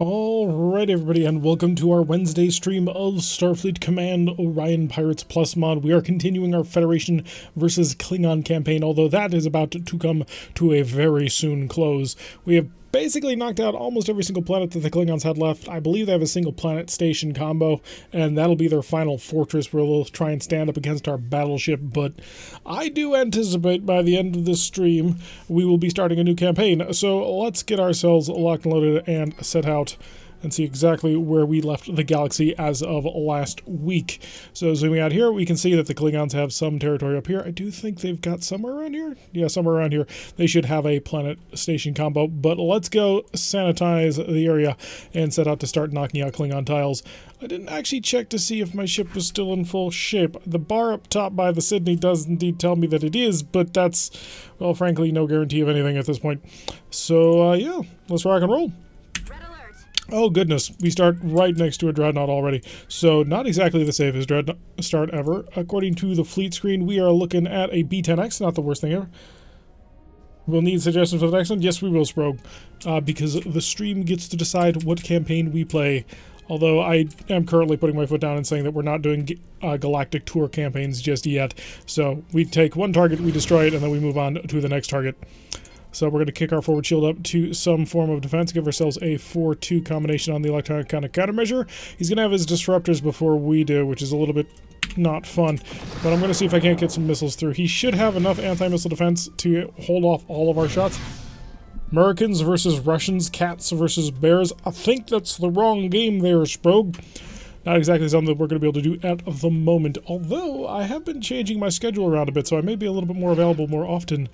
Alright everybody, and welcome to our Wednesday stream of Starfleet Command Orion Pirates Plus mod. We are continuing our Federation versus Klingon campaign, although that is about to come to a very soon close. We have basically knocked out almost every single planet that the Klingons had left. I believe they have a single planet station combo, and that'll be their final fortress where they'll try and stand up against our battleship, but I do anticipate by the end of this stream we will be starting a new campaign. So let's get ourselves locked and loaded and set out and see exactly where we left the galaxy as of last week. So zooming out here, we can see that the Klingons have some territory up here. I do think they've got somewhere around here. Yeah, somewhere around here. They should have a planet station combo, but let's go sanitize the area and set out to start knocking out Klingon tiles. I didn't actually check to see if my ship was still in full shape. The bar up top by the Sydney does indeed tell me that it is, but that's, well, frankly, no guarantee of anything at this point. So, yeah, let's rock and roll. Oh goodness, we start right next to a dreadnought already. So not exactly the safest dreadnought start ever. According to the fleet screen, we are looking at a B-10X, not the worst thing ever. We'll need suggestions for the next one? Yes, we will, Sprogue. Because the stream gets to decide what campaign we play. Although I am currently putting my foot down and saying that we're not doing galactic tour campaigns just yet. So we take one target, we destroy it, and then we move on to the next target. So we're going to kick our forward shield up to some form of defense, give ourselves a 4-2 combination on the electronic kind of countermeasure. He's going to have his disruptors before we do, which is a little bit not fun. But I'm going to see if I can't get some missiles through. He should have enough anti-missile defense to hold off all of our shots. Americans versus Russians, cats versus bears. I think that's the wrong game there, Sprogue. Not exactly something that we're going to be able to do at the moment, although I have been changing my schedule around a bit, so I may be a little bit more available more often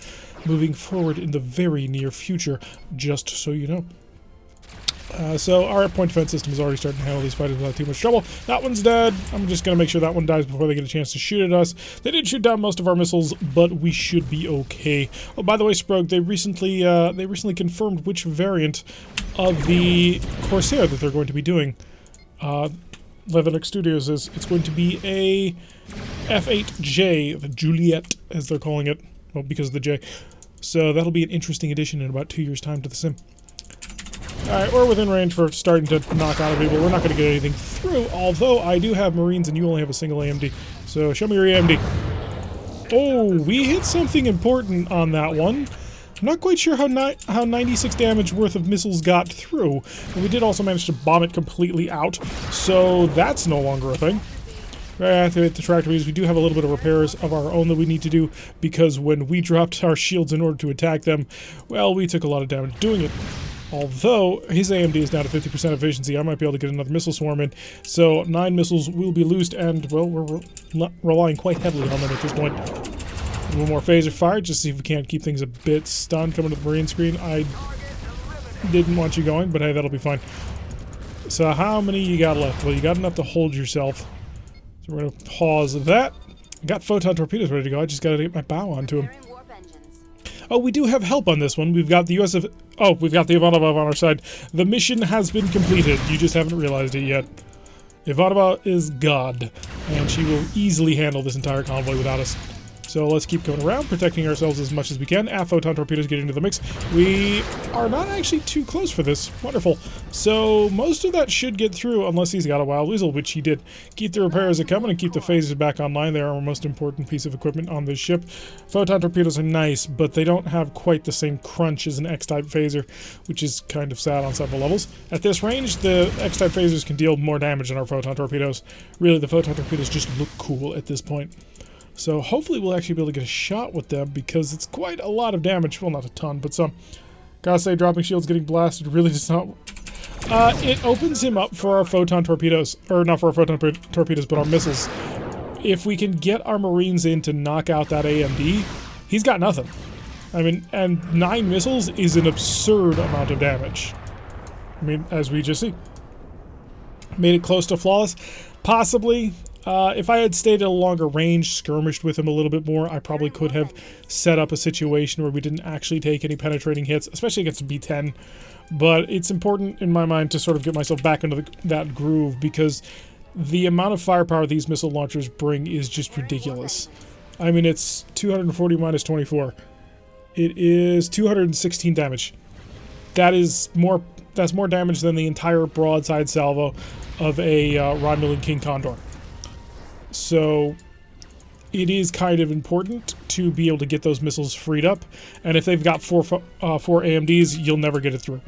moving forward in the very near future, just so you know. So our point defense system is already starting to handle these fighters without too much trouble. That one's dead. I'm just going to make sure that one dies before they get a chance to shoot at us. They did shoot down most of our missiles, but we should be okay. Oh, by the way, Sprogue, they recently confirmed which variant of the Corsair that they're going to be doing. Leatherneck Studios is. It's going to be a F8J, the Juliet, as they're calling it. Well, because of the J. So that'll be an interesting addition in about 2 years' time to the sim. Alright, we're within range for starting to knock out people. We're not going to get anything through, although I do have Marines and you only have a single AMD. So show me your AMD. Oh, we hit something important on that one. I'm not quite sure how 96 damage worth of missiles got through, but we did also manage to bomb it completely out, so that's no longer a thing. Activate the tractories. We do have a little bit of repairs of our own that we need to do, because when we dropped our shields in order to attack them, well, we took a lot of damage doing it. Although, his AMD is down to 50% efficiency, I might be able to get another missile swarm in, so 9 missiles will be loosed, and, well, we're relying quite heavily on them at this point. A little more phaser fire, just see if we can't keep things a bit stunned. Coming to the Marine screen. I didn't want you going, but hey, that'll be fine. So how many you got left? Well, you got enough to hold yourself. So we're going to pause that. I got photon torpedoes ready to go. I just got to get my bow onto them. Oh, we do have help on this one. We've got the USF... Oh, we've got the Ivanova on our side. The mission has been completed. You just haven't realized it yet. Ivanova is God, and she will easily handle this entire convoy without us. So let's keep going around, protecting ourselves as much as we can. Photon torpedoes get into the mix. We are not actually too close for this. Wonderful. So most of that should get through, unless he's got a wild weasel, which he did. Keep the repairs coming and keep the phasers back online. They are our most important piece of equipment on this ship. Photon torpedoes are nice, but they don't have quite the same crunch as an X-type phaser, which is kind of sad on several levels. At this range, the X-type phasers can deal more damage than our photon torpedoes. Really, the photon torpedoes just look cool at this point. So hopefully we'll actually be able to get a shot with them, because it's quite a lot of damage. Well, not a ton, but some. Gotta say, dropping shields getting blasted really does not... it opens him up for our photon torpedoes. Or not for our photon torpedoes, but our missiles. If we can get our Marines in to knock out that AMD, he's got nothing. I mean, and 9 missiles is an absurd amount of damage. I mean, as we just see. Made it close to flawless? Possibly. If I had stayed at a longer range, skirmished with him a little bit more, I probably could have set up a situation where we didn't actually take any penetrating hits, especially against a B-10. But it's important in my mind to sort of get myself back into that groove, because the amount of firepower these missile launchers bring is just ridiculous. I mean, it's 240 minus 24. It is 216 damage. That is more That's more damage than the entire broadside salvo of a Romulan King Condor. So it is kind of important to be able to get those missiles freed up. And if they've got four AMDs, you'll never get it through.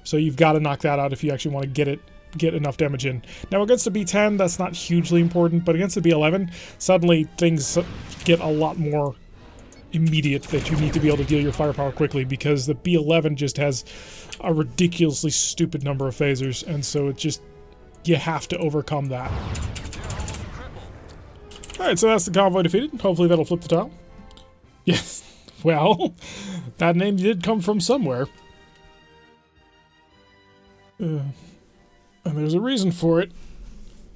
So you've got to knock that out if you actually want to get enough damage in. Now against the B-10, that's not hugely important, but against the B-11, suddenly things get a lot more immediate, that you need to be able to deal your firepower quickly, because the B-11 just has a ridiculously stupid number of phasers, and so it just, you have to overcome that. Alright, so that's the convoy defeated. Hopefully that'll flip the tile. Yes, well, that name did come from somewhere. And there's a reason for it.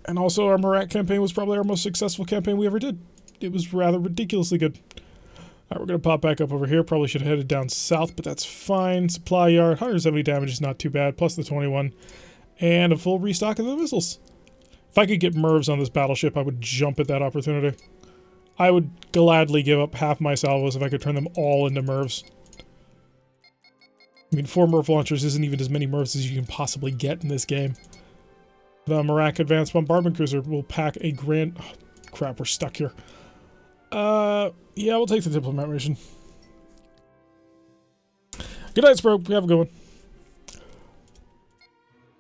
And also our Marat campaign was probably our most successful campaign we ever did. It was rather ridiculously good. Alright, we're going to pop back up over here. Probably should have headed down south, but that's fine. Supply yard, 170 damage is not too bad, plus the 21. And a full restock of the missiles. If I could get MIRVs on this battleship, I would jump at that opportunity. I would gladly give up half my salvos if I could turn them all into MIRVs. I mean, 4 MIRV launchers isn't even as many MIRVs as you can possibly get in this game. The Marak Advanced Bombardment Cruiser will pack a grand... Oh, crap, we're stuck here. Yeah, we'll take the diplomat mission. Good night, Spro. We have a good one.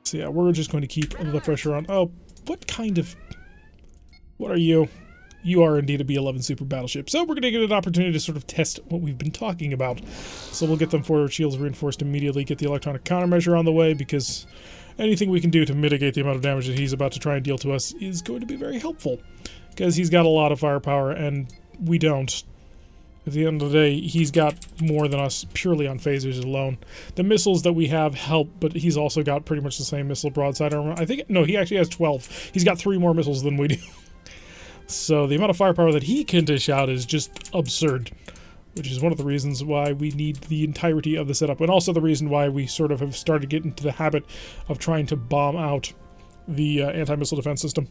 So yeah, we're just going to keep the pressure on. Oh, what kind of... What are you? You are indeed a B-11 super battleship. So we're going to get an opportunity to sort of test what we've been talking about. So we'll get them forward shields reinforced immediately, get the electronic countermeasure on the way, because anything we can do to mitigate the amount of damage that he's about to try and deal to us is going to be very helpful. Because he's got a lot of firepower, and we don't. At the end of the day, he's got more than us purely on phasers alone. The missiles that we have help, but he's also got pretty much the same missile broadside armor. I think, no, he actually has 12. He's got 3 more missiles than we do. So the amount of firepower that he can dish out is just absurd. Which is one of the reasons why we need the entirety of the setup. And also the reason why we sort of have started getting into the habit of trying to bomb out the anti-missile defense system.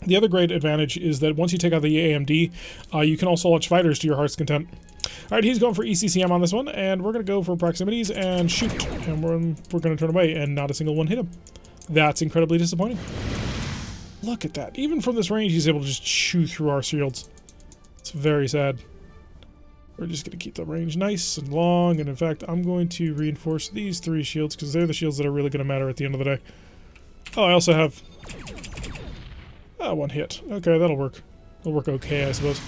The other great advantage is that once you take out the AMD, you can also launch fighters to your heart's content. Alright, he's going for ECCM on this one, and we're going to go for proximities and shoot. And we're going to turn away, and not a single one hit him. That's incredibly disappointing. Look at that. Even from this range, he's able to just chew through our shields. It's very sad. We're just going to keep the range nice and long, and in fact, I'm going to reinforce these 3 shields, because they're the shields that are really going to matter at the end of the day. Oh, I also have... 1 hit. Okay, that'll work. It'll work okay, I suppose.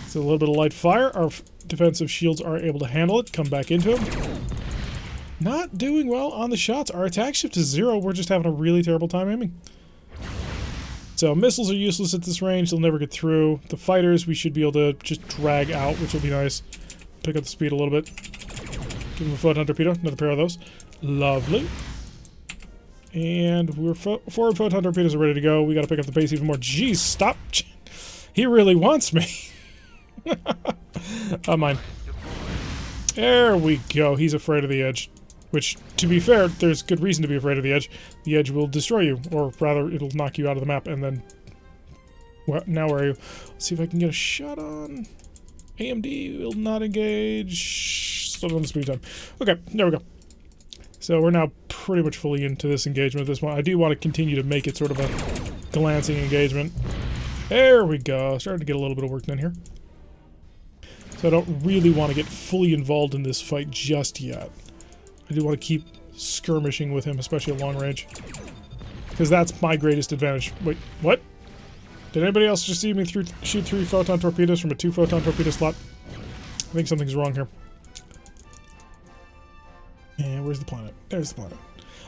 So a little bit of light fire. Our defensive shields are able to handle it. Come back into him. Not doing well on the shots. Our attack shift is 0. We're just having a really terrible time aiming. So missiles are useless at this range. They'll never get through. The fighters we should be able to just drag out, which will be nice. Pick up the speed a little bit. Give him a photon torpedo. Another pair of those. Lovely. And we're forward photon torpedoes are ready to go. We got to pick up the pace even more. Jeez, stop. He really wants me. Oh, mine. There we go. He's afraid of the edge. Which, to be fair, there's good reason to be afraid of the edge. The edge will destroy you, or rather, it'll knock you out of the map, and then... Well, now where are you? Let's see if I can get a shot on... AMD will not engage... Still on the speed time. Okay, there we go. So we're now pretty much fully into this engagement at this point. I do want to continue to make it sort of a glancing engagement. There we go. Starting to get a little bit of work done here. So I don't really want to get fully involved in this fight just yet. I do want to keep skirmishing with him, especially at long range. Because that's my greatest advantage. Wait, what? Did anybody else just see me shoot 3 photon torpedoes from a 2 photon torpedo slot? I think something's wrong here. And where's the planet? There's the planet.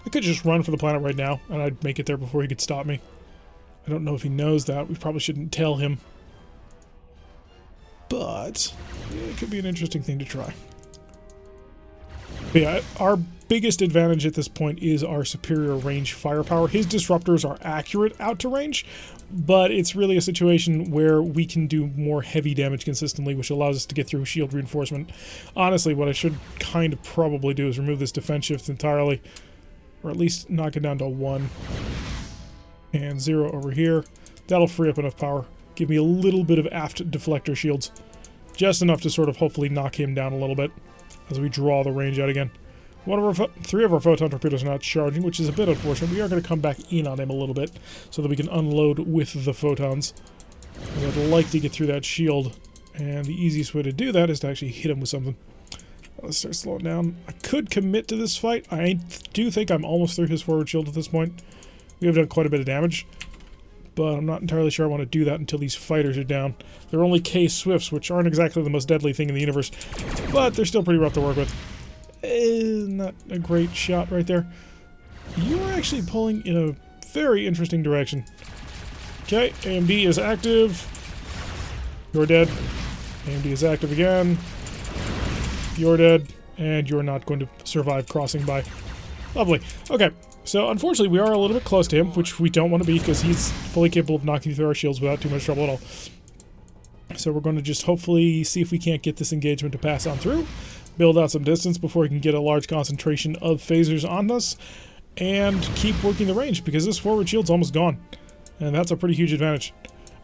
I could just run for the planet right now, and I'd make it there before he could stop me. I don't know if he knows that. We probably shouldn't tell him. But it could be an interesting thing to try. But yeah, our biggest advantage at this point is our superior range firepower. His disruptors are accurate out to range, but it's really a situation where we can do more heavy damage consistently, which allows us to get through shield reinforcement. Honestly, what I should kind of probably do is remove this defense shift entirely, or at least knock it down to 1. And 0 over here. That'll free up enough power. Give me a little bit of aft deflector shields. Just enough to sort of hopefully knock him down a little bit as we draw the range out again. Three of our photon torpedoes are not charging, which is a bit unfortunate. We are going to come back in on him a little bit so that we can unload with the photons. And I'd like to get through that shield, and the easiest way to do that is to actually hit him with something. Let's start slowing down. I could commit to this fight. I do think I'm almost through his forward shield at this point. We have done quite a bit of damage, but I'm not entirely sure I want to do that until these fighters are down. They're only K-Swifts, which aren't exactly the most deadly thing in the universe, but they're still pretty rough to work with. Not a great shot right there. You're actually pulling in a very interesting direction. Okay, AMD is active. You're dead. AMD is active again. You're dead, and you're not going to survive crossing by. Lovely. Okay, so unfortunately we are a little bit close to him, which we don't want to be because he's fully capable of knocking through our shields without too much trouble at all. So we're going to just hopefully see if we can't get this engagement to pass on through, build out some distance before we can get a large concentration of phasers on us, and keep working the range because this forward shield's almost gone. And that's a pretty huge advantage.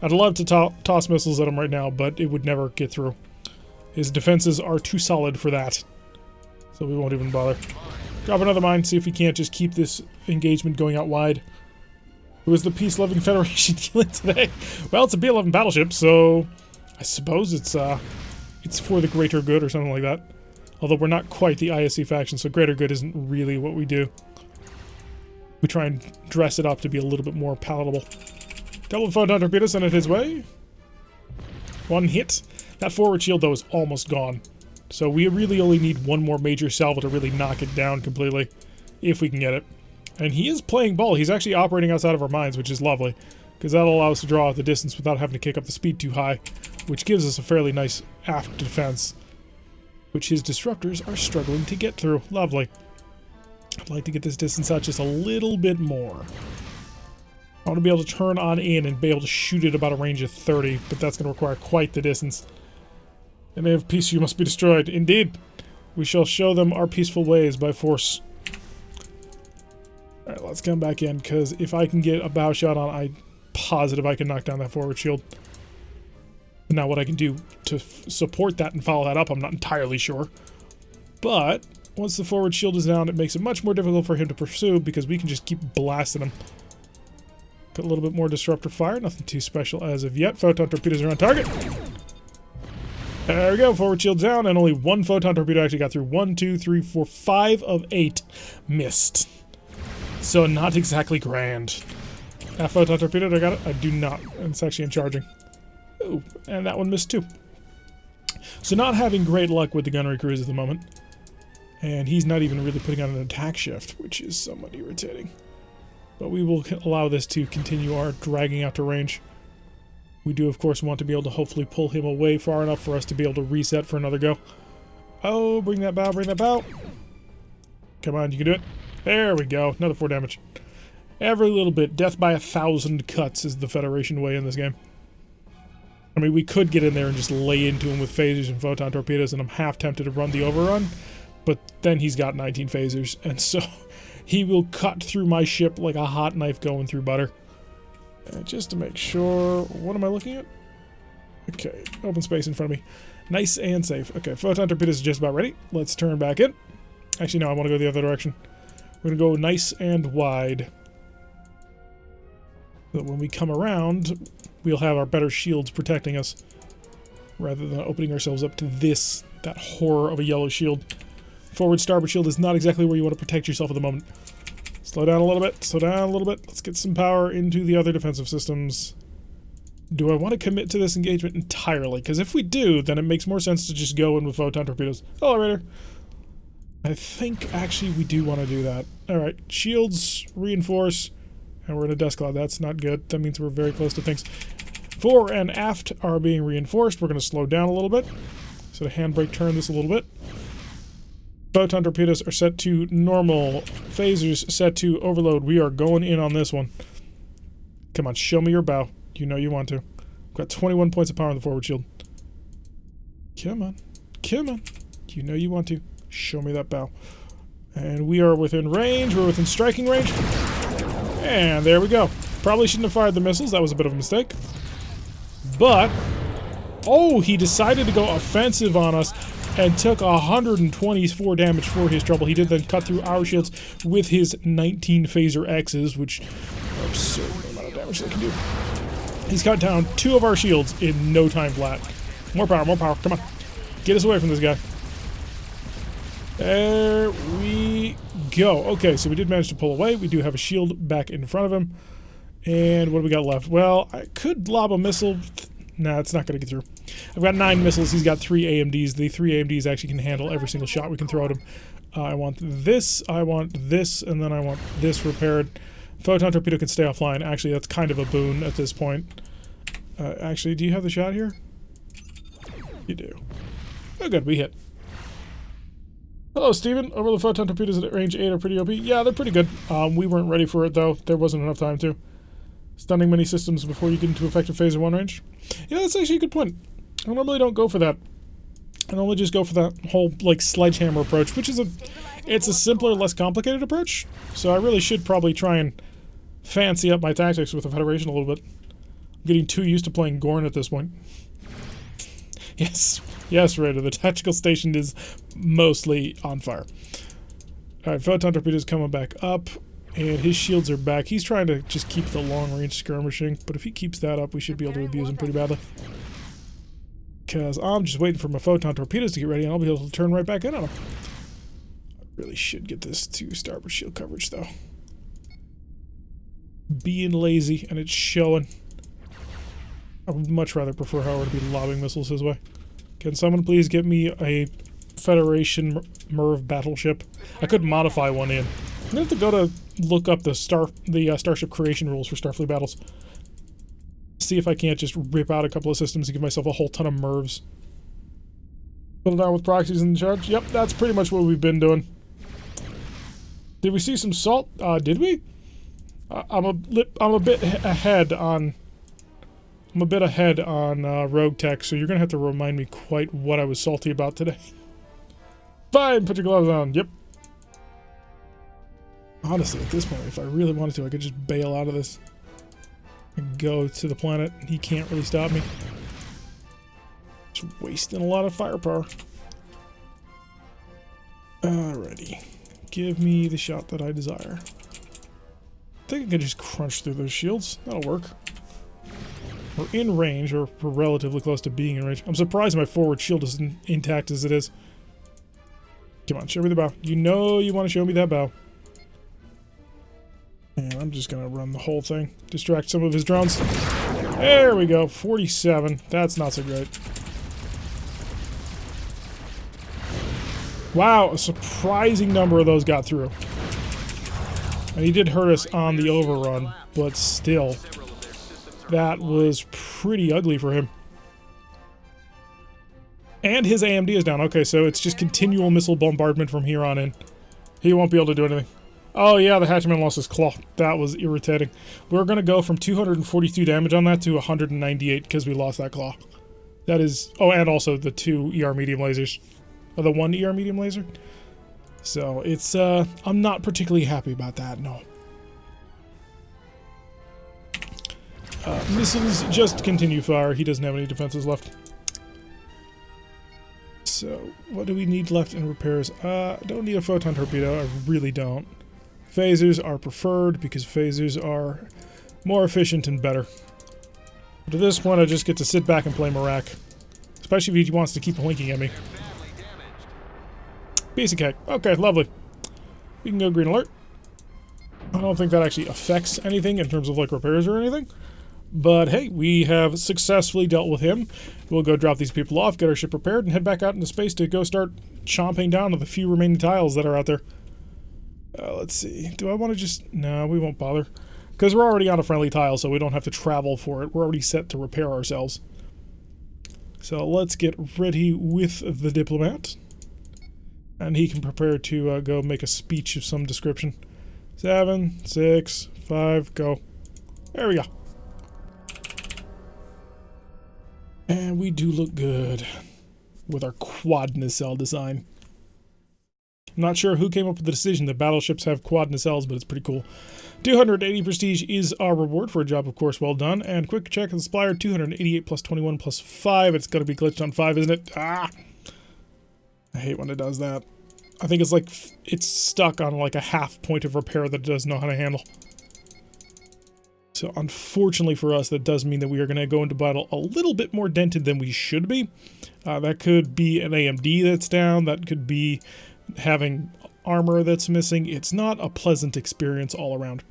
I'd love to toss missiles at him right now, but it would never get through. His defenses are too solid for that. So we won't even bother. Drop another mine, see if we can't just keep this engagement going out wide. Who is the peace-loving Federation dealing today? Well, it's a B-11 battleship, so I suppose it's for the greater good or something like that. Although we're not quite the ISC faction, so greater good isn't really what we do. We try and dress it up to be a little bit more palatable. Double photon torpedo, send it his way. One hit. That forward shield, though, is almost gone. So we really only need one more major salvo to really knock it down completely, if we can get it. And he is playing ball. He's actually operating outside of our mines, which is lovely, because that'll allow us to draw out the distance without having to kick up the speed too high, which gives us a fairly nice aft defense, which his disruptors are struggling to get through. Lovely. I'd like to get this distance out just a little bit more. I want to be able to turn on in and be able to shoot it about a range of 30, but that's going to require quite the distance. And they have peace, you must be destroyed. Indeed, we shall show them our peaceful ways by force. Alright, let's come back in, because if I can get a bow shot on, I'm positive I can knock down that forward shield. Now what I can do to support that and follow that up, I'm not entirely sure. But once the forward shield is down, it makes it much more difficult for him to pursue, because we can just keep blasting him. Got a little bit more disruptor fire, nothing too special as of yet. Photon torpedoes are on target. There we go, forward shield down, and only one photon torpedo actually got through. 1, 2, 3, 4, 5 of 8 missed. So not exactly grand. That photon torpedo, I got it? I do not. It's actually in charging. Ooh, and that one missed too. So not having great luck with the gunnery crews at the moment. And he's not even really putting on an attack shift, which is somewhat irritating. But we will allow this to continue our dragging out to range. We do, of course, want to be able to hopefully pull him away far enough for us to be able to reset for another go. Oh, bring that bow, bring that bow. Come on, you can do it. There we go. Another 4 damage. Every little bit. Death by 1,000 cuts is the Federation way in this game. I mean, we could get in there and just lay into him with phasers and photon torpedoes, and I'm half tempted to run the overrun. But then he's got 19 phasers, and so he will cut through my ship like a hot knife going through butter. Just to make sure, what am I looking at? Okay, open space in front of me. Nice and safe. Okay, photon torpedoes are just about ready. Let's turn back in. Actually, no, I want to go the other direction. We're going to go nice and wide. So that when we come around, we'll have our better shields protecting us, rather than opening ourselves up to that horror of a yellow shield. Forward starboard shield is not exactly where you want to protect yourself at the moment. Slow down a little bit, slow down a little bit. Let's get some power into the other defensive systems. Do I want to commit to this engagement entirely? Because if we do, then it makes more sense to just go in with photon torpedoes. Accelerator. I think, actually, we do want to do that. Alright, shields, reinforce, and we're in a dust cloud. That's not good. That means we're very close to things. Fore and aft are being reinforced. We're going to slow down a little bit. So the handbrake turn this a little bit. Photon torpedoes are set to normal. Phasers set to overload. We are going in on this one. Come on, show me your bow. You know you want to. Got 21 points of power on the forward shield. Come on. Come on. You know you want to. Show me that bow. And we are within range. We're within striking range. And there we go. Probably shouldn't have fired the missiles. That was a bit of a mistake. But, oh, he decided to go offensive on us. and took 124 damage for his trouble. He did then cut through our shields with his 19 phaser X's, which are absurd amount of damage they can do. He's cut down 2 of our shields in no time flat. More power, come on. Get us away from this guy. There we go. Okay, so we did manage to pull away. We do have a shield back in front of him. And what do we got left? Well, I could lob a missile. Nah, it's not going to get through. I've got 9 missiles. He's got 3 AMDs. The 3 AMDs actually can handle every single shot we can throw at him. I want this, and then I want this repaired. Photon torpedo can stay offline. Actually, that's kind of a boon at this point. Actually, do you have the shot here? You do. Oh, good. We hit. Hello, Steven. Over the photon torpedoes at range 8 are pretty OP. Yeah, they're pretty good. We weren't ready for it, though. There wasn't enough time to. Stunning many systems before you get into effective phaser 1 range. Yeah, that's actually a good point. I normally don't go for that. I normally just go for that whole, like, sledgehammer approach, which is it's a simpler, less complicated approach. So I really should probably try and fancy up my tactics with the Federation a little bit. I'm getting too used to playing Gorn at this point. Yes, Raider, the tactical station is mostly on fire. Alright, photon torpedoes coming back up, and his shields are back. He's trying to just keep the long-range skirmishing, but if he keeps that up, we should be able to abuse him pretty badly. Because I'm just waiting for my photon torpedoes to get ready, and I'll be able to turn right back in on him. I really should get this to starboard shield coverage, though. Being lazy, and it's showing. I would much rather prefer, however, to be lobbing missiles his way. Can someone please get me a Federation MIRV battleship? I could modify one in. I'm gonna have to go to look up the Starship creation rules for Starfleet battles. See if I can't just rip out a couple of systems and give myself a whole ton of MIRVs. Put it down with proxies in charge. Yep, that's pretty much what we've been doing. Did we see some salt? Did we? I'm a bit ahead on Rogue Tech, so you're gonna have to remind me quite what I was salty about today. Fine, put your gloves on. Yep. Honestly, at this point, if I really wanted to, I could just bail out of this and go to the planet. He can't really stop me. Just wasting a lot of firepower. Alrighty. Give me the shot that I desire. I think I can just crunch through those shields. That'll work. We're in range, or we're relatively close to being in range. I'm surprised my forward shield is intact as it is. Come on, show me the bow. You know you want to show me that bow. And I'm just going to run the whole thing. Distract some of his drones. There we go. 47. That's not so great. Wow, a surprising number of those got through. And he did hurt us on the overrun, but still, that was pretty ugly for him. And his AMD is down. Okay, so it's just continual missile bombardment from here on in. He won't be able to do anything. Oh yeah, the hatchman lost his claw. That was irritating. We're going to go from 242 damage on that to 198 because we lost that claw. That is... Oh, and also the 2 ER medium lasers. Or the 1 ER medium laser. So, it's, I'm not particularly happy about that, no. Missiles just continue fire. He doesn't have any defenses left. So, what do we need left in repairs? I don't need a photon torpedo. I really don't. Phasers are preferred because phasers are more efficient and better. But at this point, I just get to sit back and play Marak. Especially if he wants to keep blinking at me. Piece of cake. Okay, lovely. We can go green alert. I don't think that actually affects anything in terms of like repairs or anything. But hey, we have successfully dealt with him. We'll go drop these people off, get our ship repaired, and head back out into space to go start chomping down on the few remaining tiles that are out there. Let's see. Do I want to just... No, we won't bother. Because we're already on a friendly tile, so we don't have to travel for it. We're already set to repair ourselves. So let's get ready with the diplomat. And he can prepare to go make a speech of some description. 7, 6, 5, go. There we go. And we do look good with our quad nacelle design. I'm not sure who came up with the decision that battleships have quad nacelles, but it's pretty cool. 280 prestige is our reward for a job, of course, well done. And quick check of the supplier, 288 plus 21 plus 5. It's got to be glitched on 5, isn't it? Ah! I hate when it does that. I think it's like it's stuck on like a half point of repair that it doesn't know how to handle. So unfortunately for us, that does mean that we are going to go into battle a little bit more dented than we should be. That could be an AMD that's down. That could be having armor that's missing. It's not a pleasant experience all around.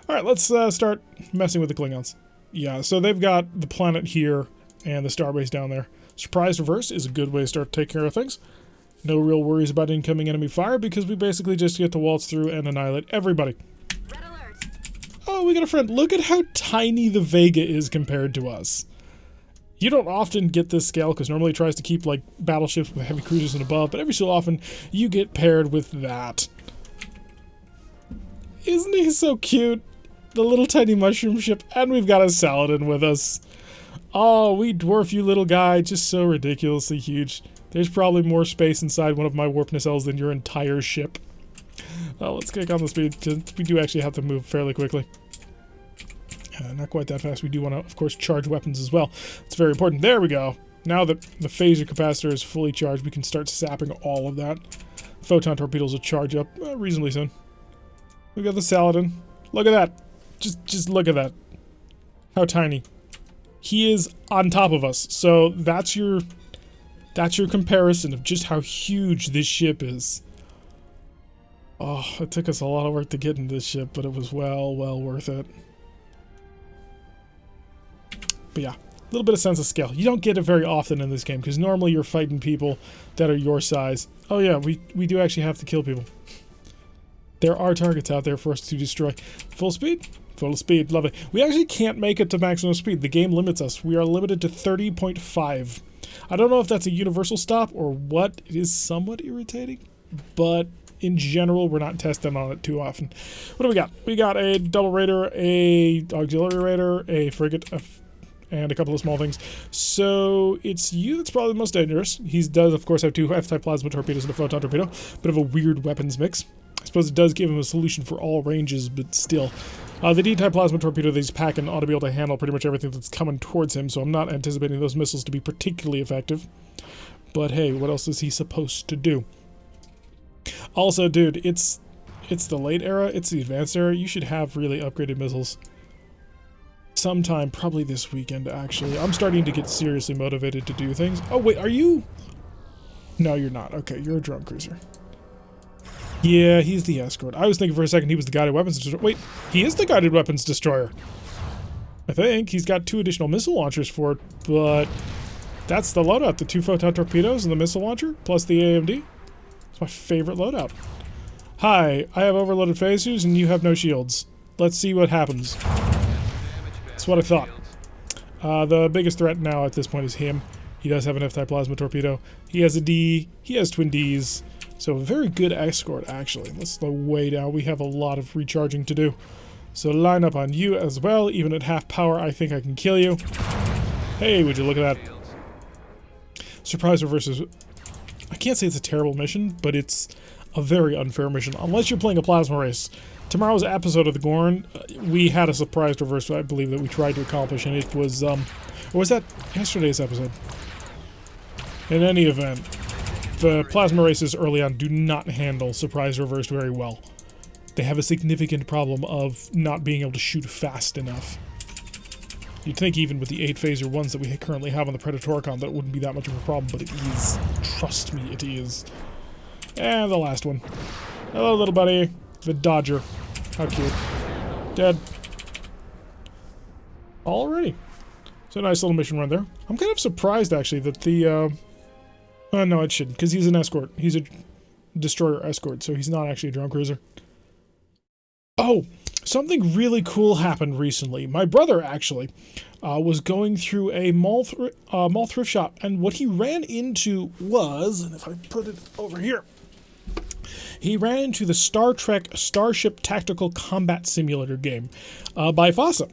All right, let's start messing with the Klingons. Yeah, so they've got the planet here and the starbase down there. Surprise reverse is a good way to start to take care of things. No real worries about incoming enemy fire because we basically just get to waltz through and annihilate everybody. Red alert. Oh, we got a friend. Look at how tiny the Vega is compared to us. You don't often get this scale because normally it tries to keep like battleships with heavy cruisers and above, but every so often you get paired with that. Isn't he so cute? The little tiny mushroom ship, and we've got a Saladin with us. Oh, we dwarf you little guy, just so ridiculously huge. There's probably more space inside one of my warp nacelles than your entire ship. Let's kick on the speed. We do actually have to move fairly quickly. Not quite that fast. We do want to, of course, charge weapons as well. It's very important. There we go. Now that the phaser capacitor is fully charged, we can start sapping all of that. Photon torpedoes will charge up reasonably soon. We got the Saladin. Look at that. Just look at that. How tiny. He is on top of us. So that's your comparison of just how huge this ship is. Oh, it took us a lot of work to get into this ship, but it was well worth it. But yeah, a little bit of sense of scale. You don't get it very often in this game, because normally you're fighting people that are your size. Oh yeah, we do actually have to kill people. There are targets out there for us to destroy. Full speed? Full speed, love it. We actually can't make it to maximum speed. The game limits us. We are limited to 30.5. I don't know if that's a universal stop or what. It is somewhat irritating, but in general, we're not testing on it too often. What do we got? We got a double raider, a auxiliary raider, a frigate, and a couple of small things. So it's you that's probably the most dangerous. He does, of course, have two F-type plasma torpedoes and a photon torpedo. Bit of a weird weapons mix. I suppose it does give him a solution for all ranges, but still. The D-type plasma torpedo that he's packing ought to be able to handle pretty much everything that's coming towards him, so I'm not anticipating those missiles to be particularly effective. But hey, what else is he supposed to do? Also, dude, it's the late era, it's the advanced era. You should have really upgraded missiles. Sometime, probably this weekend, actually. I'm starting to get seriously motivated to do things. Oh, wait, are you? No, you're not. Okay, you're a drone cruiser. Yeah, he's the escort. I was thinking for a second he was the guided weapons destroyer. Wait, he is the guided weapons destroyer. I think he's got 2 additional missile launchers for it, but that's the loadout. The 2 photon torpedoes and the missile launcher, plus the AMD. It's my favorite loadout. Hi, I have overloaded phasers and you have no shields. Let's see what happens. That's what I thought. The biggest threat now at this point is him. He does have an F-type plasma torpedo. He has a D. He has twin Ds. So a very good escort, actually. Let's slow way down. We have a lot of recharging to do. So line up on you as well. Even at half power, I think I can kill you. Hey, would you look at that? Surprise reverses. I can't say it's a terrible mission, but it's a very unfair mission. Unless you're playing a plasma race. Tomorrow's episode of the Gorn, we had a surprise reverse, I believe, that we tried to accomplish, and it was, or was that yesterday's episode? In any event, the plasma races early on do not handle surprise reverse very well. They have a significant problem of not being able to shoot fast enough. You'd think even with the 8 phaser ones that we currently have on the Predatoricon that it wouldn't be that much of a problem, but it is. Trust me, it is. And the last one. Hello, little buddy. The Dodger. How cute. Dead. Alrighty. So nice little mission run there. I'm kind of surprised, actually, that the, no, it shouldn't, because he's an escort. He's a destroyer escort, so he's not actually a drone cruiser. Oh, something really cool happened recently. My brother, actually, was going through a mall thrift shop, and what he ran into was, and if I put it over here, he ran into the Star Trek Starship Tactical Combat Simulator game by FASA,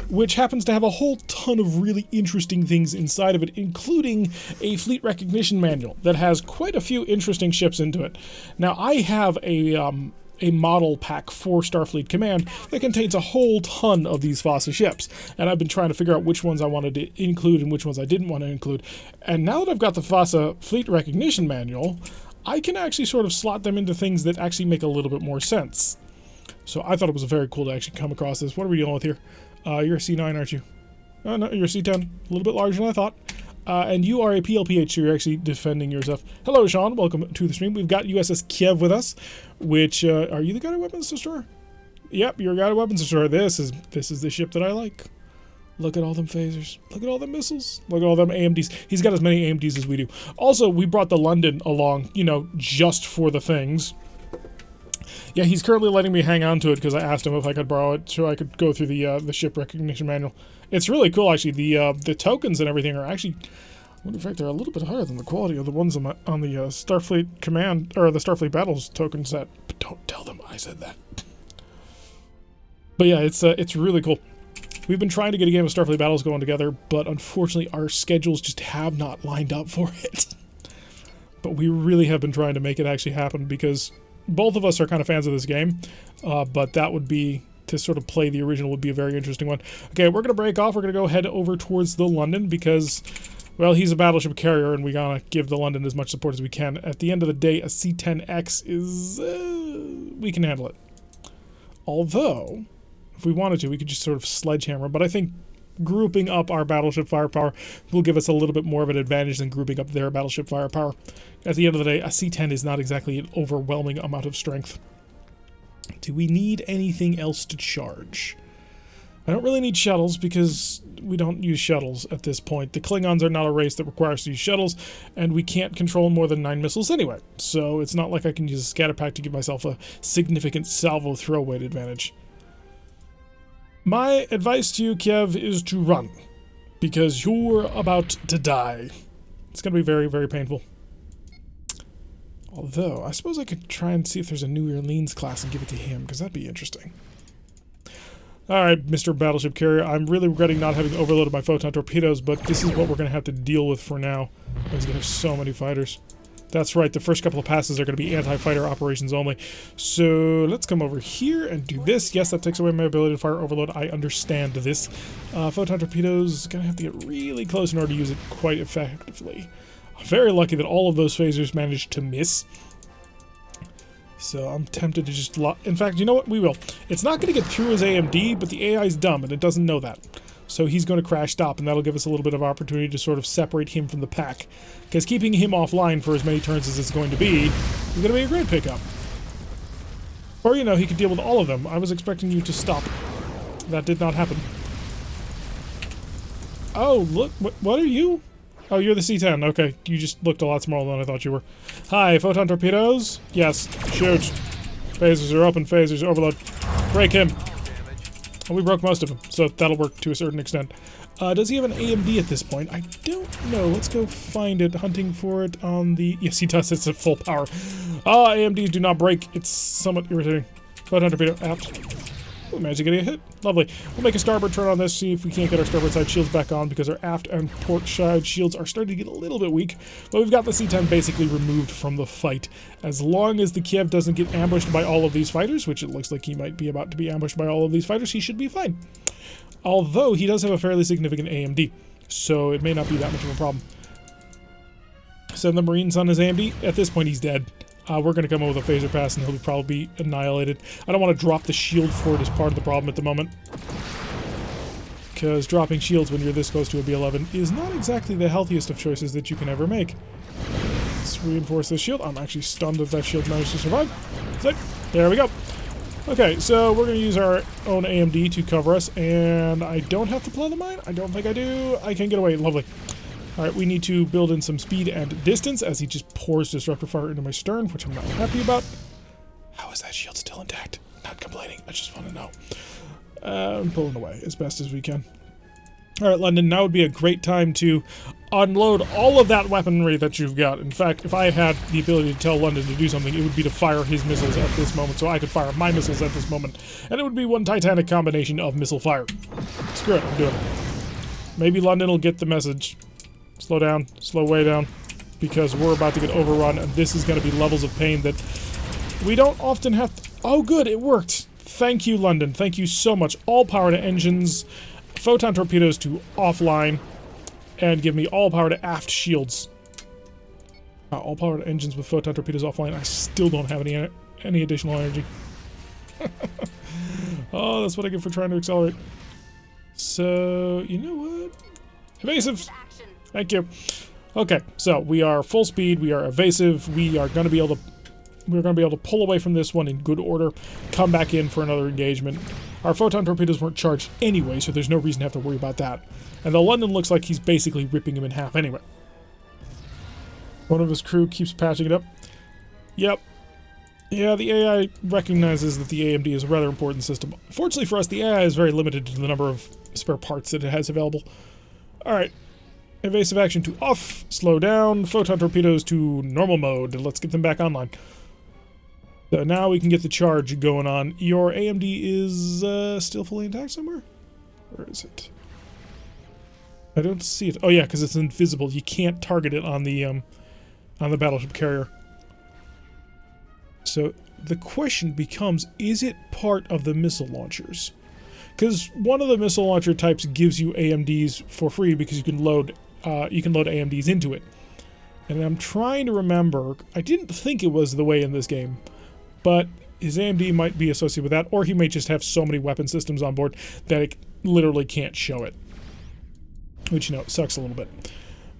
which happens to have a whole ton of really interesting things inside of it, including a fleet recognition manual that has quite a few interesting ships into it. Now, I have a a model pack for Starfleet Command that contains a whole ton of these FOSSA ships. And I've been trying to figure out which ones I wanted to include and which ones I didn't want to include. And now that I've got the FOSSA Fleet Recognition Manual, I can actually sort of slot them into things that actually make a little bit more sense. So I thought it was very cool to actually come across this. What are we dealing with here? You're a C9, aren't you? Oh, no, you're a C10. A little bit larger than I thought. And you are a PLPH, so you're actually defending yourself. Hello, Sean. Welcome to the stream. We've got USS Kiev with us, which, are you the guy at Weapons Destroyer? Yep, you're a guy at Weapons Destroyer. This is the ship that I like. Look at all them phasers. Look at all them missiles. Look at all them AMDs. He's got as many AMDs as we do. Also, we brought the London along, you know, just for the things. Yeah, he's currently letting me hang on to it because I asked him if I could borrow it so I could go through the ship recognition manual. It's really cool, actually. The tokens and everything are actually, in fact, they're a little bit higher than the quality of the ones on the Starfleet Command or the Starfleet Battles token set. But don't tell them I said that. But yeah, it's really cool. We've been trying to get a game of Starfleet Battles going together, but unfortunately our schedules just have not lined up for it. But we really have been trying to make it actually happen because both of us are kind of fans of this game, but that would be, to sort of play the original would be a very interesting one. Okay, we're going to break off. We're going to go head over towards the London because, well, he's a battleship carrier and we got to give the London as much support as we can. At the end of the day, a C-10X is, we can handle it. Although, if we wanted to, we could just sort of sledgehammer, but I think grouping up our battleship firepower will give us a little bit more of an advantage than grouping up their battleship firepower. At the end of the day, a C-10 is not exactly an overwhelming amount of strength. Do we need anything else to charge? I don't really need shuttles because we don't use shuttles at this point. The Klingons are not a race that requires to use shuttles, and we can't control more than 9 missiles anyway. So it's not like I can use a scatter pack to give myself a significant salvo throw weight advantage. My advice to you, Kiev, is to run, because you're about to die. It's going to be very, very painful. Although, I suppose I could try and see if there's a New Orleans class and give it to him, because that'd be interesting. Alright, Mr. Battleship Carrier, I'm really regretting not having overloaded my photon torpedoes, but this is what we're going to have to deal with for now. He's going to have so many fighters. That's right, the first couple of passes are going to be anti-fighter operations only. So let's come over here and do this. Yes, that takes away my ability to fire overload. I understand this. Photon torpedoes, going to have to get really close in order to use it quite effectively. I'm very lucky that all of those phasers managed to miss. So I'm tempted to just in fact, you know what? We will. It's not going to get through his AMD, but the AI is dumb and it doesn't know that. So he's going to crash stop, and that'll give us a little bit of opportunity to sort of separate him from the pack. Because keeping him offline for as many turns as it's going to be is going to be a great pickup. Or, you know, he could deal with all of them. I was expecting you to stop. That did not happen. Oh, look. What are you? Oh, you're the C-10. Okay, you just looked a lot smaller than I thought you were. Hi, photon torpedoes? Yes, shoot. Phasers are open, phasers overload. Break him. And we broke most of them, so that'll work to a certain extent. Does he have an AMD at this point? I don't know. Let's go find it. Hunting for it on the... Yes, he does. It's at full power. AMDs do not break. It's somewhat irritating. Photon torpedo apt. We managed to get a hit. Lovely. We'll make a starboard turn on this, see if we can't get our starboard side shields back on, because our aft and port side shields are starting to get a little bit weak. But we've got the C-10 basically removed from the fight. As long as the Kiev doesn't get ambushed by all of these fighters, which it looks like he might be about to be ambushed by all of these fighters, he should be fine. Although, he does have a fairly significant AMD, so it may not be that much of a problem. Send the Marines on his AMD. At this point, he's dead. We're going to come up with a phaser pass and he'll probably be annihilated. I don't want to drop the shield for it as part of the problem at the moment. Because dropping shields when you're this close to a B-11 is not exactly the healthiest of choices that you can ever make. Let's reinforce this shield. I'm actually stunned that that shield managed to survive. Sick. There we go. Okay, so we're going to use our own AMD to cover us, and I don't have to plow the mine? I don't think I do. I can get away. Lovely. Alright, we need to build in some speed and distance as he just pours disruptor fire into my stern, which I'm not happy about. How is that shield still intact? Not complaining, I just want to know. I'm pulling away as best as we can. Alright, London, now would be a great time to unload all of that weaponry that you've got. In fact, if I had the ability to tell London to do something, it would be to fire his missiles at this moment, so I could fire my missiles at this moment. And it would be one titanic combination of missile fire. Screw it, I'm doing it. Maybe London will get the message. Slow down, slow way down, because we're about to get overrun, and this is going to be levels of pain that we don't often have to... Oh, good, it worked. Thank you, London. Thank you so much. All power to engines, photon torpedoes to offline, and give me all power to aft shields. All power to engines with photon torpedoes offline. I still don't have any additional energy. Oh, that's what I get for trying to accelerate. So, you know what? Evasive. Thank you. Okay, so we are full speed. We are evasive. We are going to be able to. We're going to be able to pull away from this one in good order. Come back in for another engagement. Our photon torpedoes weren't charged anyway, so there's no reason to have to worry about that. And the London looks like he's basically ripping him in half anyway. One of his crew keeps patching it up. Yep. Yeah, the AI recognizes that the AMD is a rather important system. Fortunately for us, the AI is very limited to the number of spare parts that it has available. Alright. Evasive action to off, slow down, photon torpedoes to normal mode. Let's get them back online. So now we can get the charge going on. Your AMD is still fully intact somewhere? Where is it? I don't see it. Oh yeah, because it's invisible. You can't target it on the battleship carrier. So the question becomes, is it part of the missile launchers? Because one of the missile launcher types gives you AMDs for free because you can load AMDs into it. And I'm trying to remember, I didn't think it was the way in this game, but his AMD might be associated with that, or he may just have so many weapon systems on board that it literally can't show it. Which, you know, sucks a little bit.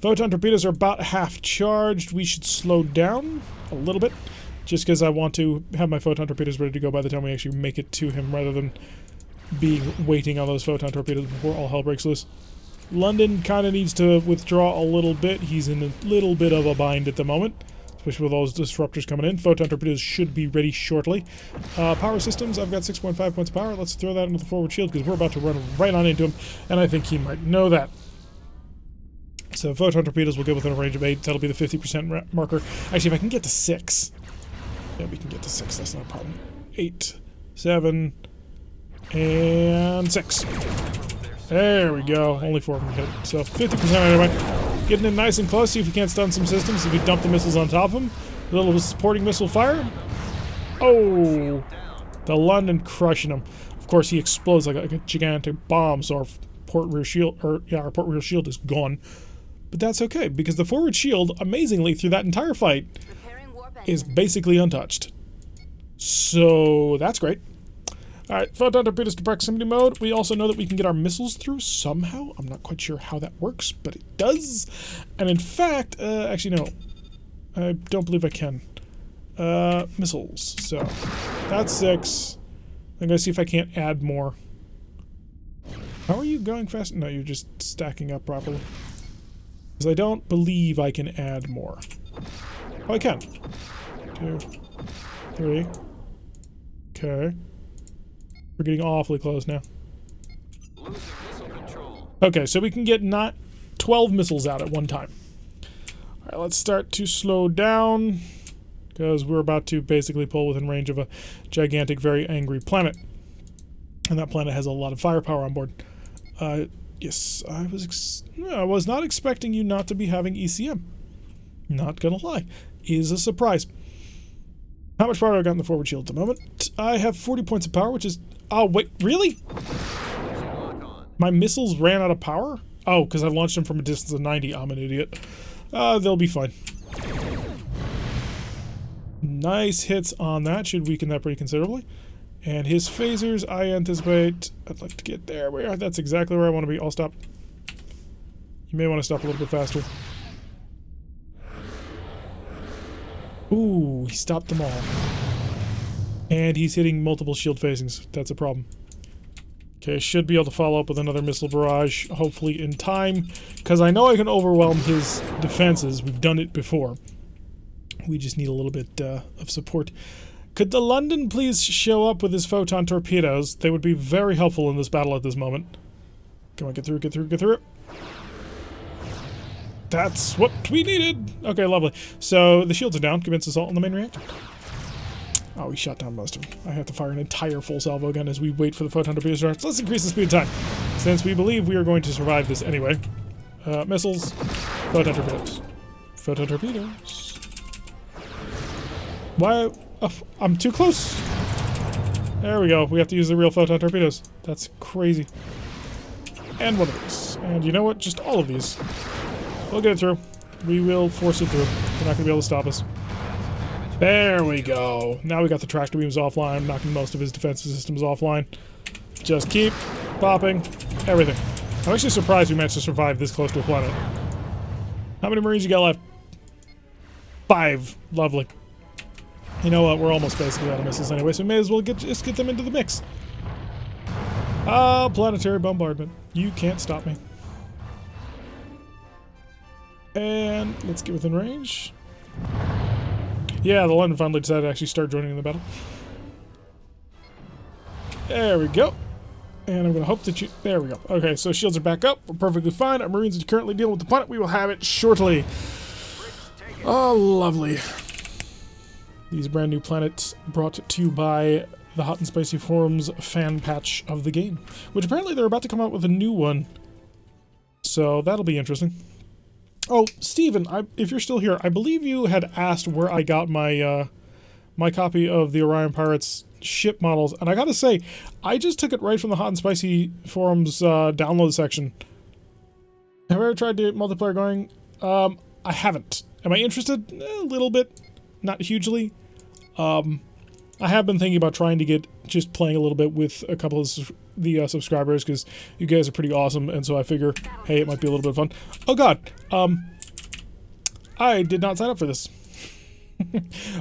Photon torpedoes are about half charged. We should slow down a little bit, just because I want to have my photon torpedoes ready to go by the time we actually make it to him, rather than waiting on those photon torpedoes before all hell breaks loose. London kind of needs to withdraw a little bit. He's in a little bit of a bind at the moment, especially with all those disruptors coming in. Photon torpedoes should be ready shortly. Power systems, I've got 6.5 points of power. Let's throw that into the forward shield because we're about to run right on into him, and I think he might know that. So photon torpedoes will get within a range of 8. That'll be the 50% marker. Actually, if I can get to 6. Yeah, we can get to 6. That's not a problem. 8, 7, and 6. There we go. Only 4 of them hit. So 50% anyway. Getting in nice and close. See if we can't stun some systems. If we dump the missiles on top of them. A little supporting missile fire. Oh! The London crushing him. Of course, he explodes like a gigantic bomb, so our port rear shield, our port rear shield is gone. But that's okay, because the forward shield, amazingly, through that entire fight, is basically untouched. So that's great. Alright, photon torpedoes to proximity mode. We also know that we can get our missiles through somehow. I'm not quite sure how that works, but it does. And in fact, actually no. I don't believe I can. Missiles. So, that's 6. I'm gonna see if I can't add more. How are you going fast? No, you're just stacking up properly. Because I don't believe I can add more. Oh, I can. 2, 3. Okay. We're getting awfully close now. Okay, so we can get not 12 missiles out at one time. Alright, let's start to slow down, because we're about to basically pull within range of a gigantic, very angry planet. And that planet has a lot of firepower on board. Yes, I was not expecting you not to be having ECM. Not gonna lie. Is a surprise. How much power have I got in the forward shield at the moment? I have 40 points of power, which is... Oh, wait, really? My missiles ran out of power? Oh, because I launched them from a distance of 90. I'm an idiot. They'll be fine. Nice hits on that. Should weaken that pretty considerably. And his phasers, I anticipate... I'd like to get there. We are. That's exactly where I want to be. I'll stop. You may want to stop a little bit faster. Ooh, he stopped them all. And he's hitting multiple shield facings. That's a problem. Okay, should be able to follow up with another missile barrage, hopefully in time. Because I know I can overwhelm his defenses. We've done it before. We just need a little bit of support. Could the London please show up with his photon torpedoes? They would be very helpful in this battle at this moment. Come on, get through, get through, get through. That's what we needed! Okay, lovely. So, the shields are down. Commence assault on the main reactor. Oh, he shot down most of them. I have to fire an entire full salvo gun as we wait for the photon torpedoes to start. So let's increase the speed of time, since we believe we are going to survive this anyway. Missiles. Photon torpedoes. Photon torpedoes. Why? Oh, I'm too close. There we go. We have to use the real photon torpedoes. That's crazy. And one of these. And you know what? Just all of these. We'll get it through. We will force it through. They're not going to be able to stop us. There we go. Now we got the tractor beams offline, knocking most of his defensive systems offline. Just keep popping everything. I'm actually surprised we managed to survive this close to a planet. How many Marines you got left? 5. Lovely. You know what? We're almost basically out of missiles anyway, so we may as well just get them into the mix. Planetary bombardment. You can't stop me. And let's get within range. Yeah, the London finally decided to actually start joining in the battle. There we go. And I'm going to hope that you... There we go. Okay, so shields are back up. We're perfectly fine. Our Marines are currently dealing with the planet. We will have it shortly. Oh, lovely. These brand new planets brought to you by the Hot and Spicy Forums fan patch of the game. Which apparently they're about to come out with a new one. So that'll be interesting. Oh, Steven, if you're still here, I believe you had asked where I got my my copy of the Orion Pirates ship models, and I gotta say, I just took it right from the Hot and Spicy Forums download section. Have I ever tried to get multiplayer going? I haven't. Am I interested? A little bit. Not hugely. I have been thinking about trying to get just playing a little bit with a couple of the subscribers, because you guys are pretty awesome, and so I figure, hey, it might be a little bit of fun. Oh god, I did not sign up for this.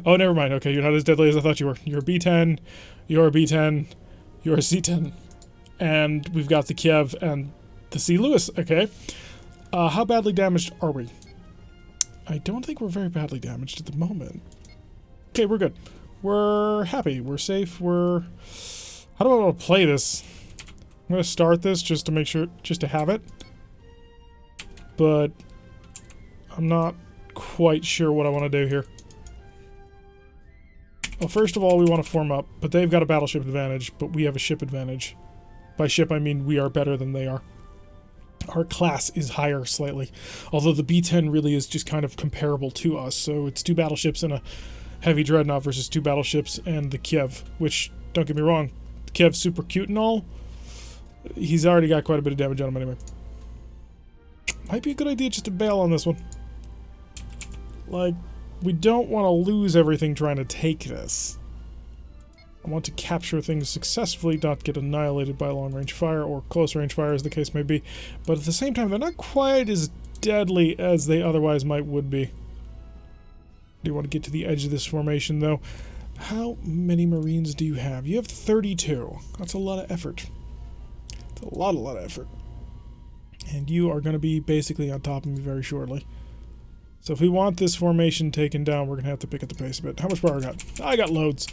Oh, never mind. Okay, you're not as deadly as I thought you were. You're a B-10, you're a B-10, you're a C-10, and we've got the Kiev and the C. Lewis. Okay, how badly damaged are we? I don't think we're very badly damaged at the moment. Okay, we're good. We're happy. We're safe. We're... How do I want to play this? I'm going to start this just to make sure, just to have it. But I'm not quite sure what I want to do here. Well, first of all, we want to form up, but they've got a battleship advantage, but we have a ship advantage. By ship, I mean we are better than they are. Our class is higher slightly, although the B-10 really is just kind of comparable to us, so it's 2 battleships and a heavy dreadnought versus 2 battleships and the Kiev, which, don't get me wrong, the Kiev's super cute and all. He's already got quite a bit of damage on him anyway. Might be a good idea just to bail on this one. Like, we don't want to lose everything trying to take this. I want to capture things successfully, not get annihilated by long-range fire or close-range fire, as the case may be. But at the same time, they're not quite as deadly as they otherwise would be. Do you want to get to the edge of this formation, though? How many Marines do you have? You have 32. That's a lot of effort. It's a lot of effort. And you are going to be basically on top of me very shortly. So if we want this formation taken down, we're going to have to pick up the pace a bit. How much power I got? I got loads.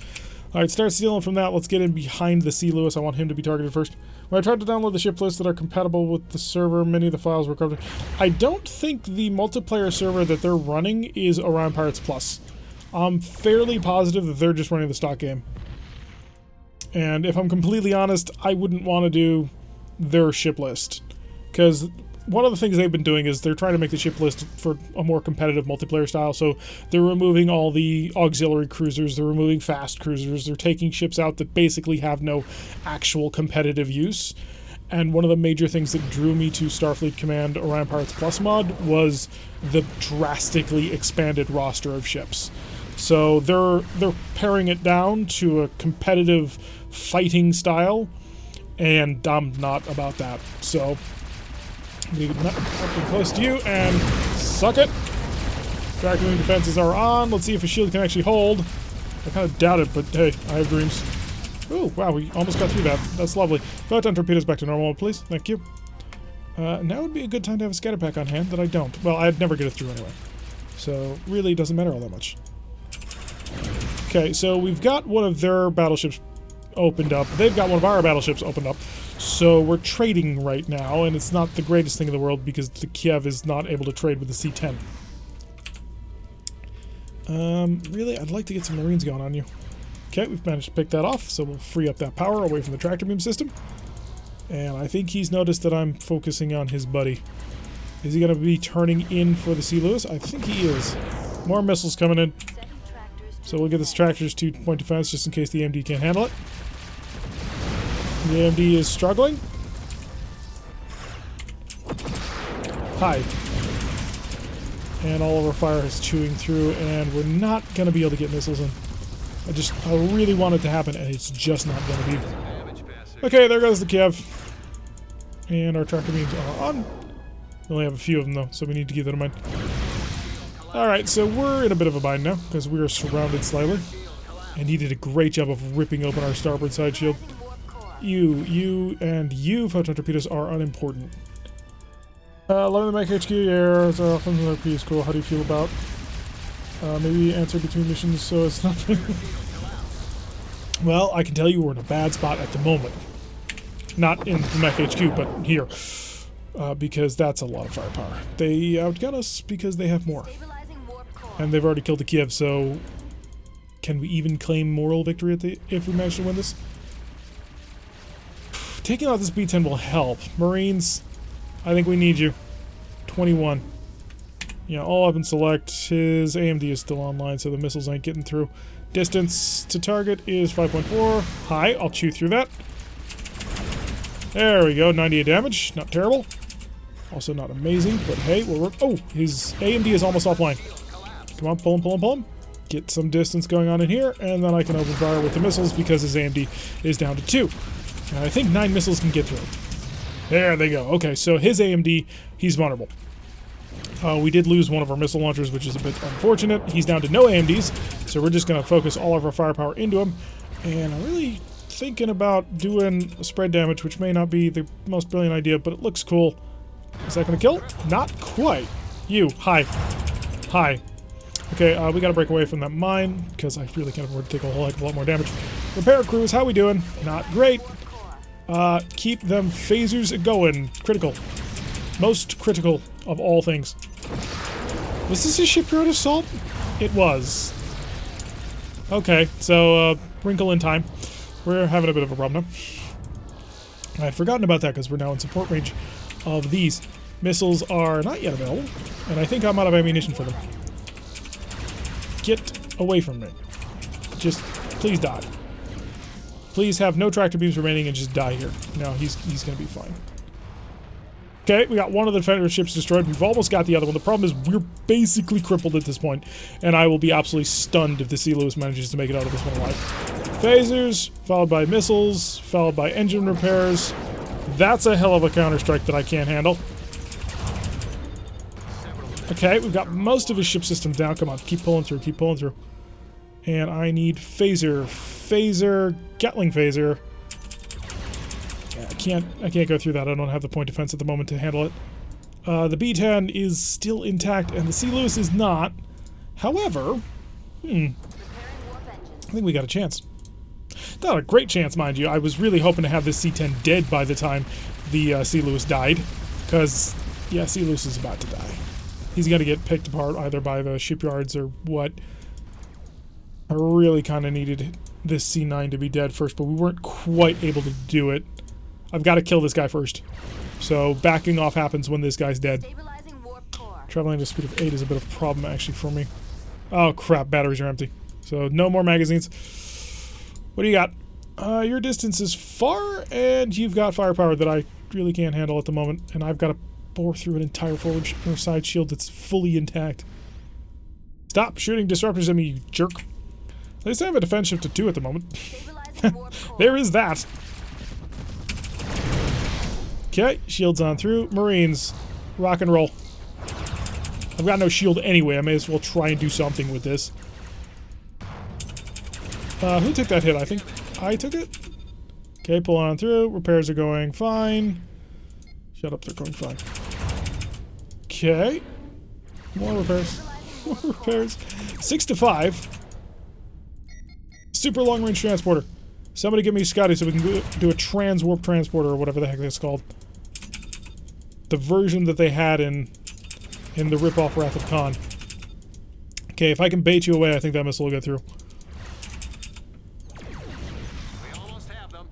Alright, start stealing from that. Let's get in behind the C. Lewis. I want him to be targeted first. When I tried to download the ship lists that are compatible with the server, many of the files were covered. I don't think the multiplayer server that they're running is Orion Pirates Plus. I'm fairly positive that they're just running the stock game. And if I'm completely honest, I wouldn't want to do their ship list. Because one of the things they've been doing is they're trying to make the ship list for a more competitive multiplayer style, so they're removing all the auxiliary cruisers, they're removing fast cruisers, they're taking ships out that basically have no actual competitive use. And one of the major things that drew me to Starfleet Command Orion Pirates Plus mod was the drastically expanded roster of ships. So they're paring it down to a competitive fighting style, and I'm not about that. So we get up close to you and suck it. Tractor beam defenses are on. Let's see if a shield can actually hold. I kind of doubt it, but hey, I have dreams. Oh, wow, we almost got through that. That's lovely. Photon torpedoes back to normal, please. Thank you. Now would be a good time to have a scatter pack on hand that I don't. Well, I'd never get it through anyway. So, really doesn't matter all that much. Okay, so we've got one of their battleships opened up. They've got one of our battleships opened up. So we're trading right now, and it's not the greatest thing in the world because the Kiev is not able to trade with the C-10. Really, I'd like to get some Marines going on you. Okay, we've managed to pick that off, so we'll free up that power away from the tractor beam system. And I think he's noticed that I'm focusing on his buddy. Is he going to be turning in for the C. Lewis? I think he is. More missiles coming in. So we'll get this tractor's 2-point defense just in case the AMD can't handle it. The AMD is struggling. Hi. And all of our fire is chewing through, and we're not going to be able to get missiles in. I really want it to happen, and it's just not going to be. Okay, there goes the Kiev. And our tractor beams are on. We only have a few of them, though, so we need to keep that in mind. Alright, so we're in a bit of a bind now, because we are surrounded slightly. And he did a great job of ripping open our starboard side shield. You, photon torpedoes are unimportant. Let me make HQ, yeah, so from the RP is cool. How do you feel about maybe answer between missions so it's not... Well, I can tell you we're in a bad spot at the moment. Not in Mech HQ, but here. Because that's a lot of firepower. They outgun us because they have more. And they've already killed the Kiev, so... Can we even claim moral victory if we manage to win this? Taking out this B-10 will help. Marines, I think we need you. 21. Yeah, all up and select. His AMD is still online, so the missiles ain't getting through. Distance to target is 5.4. Hi, I'll chew through that. There we go, 98 damage. Not terrible. Also not amazing, but hey, we'll work. Oh, his AMD is almost offline. Come on, pull him, pull him, pull him. Get some distance going on in here, and then I can open fire with the missiles because his AMD is down to 2. And I think 9 missiles can get through. There they go. Okay, so his AMD, he's vulnerable. We did lose one of our missile launchers, which is a bit unfortunate. He's down to no AMDs, so we're just going to focus all of our firepower into him. And I'm really thinking about doing a spread damage, which may not be the most brilliant idea, but it looks cool. Is that going to kill? Not quite. You, hi. Hi. Okay, we gotta break away from that mine, because I really can't afford to take a whole heck of a lot more damage. Repair crews, how we doing? Not great. Keep them phasers going. Critical. Most critical of all things. Was this a shipyard assault? It was. Okay, so, wrinkle in time. We're having a bit of a problem now. I had forgotten about that, because we're now in support range of these. Missiles are not yet available, and I think I'm out of ammunition for them. Get away from me. Just, please die. Please have no tractor beams remaining and just die here. No, he's gonna be fine. Okay, we got one of the defender ships destroyed. We've almost got the other one. The problem is we're basically crippled at this point, and I will be absolutely stunned if the Sea Lewis manages to make it out of this one alive. Phasers, followed by missiles, followed by engine repairs. That's a hell of a counterstrike that I can't handle. Okay, we've got most of his ship systems down. Come on, keep pulling through, keep pulling through. And I need phaser, Gatling phaser. Yeah, I can't go through that. I don't have the point defense at the moment to handle it. The B-10 is still intact, and the Sea Lewis is not. However, I think we got a chance. Not a great chance, mind you. I was really hoping to have this C-10 dead by the time the Sea Lewis died, because, yeah, Sea Lewis is about to die. He's going to get picked apart either by the shipyards or what. I really kind of needed this C9 to be dead first, but we weren't quite able to do it. I've got to kill this guy first. So backing off happens when this guy's dead. Traveling at a speed of 8 is a bit of a problem actually for me. Oh crap, batteries are empty. So no more magazines. What do you got? Your distance is far, and you've got firepower that I really can't handle at the moment, and I've got to bore through an entire forward or side shield that's fully intact. Stop shooting disruptors at me, you jerk. At least I have a defense shift of 2 at the moment. There is that. Okay, shields on through. Marines, rock and roll. I've got no shield anyway. I may as well try and do something with this. Who took that hit? I think I took it. Okay, pull on through. Repairs are going fine. Shut up, they're going fine. Okay. More repairs. More repairs. 6 to 5. Super long range transporter. Somebody give me Scotty so we can do a transwarp transporter or whatever the heck that's called. The version that they had in the rip-off Wrath of Khan. Okay, if I can bait you away, I think that missile will go through.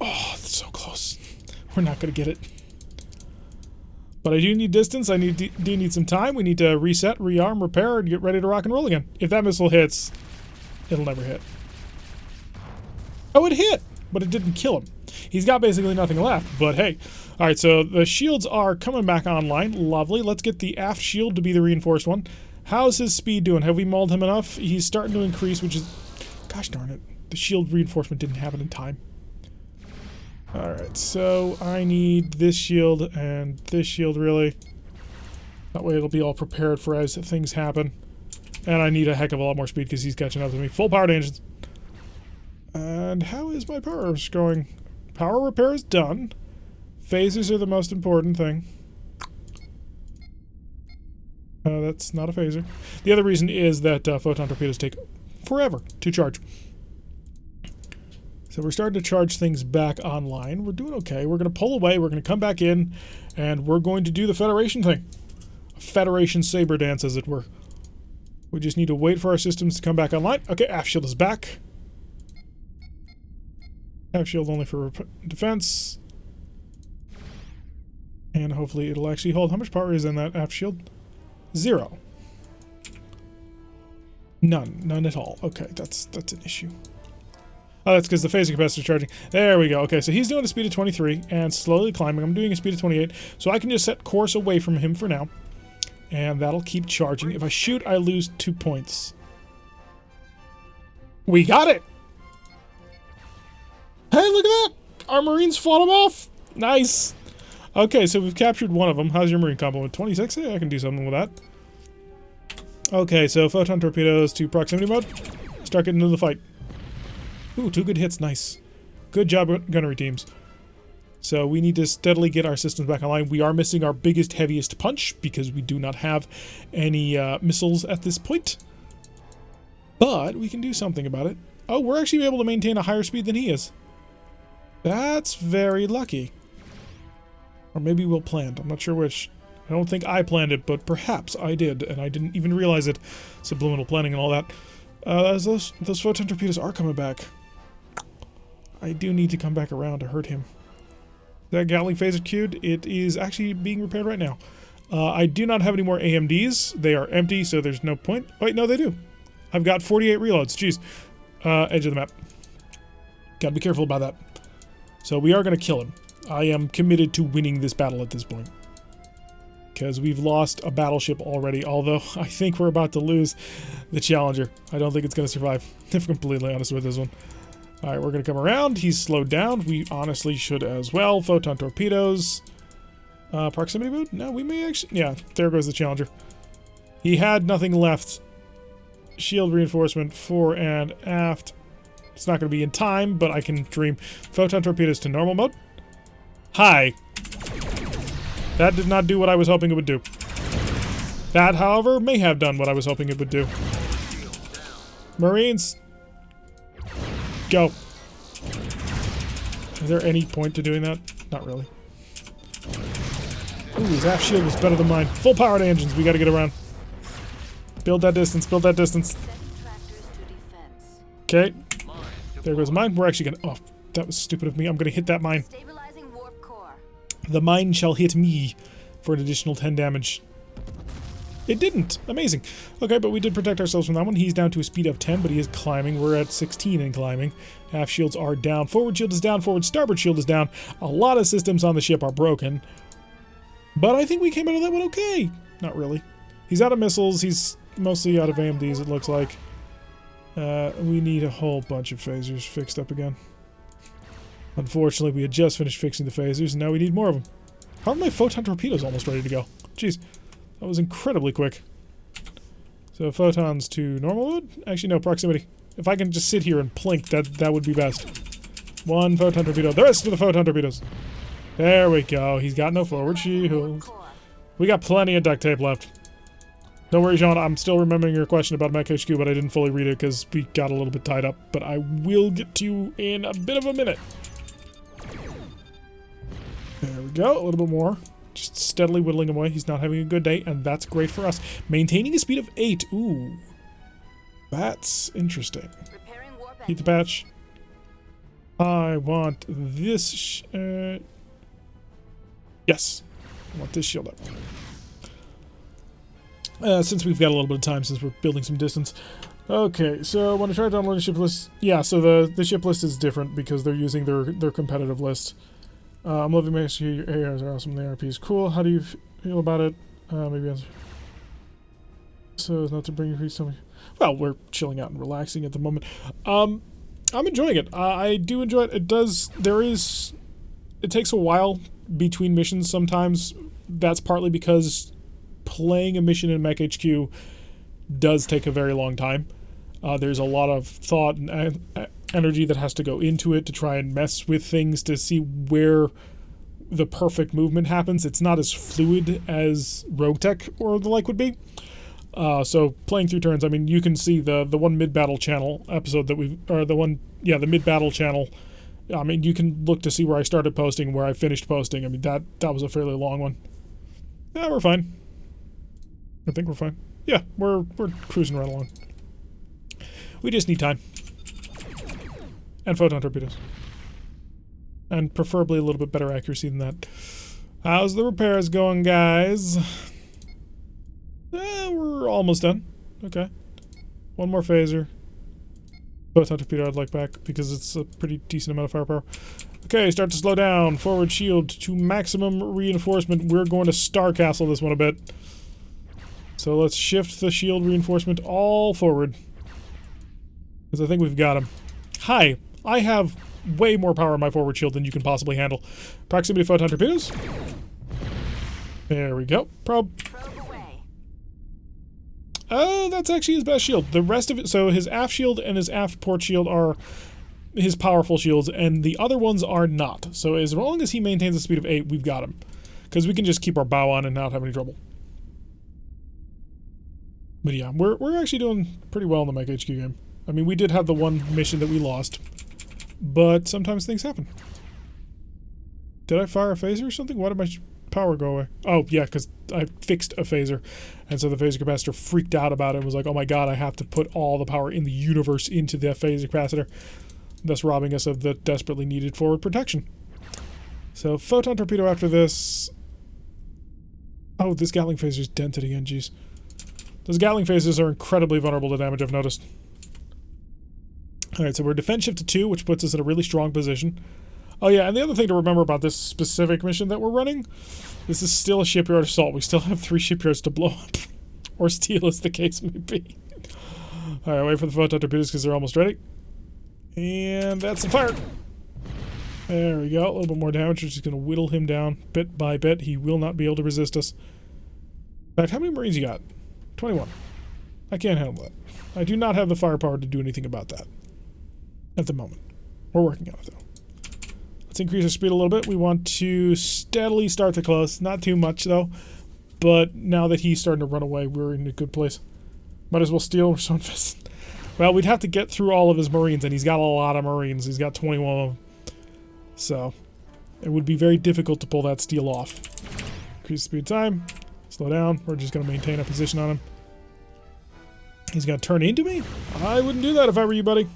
Oh, that's so close. We're not going to get it. But I do need distance. I do need some time. We need to reset, rearm, repair, and get ready to rock and roll again. If that missile hits, it'll never hit. Oh, it hit! But it didn't kill him. He's got basically nothing left, but hey. All right, so the shields are coming back online. Lovely. Let's get the aft shield to be the reinforced one. How's his speed doing? Have we mauled him enough? He's starting to increase, which is... Gosh darn it. The shield reinforcement didn't happen in time. Alright, so I need this shield and this shield, really. That way it'll be all prepared for as things happen. And I need a heck of a lot more speed because he's catching up to me. Full powered engines. And how is my power going? Power repair is done. Phasers are the most important thing. That's not a phaser. The other reason is that photon torpedoes take forever to charge. So we're starting to charge things back online. We're doing okay. We're going to pull away. We're going to come back in. And we're going to do the Federation thing. A Federation saber dance, as it were. We just need to wait for our systems to come back online. Okay, aft shield is back. Aft shield only for defense. And hopefully it'll actually hold. How much power is in that aft shield? 0. None. None at all. Okay, that's an issue. Oh, that's because the phaser capacitor is charging. There we go. Okay, so he's doing a speed of 23 and slowly climbing. I'm doing a speed of 28, so I can just set course away from him for now. And that'll keep charging. If I shoot, I lose 2 points. We got it! Hey, look at that! Our Marines fought him off! Nice! Okay, so we've captured one of them. How's your Marine complement? 26? Yeah, I can do something with that. Okay, so photon torpedoes to proximity mode. Start getting into the fight. Ooh, 2 good hits. Nice. Good job, gunnery teams. So we need to steadily get our systems back online. We are missing our biggest, heaviest punch because we do not have any missiles at this point. But we can do something about it. Oh, we're actually able to maintain a higher speed than he is. That's very lucky. Or maybe we'll plan. I'm not sure which. I don't think I planned it, but perhaps I did, and I didn't even realize it. Subliminal planning and all that. Those photon torpedoes are coming back. I do need to come back around to hurt him. That Gatling phaser queued. It is actually being repaired right now. I do not have any more AMDs. They are empty, so there's no point. Wait, no, they do. I've got 48 reloads. Jeez. Edge of the map. Gotta be careful about that. So we are going to kill him. I am committed to winning this battle at this point. Because we've lost a battleship already, although I think we're about to lose the Challenger. I don't think it's going to survive, if I'm completely honest with this one. Alright, we're going to come around. He's slowed down. We honestly should as well. Photon torpedoes. Proximity mode? No, we may actually... Yeah, there goes the Challenger. He had nothing left. Shield reinforcement fore and aft. It's not going to be in time, but I can dream. Photon torpedoes to normal mode. Hi. That did not do what I was hoping it would do. That, however, may have done what I was hoping it would do. Marines. Go. Is there any point to doing that? Not really. Ooh, his aft shield was better than mine. Full powered engines. We got to get around. Build that distance. Build that distance. Okay. There goes mine. We're actually going to... Oh, that was stupid of me. I'm going to hit that mine. The mine shall hit me for an additional 10 damage. It didn't. Amazing. Okay, but we did protect ourselves from that one. He's down to a speed of 10, but he is climbing. We're at 16 and climbing. Half shields are down. Forward shield is down. Forward starboard shield is down. A lot of systems on the ship are broken. But I think we came out of that one okay. Not really. He's out of missiles. He's mostly out of AMDs, it looks like. We need a whole bunch of phasers fixed up again. Unfortunately, we had just finished fixing the phasers, and now we need more of them. How are my photon torpedoes almost ready to go? Jeez, that was incredibly quick. So photons to normal mode? Actually, no, proximity. If I can just sit here and plink, that would be best. One photon torpedo. The rest of the photon torpedoes. There we go. He's got no forward shields. We got plenty of duct tape left. Don't worry, Sean. I'm still remembering your question about Mech HQ, but I didn't fully read it because we got a little bit tied up. But I will get to you in a bit of a minute. There we go, a little bit more. Just steadily whittling away. He's not having a good day, and that's great for us. Maintaining a speed of 8. Ooh. That's interesting. Heat the patch. I want this... yes. I want this shield up. Since we've got a little bit of time, since we're building some distance. Okay, so when I try to download a ship list, yeah, so the ship list is different because they're using their competitive list. I'm loving my your ARs are awesome. The ARP is cool. How do you feel about it? Maybe answer. So as not to bring you something. Well, we're chilling out and relaxing at the moment. I'm enjoying it. I do enjoy it. It does. It takes a while between missions sometimes. That's partly because playing a mission in Mech HQ does take a very long time. There's a lot of thought and energy that has to go into it to try and mess with things to see where the perfect movement happens. It's not as fluid as Rogue Tech or the like would be. So playing through turns, I mean, you can see the one mid-battle channel episode that the mid-battle channel. I mean, you can look to see where I started posting, where I finished posting. I mean, that was a fairly long one. Yeah, we're fine. I think we're fine. Yeah, we're cruising right along. We just need time. And photon torpedoes. And preferably a little bit better accuracy than that. How's the repairs going, guys? We're almost done. Okay. One more phaser. Photon torpedo I'd like back because it's a pretty decent amount of firepower. Okay, start to slow down. Forward shield to maximum reinforcement. We're going to Star Castle this one a bit. So let's shift the shield reinforcement all forward. Because I think we've got him. Hi, I have way more power in my forward shield than you can possibly handle. Proximity photon torpedoes. There we go. Probe. Oh, that's actually his best shield. The rest of it, so his aft shield and his aft port shield are his powerful shields, and the other ones are not. So as long as he maintains a speed of 8, we've got him. Because we can just keep our bow on and not have any trouble. But yeah, we're actually doing pretty well in the Mech HQ game. I mean, we did have the one mission that we lost, but sometimes things happen. Did I fire a phaser or something? Why did my power go away? Oh, yeah, because I fixed a phaser, and so the phaser capacitor freaked out about it and was like, oh my god, I have to put all the power in the universe into the phaser capacitor, thus robbing us of the desperately needed forward protection. So, photon torpedo after this. Oh, this Gatling phaser's dented again, jeez. Those Gatling phasers are incredibly vulnerable to damage, I've noticed. Alright, so we're defense shift to 2, which puts us in a really strong position. Oh yeah, and the other thing to remember about this specific mission that we're running, this is still a shipyard assault. We still have 3 shipyards to blow up. Or steal, as the case may be. Alright, wait for the photon torpedoes because they're almost ready. And that's the fire! There we go, a little bit more damage, which is going to whittle him down bit by bit. He will not be able to resist us. In fact, how many Marines you got? 21. I can't handle that. I do not have the firepower to do anything about that. At the moment. We're working on it, though. Let's increase our speed a little bit. We want to steadily start to close. Not too much, though. But now that he's starting to run away, we're in a good place. Might as well steal. We're so invested. Well, we'd have to get through all of his Marines, and he's got a lot of Marines. He's got 21 of them. So, it would be very difficult to pull that steal off. Increase speed time. Slow down. We're just going to maintain a position on him. He's going to turn into me? I wouldn't do that if I were you, buddy.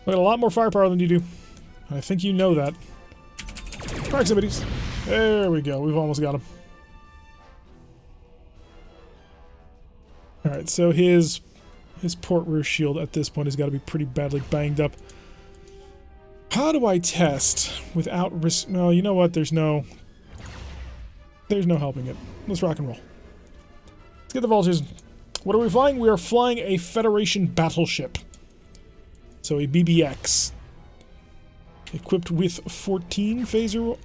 I got a lot more firepower than you do. I think you know that. Proximities. There we go. We've almost got him. Alright, so his port rear shield at this point has got to be pretty badly banged up. How do I test without risk? No, you know what? There's no helping it. Let's rock and roll. Let's get the vultures. What are we flying? We are flying a Federation battleship. So a BBX. Equipped with 14 phaser,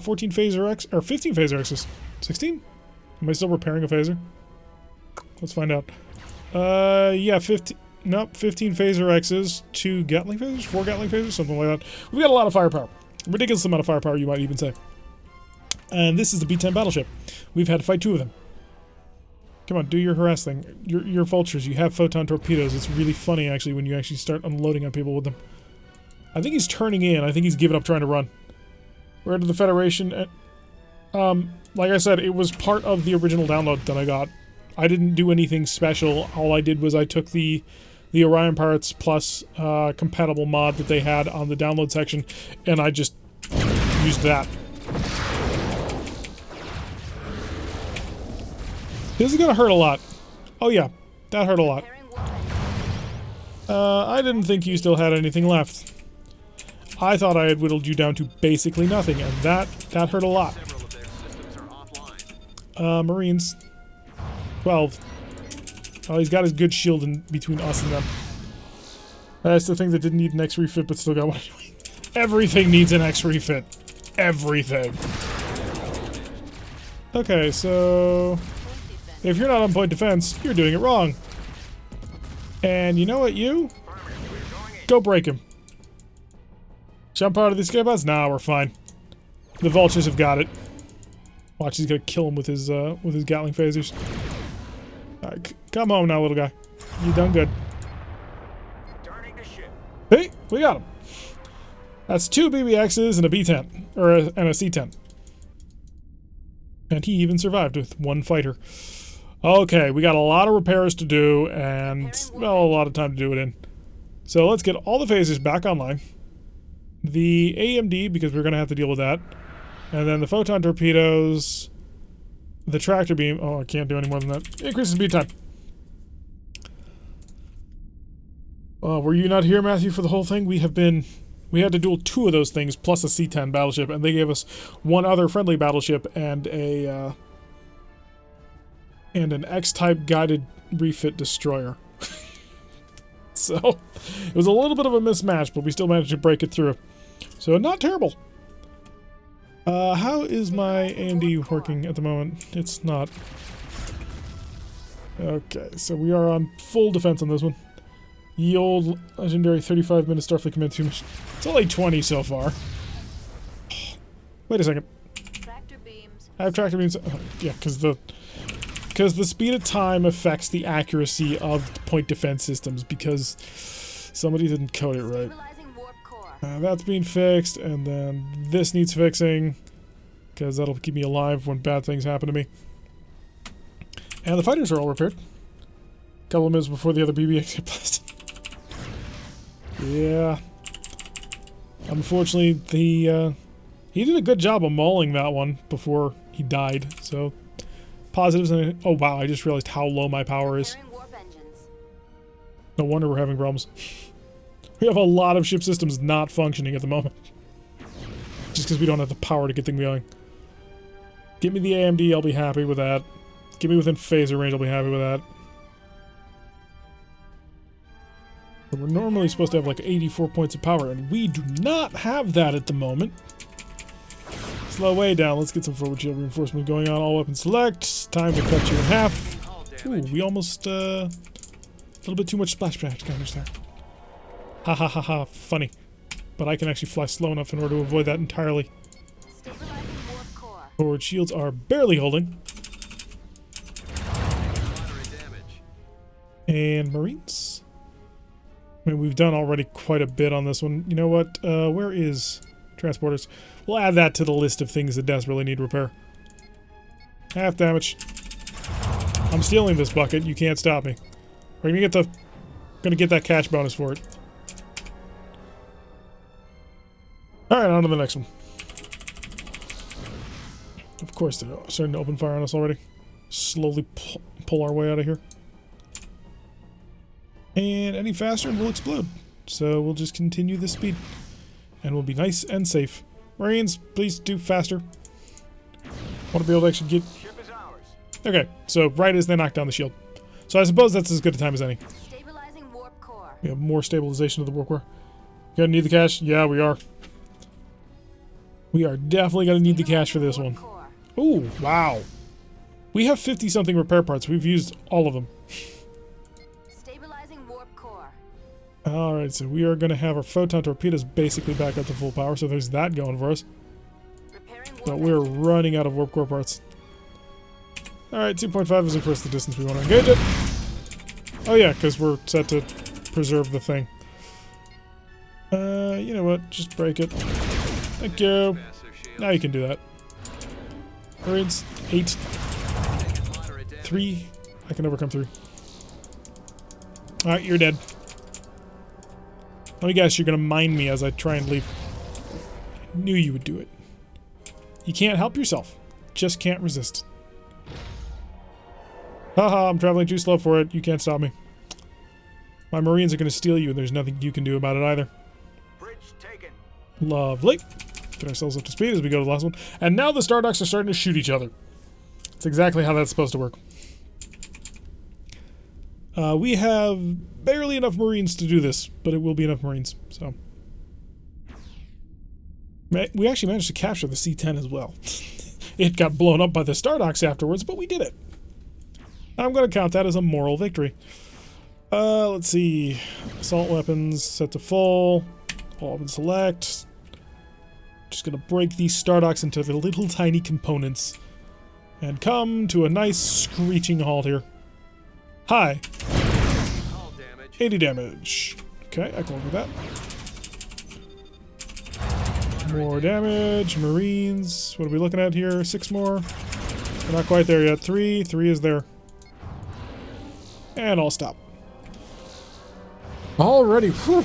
14 phaser X, or 15 phaser X's. 16? Am I still repairing a phaser? Let's find out. Yeah, 15, nope, 15 phaser X's, 2 Gatling phasers, 4 Gatling phasers, something like that. We've got a lot of firepower. Ridiculous amount of firepower, you might even say. And this is the B-10 battleship. We've had to fight 2 of them. Come on, do your harass thing. Your vultures, you have photon torpedoes. It's really funny, actually, when you actually start unloading on people with them. I think he's turning in. I think he's given up trying to run. We're into the Federation. Like I said, it was part of the original download that I got. I didn't do anything special. All I did was I took the Orion Pirates Plus compatible mod that they had on the download section, and I just used that. This is gonna hurt a lot. Oh yeah, that hurt a lot. I didn't think you still had anything left. I thought I had whittled you down to basically nothing, and that hurt a lot. Marines. 12. Oh, he's got his good shield in between us and them. That's the thing that didn't need an X refit, but still got one anyway. Everything needs an X refit. Everything. Okay, so if you're not on point defense, you're doing it wrong. And you know what, you? Go break him. Jump out of the escape pods? Nah, we're fine. The vultures have got it. Watch, he's gonna kill him with his Gatling phasers. Alright, come home now, little guy. You done good. Hey, we got him. That's 2 BBXs and a B-10. And a C-10. And he even survived with 1 fighter. Okay, we got a lot of repairs to do, and, well, a lot of time to do it in. So let's get all the phasers back online. The AMD, because we're going to have to deal with that. And then the photon torpedoes. The tractor beam. Oh, I can't do any more than that. Increases speed time. Were you not here, Matthew, for the whole thing? We had to duel 2 of those things plus a C-10 battleship, and they gave us 1 other friendly battleship and an X-type guided refit destroyer. So it was a little bit of a mismatch, but we still managed to break it through. So not terrible. How is my AMD working at the moment? It's not. Okay, so we are on full defense on this one. Ye old legendary 35-minute Starfleet Command 2 mission. It's only 20 so far. Wait a second. Tractor beams. I have tractor beams. Oh, yeah, because the speed of time affects the accuracy of point defense systems because somebody didn't code it right. That's being fixed, and then this needs fixing because that'll keep me alive when bad things happen to me. And the fighters are all repaired. A couple of minutes before the other BBX get blasted. Yeah. Unfortunately, he did a good job of mauling that one before he died, so positives. And oh wow, I just realized how low my power is. No wonder we're having problems. We have a lot of ship systems not functioning at the moment. Just because we don't have the power to get things going. Give me the AMD, I'll be happy with that. Give me within phaser range, I'll be happy with that. But we're normally supposed to have like 84 points of power, and we do not have that at the moment. Slow way down. Let's get some forward shield reinforcement going on. All weapons select. Time to cut you in half. Ooh, we almost, a little bit too much splash damage there. Ha ha ha ha, funny. But I can actually fly slow enough in order to avoid that entirely. Forward shields are barely holding. And Marines? I mean, we've done already quite a bit on this one. You know what? Where is transporters? We'll add that to the list of things that desperately need repair. Half damage. I'm stealing this bucket. You can't stop me. We're gonna get that catch bonus for it. Alright, on to the next one. Of course, they're starting to open fire on us already. Slowly pull our way out of here. And any faster and we'll explode. So we'll just continue this speed. And we'll be nice and safe. Marines, please do faster. Want to be able to actually get... Okay, so right as they knock down the shield. So I suppose that's as good a time as any. Stabilizing warp core. We have more stabilization of the warp core. Gonna need the cash? Yeah, we are. We are definitely gonna need the cash for this one. Ooh, wow. We have 50-something repair parts. We've used all of them. Stabilizing warp core. Alright, so we are gonna have our photon torpedoes basically back up to full power, so there's that going for us. But we're running out of warp core parts. Alright, 2.5 is of course the distance we want to engage it. Oh yeah, because we're set to preserve the thing. You know what? Just break it. Thank you. Now you can do that. Marines, 8. 3. I can overcome 3. Alright, you're dead. Let me guess, you're gonna mind me as I try and leave. I knew you would do it. You can't help yourself. Just can't resist. Haha, I'm traveling too slow for it. You can't stop me. My Marines are going to steal you, and there's nothing you can do about it either. Bridge taken. Lovely. Get ourselves up to speed as we go to the last one. And now the Stardogs are starting to shoot each other. That's exactly how that's supposed to work. We have barely enough Marines to do this, but it will be enough Marines, so. We actually managed to capture the C-10 as well. It got blown up by the Stardogs afterwards, but we did it. I'm going to count that as a moral victory. Let's see. Assault weapons set to full. All weapons select. Just going to break these Stardogs into the little tiny components and come to a nice screeching halt here. Hi. 80 damage. Okay, I can work with that. More damage. Marines. What are we looking at here? 6 more. We're not quite there yet. 3. 3 is there. And I'll stop. Alrighty. Whew.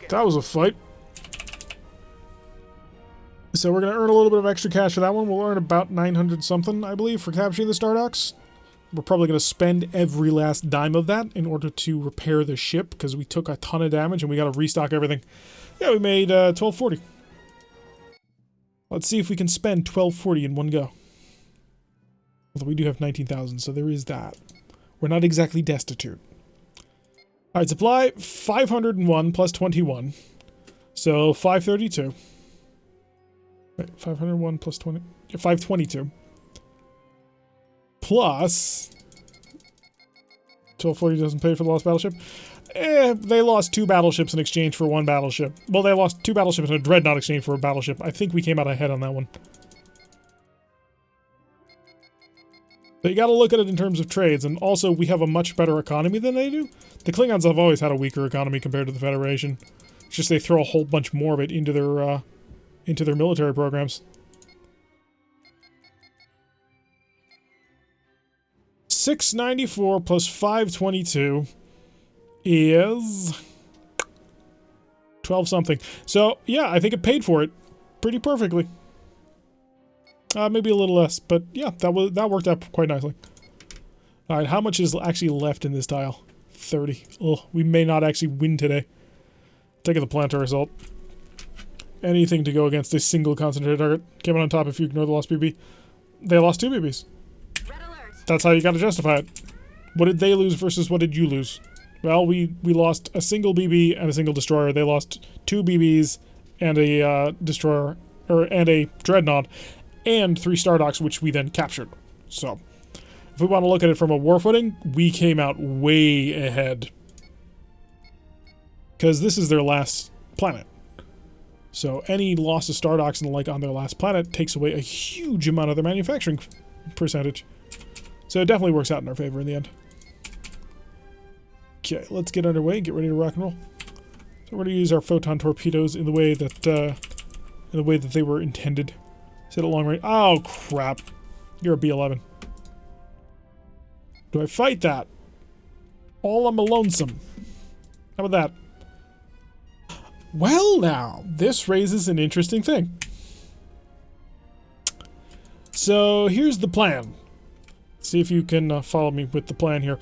That was a fight. So we're going to earn a little bit of extra cash for that one. We'll earn about 900 something, I believe, for capturing the Stardogs. We're probably going to spend every last dime of that in order to repair the ship, because we took a ton of damage and we got to restock everything. Yeah, we made 1240. Let's see if we can spend 1240 in one go. Although we do have 19,000, so there is that. We're not exactly destitute. Alright, supply 501 plus 21. So 532. Wait, 501 plus 20. 522. Plus 1240 doesn't pay for the lost battleship. They lost 2 battleships in exchange for 1 battleship. Well, they lost 2 battleships and a dreadnought in exchange for a battleship. I think we came out ahead on that one. But you gotta look at it in terms of trades, and also we have a much better economy than they do. The Klingons have always had a weaker economy compared to the Federation. It's just they throw a whole bunch more of it into their military programs. 694 plus 522 is 12 something. So yeah, I think it paid for it pretty perfectly. Maybe a little less, but yeah, that worked out quite nicely. All right, how much is actually left in this tile? 30. Oh, we may not actually win today. Taking the planetary assault. Anything to go against a single concentrated target. Came on top if you ignore the lost BB. They lost 2 BBs. That's how you gotta justify it. What did they lose versus what did you lose? Well, we lost a single BB and a single destroyer. They lost 2 BBs and a destroyer, and a dreadnought, and 3 Stardogs, which we then captured. So, if we want to look at it from a war footing, we came out way ahead. Because this is their last planet. So any loss of Stardogs and the like on their last planet takes away a huge amount of their manufacturing percentage. So it definitely works out in our favor in the end. Okay, let's get underway and get ready to rock and roll. So we're going to use our photon torpedoes in the way that they were intended. Set at long range. Oh crap! You're a B-11. Do I fight that? All I'm a lonesome. How about that? Well, now this raises an interesting thing. So here's the plan. See if you can follow me with the plan here.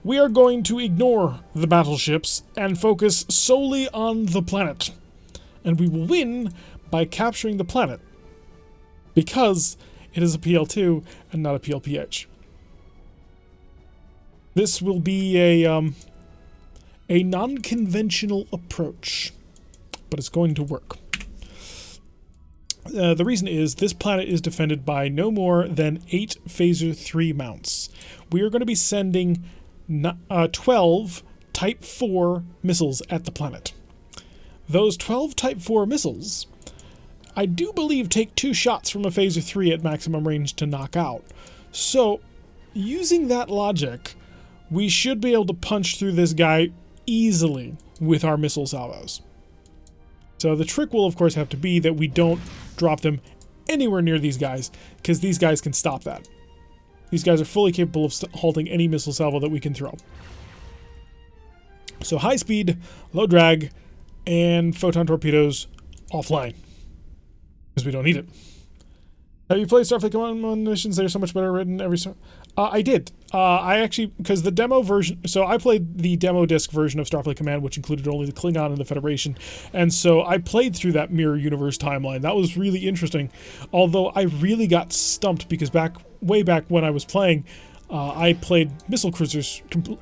We are going to ignore the battleships and focus solely on the planet. And we will win by capturing the planet. Because it is a PL2 and not a PLPH. This will be a non-conventional approach. But it's going to work. The reason is this planet is defended by no more than 8 Phaser 3 mounts. We are going to be sending 12 Type 4 missiles at the planet. Those 12 Type 4 missiles, I do believe, take 2 shots from a Phaser 3 at maximum range to knock out. So, using that logic, we should be able to punch through this guy easily with our missile salvos. So the trick will, of course, have to be that we don't drop them anywhere near these guys, because these guys can stop that. These guys are fully capable of halting any missile salvo that we can throw. So high speed, low drag, and photon torpedoes offline, because we don't need it. Have you played Starfleet Command missions? They're so much better written every so. I did. I actually, because the demo version. So I played the demo disc version of Starfleet Command, which included only the Klingon and the Federation, and so I played through that mirror universe timeline. That was really interesting. Although I really got stumped because way back when I was playing, I played missile cruisers,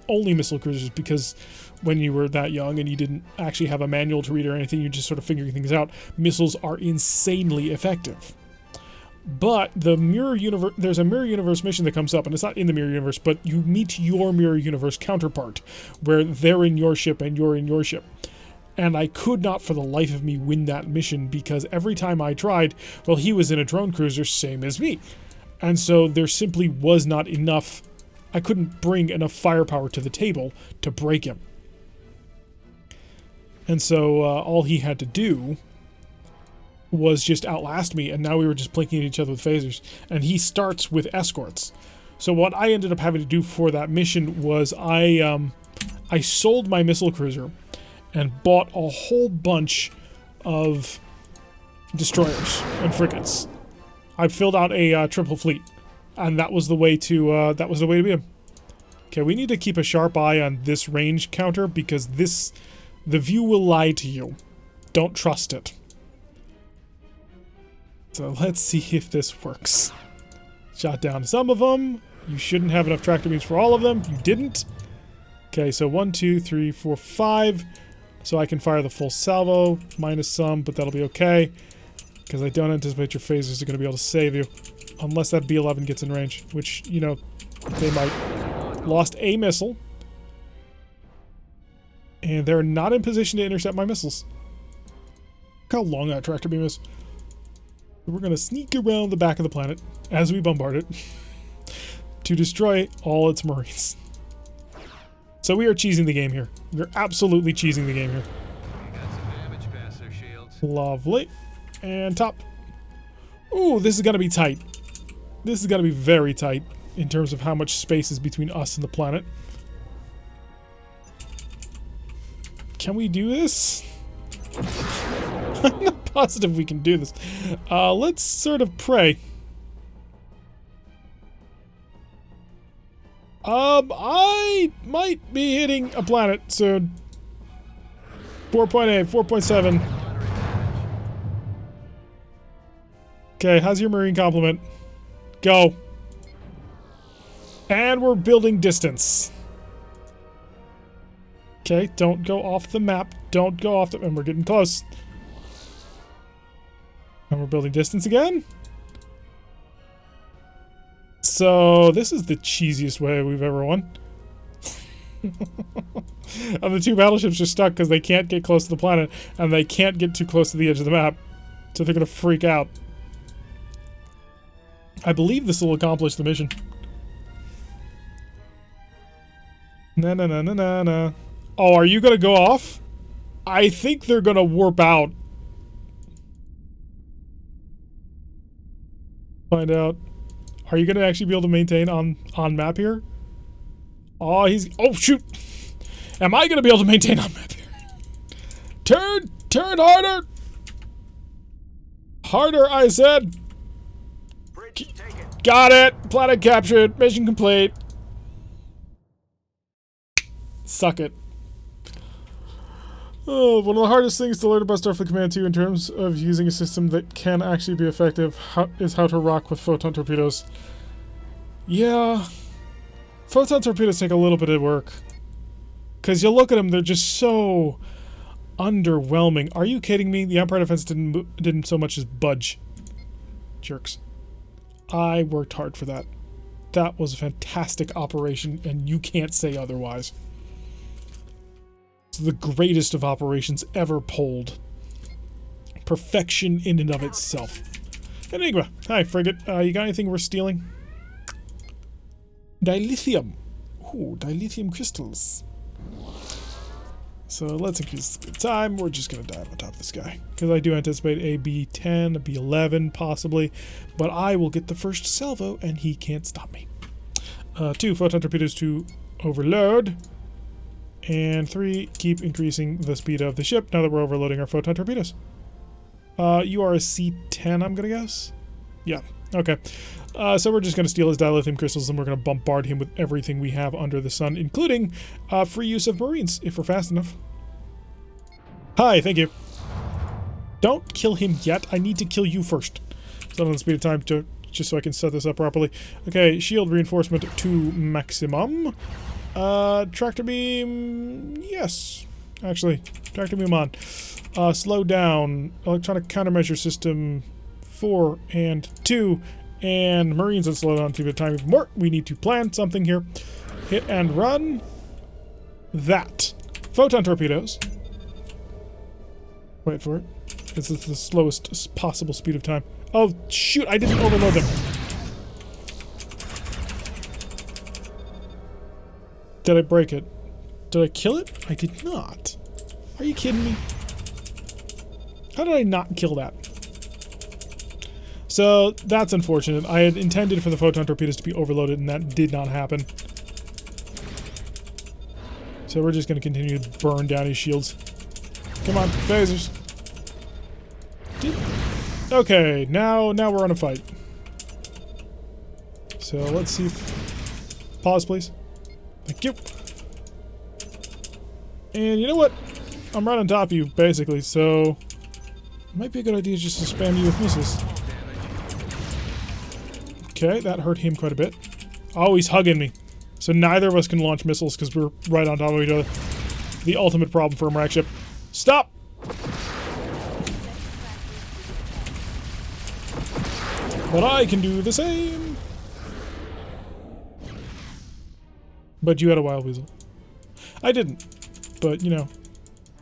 only missile cruisers, because when you were that young and you didn't actually have a manual to read or anything, you're just sort of figuring things out. Missiles are insanely effective. But the mirror universe, there's a mirror universe mission that comes up, and it's not in the mirror universe, but you meet your mirror universe counterpart, where they're in your ship and you're in your ship. And I could not for the life of me win that mission because every time I tried, well, he was in a drone cruiser, same as me. And so there simply was not enough, I couldn't bring enough firepower to the table to break him. And so all he had to do was just outlast me, and now we were just blinking at each other with phasers. And he starts with escorts. So what I ended up having to do for that mission was I sold my missile cruiser and bought a whole bunch of destroyers and frigates. I filled out a triple fleet, and that was the way to beat him. Okay, we need to keep a sharp eye on this range counter because the view will lie to you. Don't trust it. So let's see if this works. Shot down some of them. You shouldn't have enough tractor beams for all of them. You didn't. Okay, so 1, 2, 3, 4, 5. So I can fire the full salvo, minus some, but that'll be okay. Because I don't anticipate your phasers are going to be able to save you. Unless that B-11 gets in range, which, you know, they might. Lost a missile. And they're not in position to intercept my missiles. Look how long that tractor beam is. We're going to sneak around the back of the planet as we bombard it to destroy all its marines. So we are cheesing the game here. We're absolutely cheesing the game here. Lovely. And top. Ooh, this is going to be tight. This is going to be very tight in terms of how much space is between us and the planet. Can we do this? I'm not positive we can do this. Let's sort of pray. I might be hitting a planet soon. 4.8, 4.7. Okay, how's your marine complement? Go. And we're building distance. Okay, don't go off the map. Don't go off the... And we're getting close. And we're building distance again. So, this is the cheesiest way we've ever won. And the two battleships are stuck because they can't get close to the planet, and they can't get too close to the edge of the map. So they're going to freak out. I believe this will accomplish the mission. Na. Oh, are you going to go off? I think they're going to warp out. Find out. Are you going to actually be able to maintain on map here? Oh, oh, shoot. Am I going to be able to maintain on map here? Turn harder. Harder, I said. Got it. Planet captured. Mission complete. Suck it. Oh, one of the hardest things to learn about Starfleet Command 2 in terms of using a system that can actually be effective is how to rock with photon torpedoes. Yeah. Photon torpedoes take a little bit of work. Because you look at them, they're just so underwhelming. Are you kidding me? The Empire Defense didn't so much as budge. Jerks. I worked hard for that. That was a fantastic operation, and you can't say otherwise. It's the greatest of operations ever pulled. Perfection in and of itself. Enigma. Hi, frigate. You got anything worth stealing? Dilithium. Ooh, dilithium crystals. So let's increase the speed of time. We're just going to dive on top of this guy. Because I do anticipate a B-10, a B-11, possibly. But I will get the first salvo, and he can't stop me. 2 photon torpedoes to overload. And 3, keep increasing the speed of the ship now that we're overloading our photon torpedoes. You are a C-10, I'm going to guess? Yeah. Okay. So we're just going to steal his dilithium crystals and we're going to bombard him with everything we have under the sun, including free use of Marines, if we're fast enough. Hi, thank you. Don't kill him yet. I need to kill you first. So on the speed of time to just so I can set this up properly. Okay, shield reinforcement to maximum. Tractor beam, yes. Actually, tractor beam on. Slow down. Electronic countermeasure system 4 and 2. And Marines and slow down to the time even more. We need to plan something here. Hit and run. That. Photon torpedoes. Wait for it. This is the slowest possible speed of time. Oh, shoot, I didn't overload them. Did I break it? Did I kill it? I did not. Are you kidding me? How did I not kill that? So, that's unfortunate. I had intended for the photon torpedoes to be overloaded, and that did not happen. So we're just going to continue to burn down his shields. Come on, phasers. Okay, now we're on a fight. So let's see if... Pause, please. Thank you. And you know what? I'm right on top of you, basically, so... It might be a good idea just to spam you with missiles. Okay, that hurt him quite a bit. Oh, he's hugging me. So neither of us can launch missiles because we're right on top of each other. The ultimate problem for a Marac ship. Stop! But I can do the same. But you had a wild weasel. I didn't. But, you know,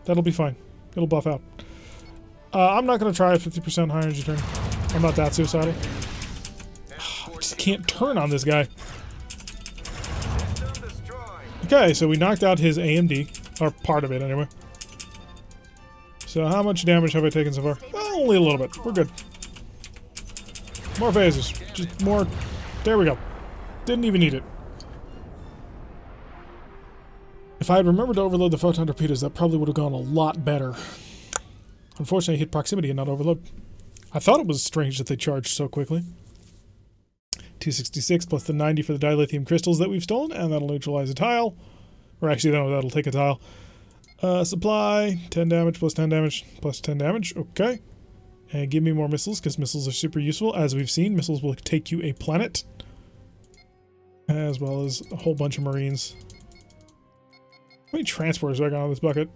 that'll be fine. It'll buff out. I'm not going to try a 50% high energy turn. I'm not that suicidal. I just can't turn on this guy. Okay, so we knocked out his AMD. Or part of it, anyway. So how much damage have I taken so far? Well, only a little bit. We're good. More phases. Just more... There we go. Didn't even need it. If I had remembered to overload the photon torpedoes, that probably would have gone a lot better. Unfortunately, I hit proximity and not overload. I thought it was strange that they charged so quickly. 266 plus the 90 for the dilithium crystals that we've stolen, and that'll neutralize a tile. Or actually, no, that'll take a tile. Supply, 10 damage plus 10 damage plus 10 damage. Okay. And give me more missiles, because missiles are super useful. As we've seen, missiles will take you a planet. As well as a whole bunch of Marines. How many transporters do I got on this bucket?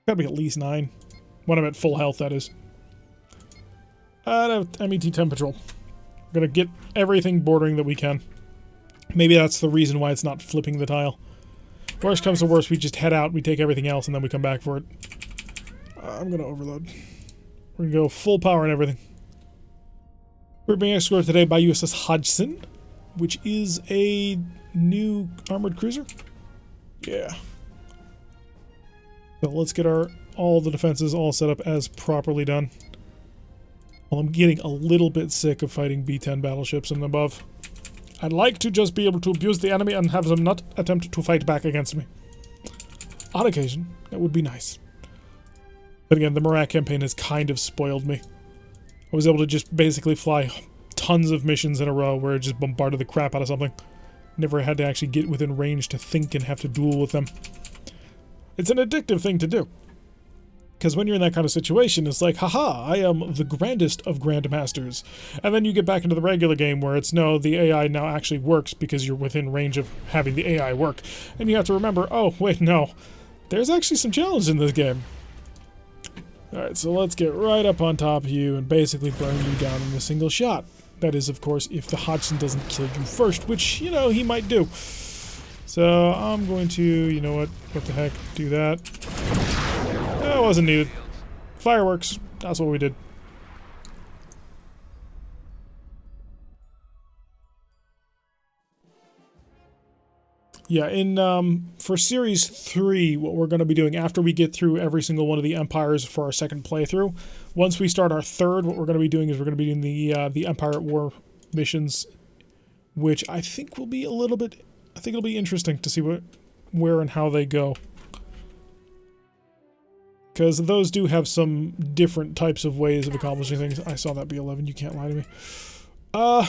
Gotta be at least 9. When I'm at full health, that is. MET-10 patrol. We're gonna get everything bordering that we can. Maybe that's the reason why it's not flipping the tile. Worst comes to worst, we just head out, we take everything else, and then we come back for it. I'm gonna overload. We're gonna go full power and everything. We're being escorted today by USS Hodgson, which is a new armored cruiser. Yeah. So let's get all the defenses all set up as properly done. Well, I'm getting a little bit sick of fighting B-10 battleships and above. I'd like to just be able to abuse the enemy and have them not attempt to fight back against me. On occasion, that would be nice. But again, the Marac campaign has kind of spoiled me. I was able to just basically fly tons of missions in a row where I just bombarded the crap out of something. Never had to actually get within range to think and have to duel with them. It's an addictive thing to do. Because when you're in that kind of situation, it's like, haha, I am the grandest of grandmasters. And then you get back into the regular game where it's, no, the AI now actually works because you're within range of having the AI work. And you have to remember, oh, wait, no. There's actually some challenge in this game. Alright, so let's get right up on top of you and basically burn you down in a single shot. That is, of course, if the Hodgson doesn't kill you first, which, you know, he might do. So I'm going to, you know what the heck, do that. That wasn't needed. Fireworks, that's what we did. Yeah, for Series 3, what we're going to be doing after we get through every single one of the Empires for our second playthrough, once we start our third, what we're going to be doing is we're going to be doing the Empire at War missions, which I think will be a little bit, I think it'll be interesting to see where and how they go. Because those do have some different types of ways of accomplishing things. I saw that B11, you can't lie to me. Oh,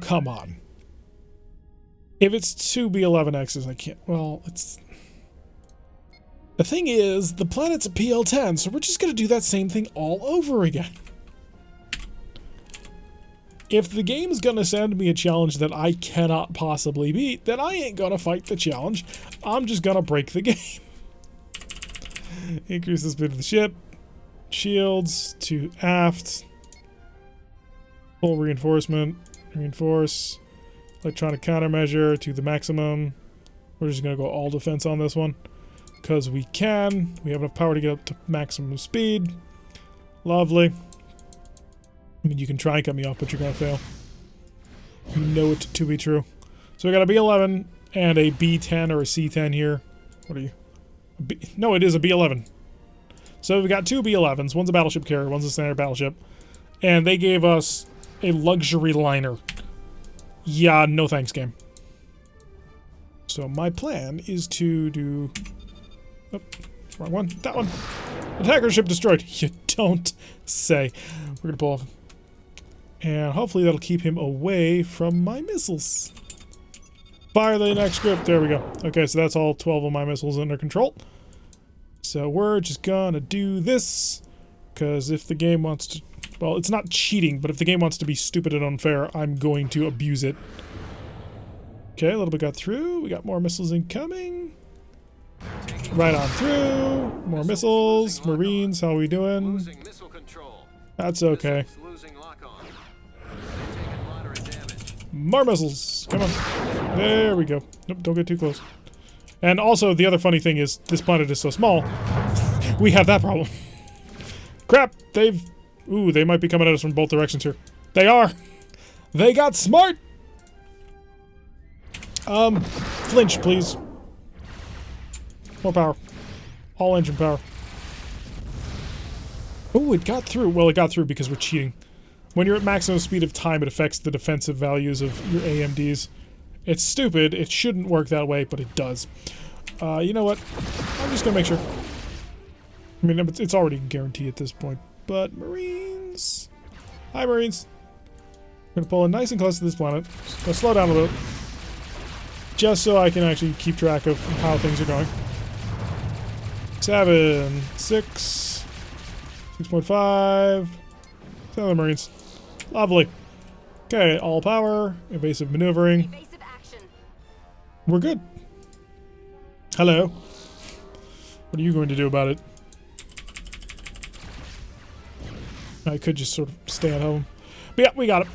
come on. If it's two B11Xs, I can't... Well, it's... The thing is, the planet's a PL10, so we're just going to do that same thing all over again. If the game's going to send me a challenge that I cannot possibly beat, then I ain't going to fight the challenge. I'm just going to break the game. Increase the speed of the ship. Shields to aft. Full reinforcement. Reinforce. Electronic countermeasure to the maximum. We're just going to go all defense on this one. Because we can. We have enough power to get up to maximum speed. Lovely. I mean, you can try and cut me off, but you're going to fail. You know it to be true. So we got a B11 and a B10 or a C10 here. What are you? No, it is a B11. So we got two B11s. One's a battleship carrier, one's a standard battleship. And they gave us a luxury liner. Yeah, no thanks, game. So my plan is to do... Oh, wrong one. That one. Attacker ship destroyed. You don't say. We're gonna pull off. And hopefully that'll keep him away from my missiles. Fire the next group. There we go. Okay, so that's all 12 of my missiles under control. So we're just gonna do this. Because if the game wants to... Well, it's not cheating, but if the game wants to be stupid and unfair, I'm going to abuse it. Okay, a little bit got through. We got more missiles incoming. Right on through. More missiles. Marines, how are we doing? That's okay. More missiles. Come on. There we go. Nope, don't get too close. And also, the other funny thing is, this planet is so small, we have that problem. Crap! They've... Ooh, they might be coming at us from both directions here. They are! They got smart! Flinch, please. More power. All engine power. Oh, it got through. Well, it got through because we're cheating. When you're at maximum speed of time, it affects the defensive values of your AMDs. It's stupid. It shouldn't work that way, but it does. You know what? I'm just gonna make sure. I mean, it's already guaranteed at this point. But Marines... Hi, Marines. I'm gonna pull in nice and close to this planet. Gonna slow down a little. Just so I can actually keep track of how things are going. 7, 6, 6.5. 7 Marines. Lovely. Okay, all power, evasive maneuvering. Evasive action. We're good. Hello. What are you going to do about it? I could just sort of stay at home. But yeah, we got it.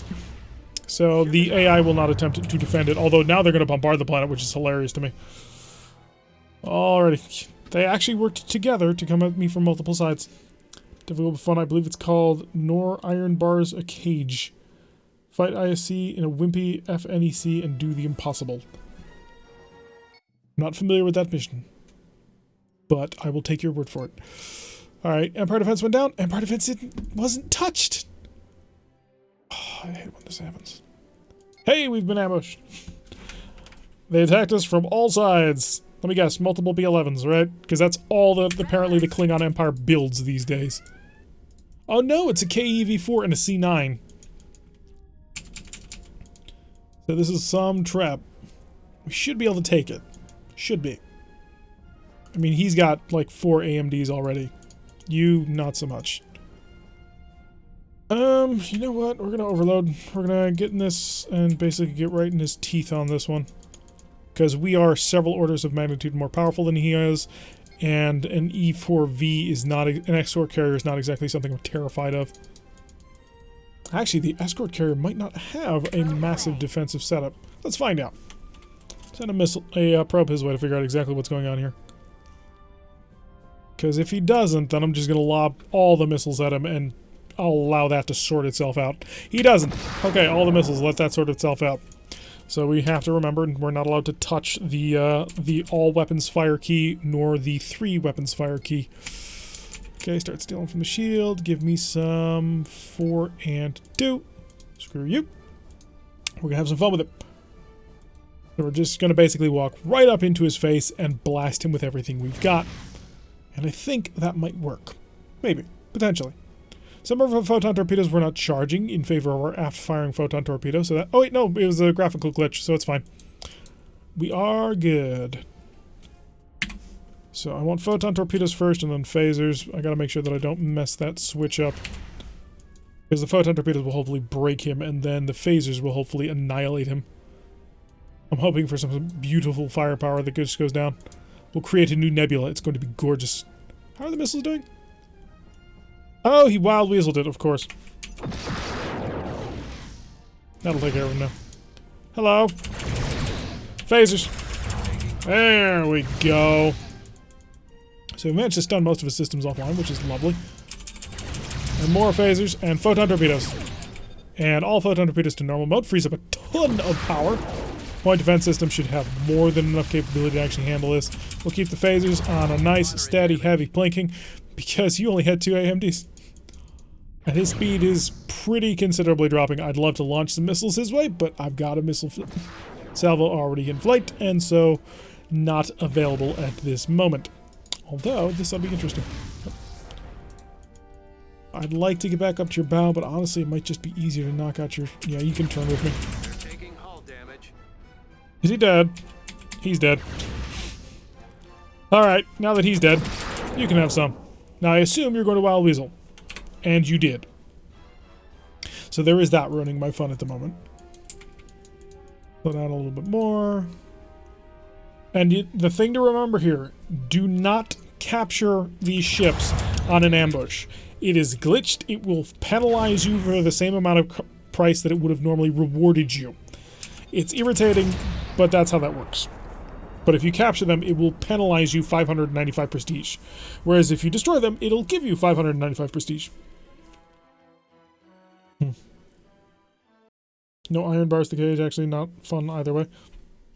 So the AI will not attempt to defend it, although now they're going to bombard the planet, which is hilarious to me. Alrighty. They actually worked together to come at me from multiple sides. Difficult but fun. I believe it's called Nor Iron Bars a Cage. Fight ISC in a wimpy FNEC and do the impossible. I'm not familiar with that mission, but I will take your word for it. Alright, Empire Defense went down. Empire Defense wasn't touched. Oh, I hate when this happens. Hey, we've been ambushed. They attacked us from all sides. Let me guess, multiple B11s, right? Because that's all that apparently the Klingon Empire builds these days. Oh no, it's a KEV-4 and a C9. So this is some trap. We should be able to take it. Should be. I mean, he's got like 4 AMDs already. You, not so much. You know what? We're gonna overload. We're gonna get in this and basically get right in his teeth on this one. Because we are several orders of magnitude more powerful than he is, and an E4V is not, an escort carrier is not exactly something I'm terrified of. Actually, the escort carrier might not have a massive defensive setup. Let's find out. Send a probe his way to figure out exactly what's going on here. Because if he doesn't, then I'm just going to lob all the missiles at him, and I'll allow that to sort itself out. He doesn't. Okay, all the missiles, let that sort itself out. So we have to remember we're not allowed to touch the all weapons fire key nor the 3 weapons fire key. Okay, start stealing from the shield. Give me some 4 and 2. Screw you. We're gonna have some fun with it. So we're just gonna basically walk right up into his face and blast him with everything we've got. And I think that might work. Maybe. Potentially. Some of our photon torpedoes were not charging in favor of our aft-firing photon torpedo, so that... Oh, wait, no, it was a graphical glitch, so it's fine. We are good. So I want photon torpedoes first and then phasers. I gotta make sure that I don't mess that switch up. Because the photon torpedoes will hopefully break him, and then the phasers will hopefully annihilate him. I'm hoping for some beautiful firepower that just goes down. We'll create a new nebula. It's going to be gorgeous. How are the missiles doing? Oh, he wild weaseled it, of course. That'll take care of him now. Hello. Phasers. There we go. So we managed to stun most of his systems offline, which is lovely. And more phasers and photon torpedoes. And all photon torpedoes to normal mode frees up a ton of power. Point defense system should have more than enough capability to actually handle this. We'll keep the phasers on a nice, steady, heavy blinking because you only had 2 AMDs. And his speed is pretty considerably dropping. I'd love to launch some missiles his way, but I've got a missile salvo already in flight, and so not available at this moment. Although, this will be interesting. I'd like to get back up to your bow, but honestly, it might just be easier to knock out your... Yeah, you can turn with me. You're taking hull damage. Is he dead? He's dead. Alright, now that he's dead, you can have some. Now, I assume you're going to Wild Weasel. And you did. So there is that ruining my fun at the moment. Put out a little bit more. And the thing to remember here, do not capture these ships on an ambush. It is glitched. It will penalize you for the same amount of price that it would have normally rewarded you. It's irritating, but that's how that works. But if you capture them, it will penalize you 595 prestige. Whereas if you destroy them, it'll give you 595 prestige. No iron bars to cage, actually not fun either way.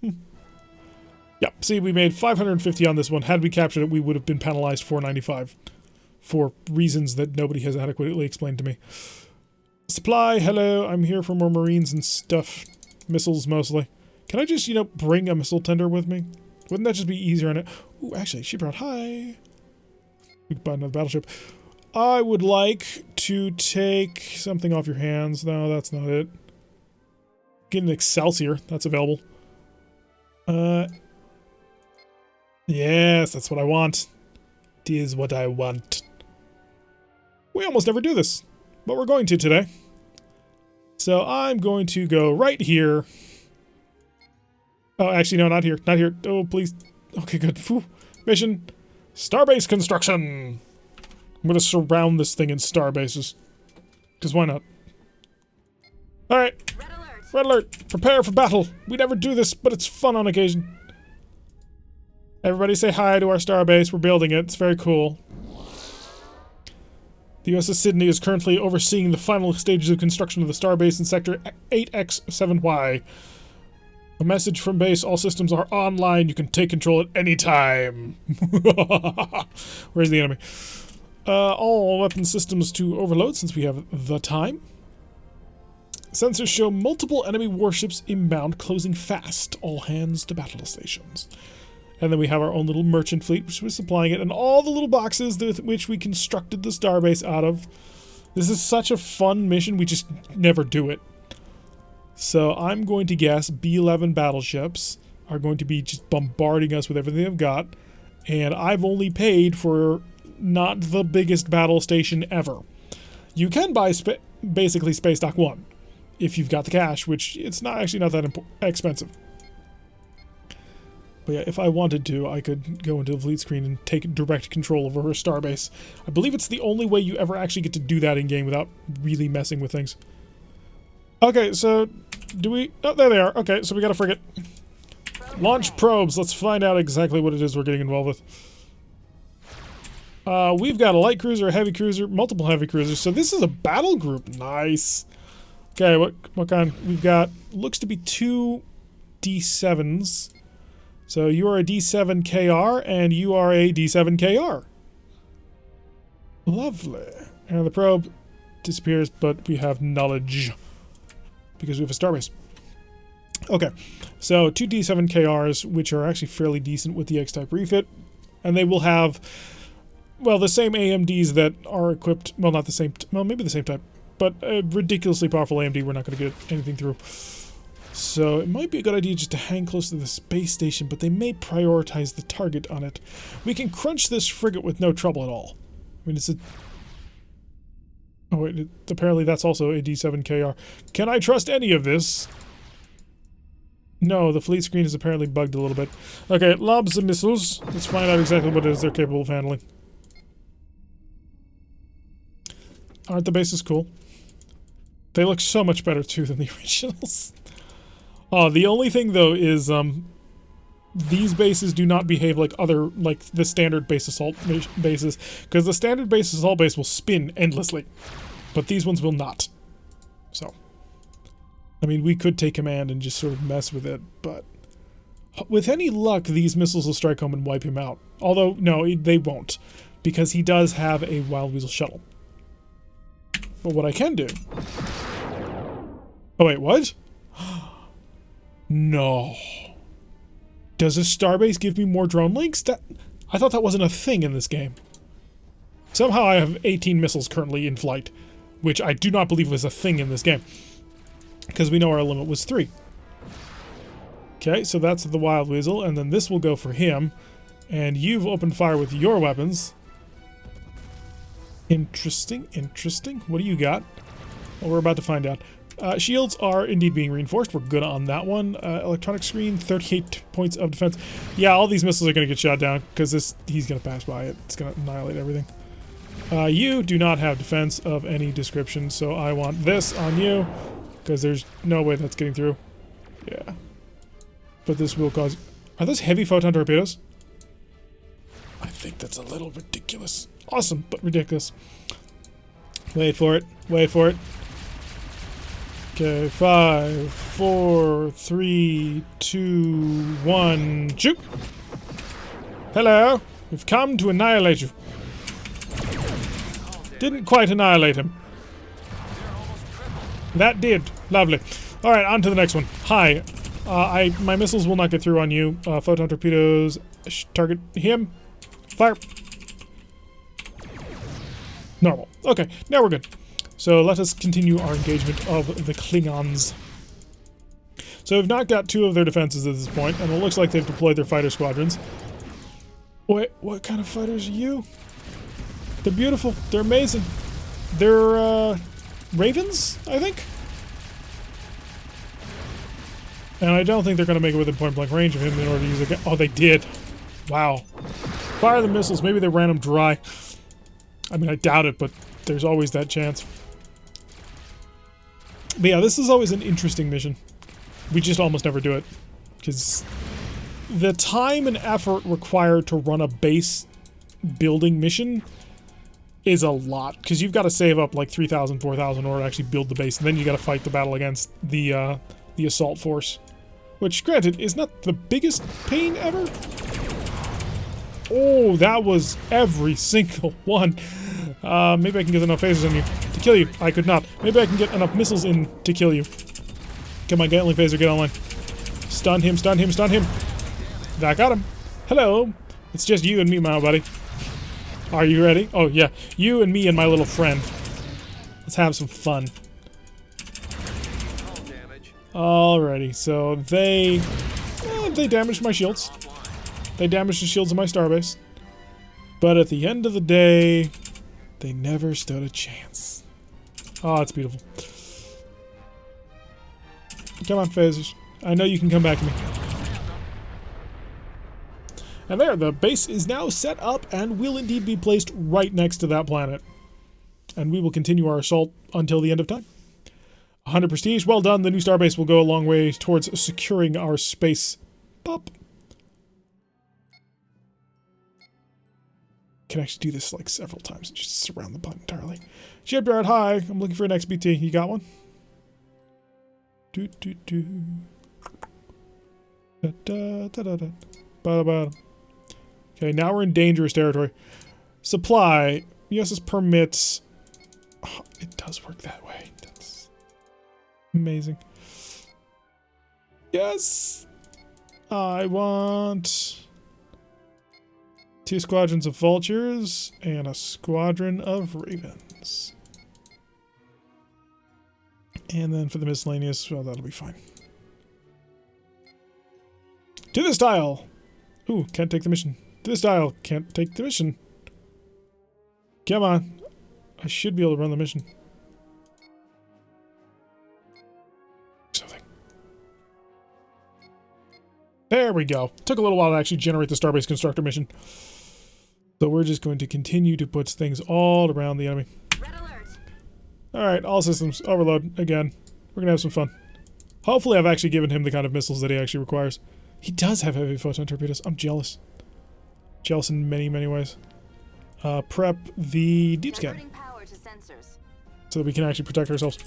Yeah, see, we made 550 on this one. Had we captured it, we would have been penalized 495. For reasons that nobody has adequately explained to me. Supply, hello, I'm here for more marines and stuff. Missiles, mostly. Can I just, bring a missile tender with me? Wouldn't that just be easier on it? Ooh, actually, she brought hi. We could buy another battleship. I would like to take something off your hands. No, that's not it. Get an Excelsior. That's available. Yes, that's what I want. It is what I want. We almost never do this, but we're going to today. So I'm going to go right here. Oh, actually, no, not here. Not here. Oh, please. Okay, good. Whew. Mission. Starbase construction. I'm going to surround this thing in starbases. Because why not? Alright. Red alert. Red alert. Prepare for battle. We never do this, but it's fun on occasion. Everybody say hi to our starbase. We're building it. It's very cool. The USS Sydney is currently overseeing the final stages of construction of the starbase in Sector 8X7Y. A message from base, all systems are online, you can take control at any time. Where's the enemy? All weapon systems to overload since we have the time. Sensors show multiple enemy warships inbound, closing fast. All hands to battle stations. And then we have our own little merchant fleet, which was supplying it, and all the little boxes with which we constructed the starbase out of. This is such a fun mission, we just never do it. So I'm going to guess B-11 battleships are going to be just bombarding us with everything they've got. And I've only paid for not the biggest battle station ever. You can buy basically Space Dock 1 if you've got the cash, which it's not actually not that expensive. But yeah, if I wanted to, I could go into the fleet screen and take direct control over her starbase. I believe it's the only way you ever actually get to do that in-game without really messing with things. Okay, so do we... Oh, there they are. Okay, so we got a frigate. Launch probes. Let's find out exactly what it is we're getting involved with. We've got a light cruiser, a heavy cruiser, multiple heavy cruisers. So this is a battle group. Nice. Okay, what kind? We've got... Looks to be 2 D7s. So you are a D7KR, and you are a D7KR. Lovely. And the probe disappears, but we have knowledge. Because we have a starbase. Okay. So 2 D7KRs, which are actually fairly decent with the X-type refit. And they will have well, the same AMDs that are equipped, well, not the same, well, maybe the same type, but a ridiculously powerful AMD we're not going to get anything through. So it might be a good idea just to hang close to the space station, but they may prioritize the target on it. We can crunch this frigate with no trouble at all. I mean, it's a... Oh, wait, apparently that's also a D7KR. Can I trust any of this? No, the fleet screen is apparently bugged a little bit. Okay, lob some missiles. Let's find out exactly what it is they're capable of handling. Aren't the bases cool? They look so much better, too, than the originals. Oh, the only thing, though, is, these bases do not behave like the standard base assault bases, because the standard base assault base will spin endlessly, but these ones will not. So, I mean, we could take command and just sort of mess with it, but with any luck, these missiles will strike home and wipe him out. Although, no, they won't, because he does have a Wild Weasel shuttle. But what I can do... Oh, wait, what? No. Does a starbase give me more drone links? I thought that wasn't a thing in this game. Somehow I have 18 missiles currently in flight, which I do not believe was a thing in this game. Because we know our limit was 3. Okay, so that's the Wild Weasel, and then this will go for him. And you've opened fire with your weapons. Interesting, interesting. What do you got? Well, we're about to find out. Shields are indeed being reinforced. We're good on that one. Electronic screen, 38 points of defense. Yeah, all these missiles are going to get shot down because he's going to pass by it. It's going to annihilate everything. You do not have defense of any description, so I want this on you because there's no way that's getting through. Yeah. But this will cause... Are those heavy photon torpedoes? I think that's a little ridiculous. Awesome, but ridiculous. Wait for it. Wait for it. Okay, 5, 4, 3, 2, 1, shoot! Hello! We've come to annihilate you. Didn't quite annihilate him. That did. Lovely. Alright, on to the next one. Hi. My missiles will not get through on you. Photon torpedoes. Target him. Fire. Normal. Okay, now we're good. So let us continue our engagement of the Klingons. So we've knocked out 2 of their defenses at this point, and it looks like they've deployed their fighter squadrons. Wait, what kind of fighters are you? They're beautiful. They're amazing. They're, Ravens, I think? And I don't think they're going to make it within point-blank range of him in order to use a gun. Oh, they did. Wow. Fire the missiles. Maybe they ran them dry. I mean, I doubt it, but there's always that chance. But yeah, this is always an interesting mission. We just almost never do it. Because the time and effort required to run a base building mission is a lot. Because you've got to save up like 3,000, 4,000 in order to actually build the base. And then you got to fight the battle against the assault force. Which, granted, is not the biggest pain ever. Oh, that was every single one. Maybe I can get enough phasers on you to kill you. I could not. Maybe I can get enough missiles in to kill you. Come on, Gatling phaser, get online. Stun him, stun him, stun him. That got him. Hello. It's just you and me, my buddy. Are you ready? Oh, yeah. You and me and my little friend. Let's have some fun. Alrighty, so they damaged my shields. They damaged the shields of my starbase. But at the end of the day, they never stood a chance. Oh, it's beautiful. Come on, phasers. I know you can come back to me. And there, the base is now set up and will indeed be placed right next to that planet. And we will continue our assault until the end of time. 100 prestige. Well done. The new starbase will go a long way towards securing our space. Pop. Can actually do this like several times and just surround the planet entirely. Shipyard, hi. I'm looking for an XBT. You got one? Do do do. Da da da da da. Ba ba. Okay, now we're in dangerous territory. Supply. USS permits. Oh, it does work that way. That's amazing. Yes. I want 2 squadrons of vultures and a squadron of ravens. And then for the miscellaneous, well, that'll be fine. To this dial! Ooh, can't take the mission. To this dial, can't take the mission. Come on. I should be able to run the mission. Something. There we go. Took a little while to actually generate the Starbase Constructor mission. So we're just going to continue to put things all around the enemy. Red alert. Alright, all systems. Overload. Again. We're going to have some fun. Hopefully I've actually given him the kind of missiles that he actually requires. He does have heavy photon torpedoes. I'm jealous. Jealous in many, many ways. Prep the deep scan. Diverting power to sensors. So that we can actually protect ourselves.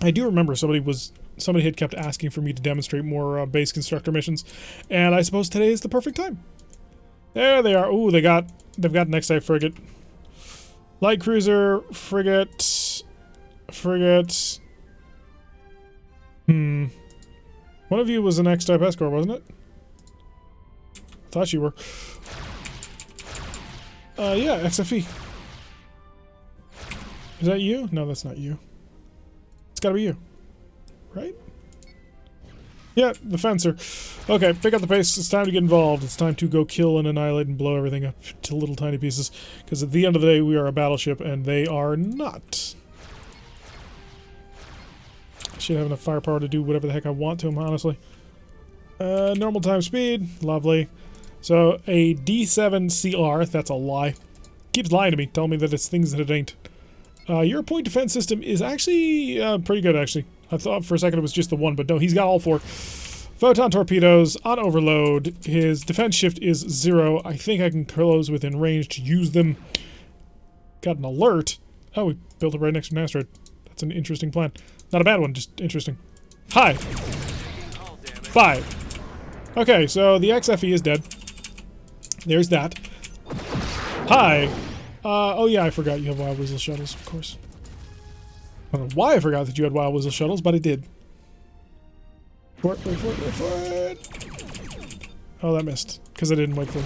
I do remember somebody had kept asking for me to demonstrate more base constructor missions, and I suppose today is the perfect time. There they are. Ooh, they've got next type frigate, light cruiser, frigate. One of you was an X type escort, wasn't it? Thought you were. Yeah, XFE. Is that you? No, that's not you. It's gotta be you. Right? Yeah, the fencer. Okay, pick up the pace. It's time to get involved. It's time to go kill and annihilate and blow everything up to little tiny pieces. Because at the end of the day, we are a battleship, and they are not. I should have enough firepower to do whatever the heck I want to them, honestly. Normal time speed. Lovely. So, a D7 CR. That's a lie. Keeps lying to me, telling me that it's things that it ain't. Your point defense system is actually pretty good, actually. I thought for a second it was just the one, but no, he's got all 4. Photon torpedoes on overload. His defense shift is 0. I think I can close within range to use them. Got an alert. Oh, we built it right next to an asteroid. That's an interesting plan. Not a bad one, just interesting. Hi. 5. Okay, so the XFE is dead. There's that. Hi. Oh yeah, I forgot you have Wild Weasel shuttles, of course. I don't know why I forgot that you had Wild Weasel shuttles, but I did. Wait for it. Oh, that missed. Because I didn't wait for it.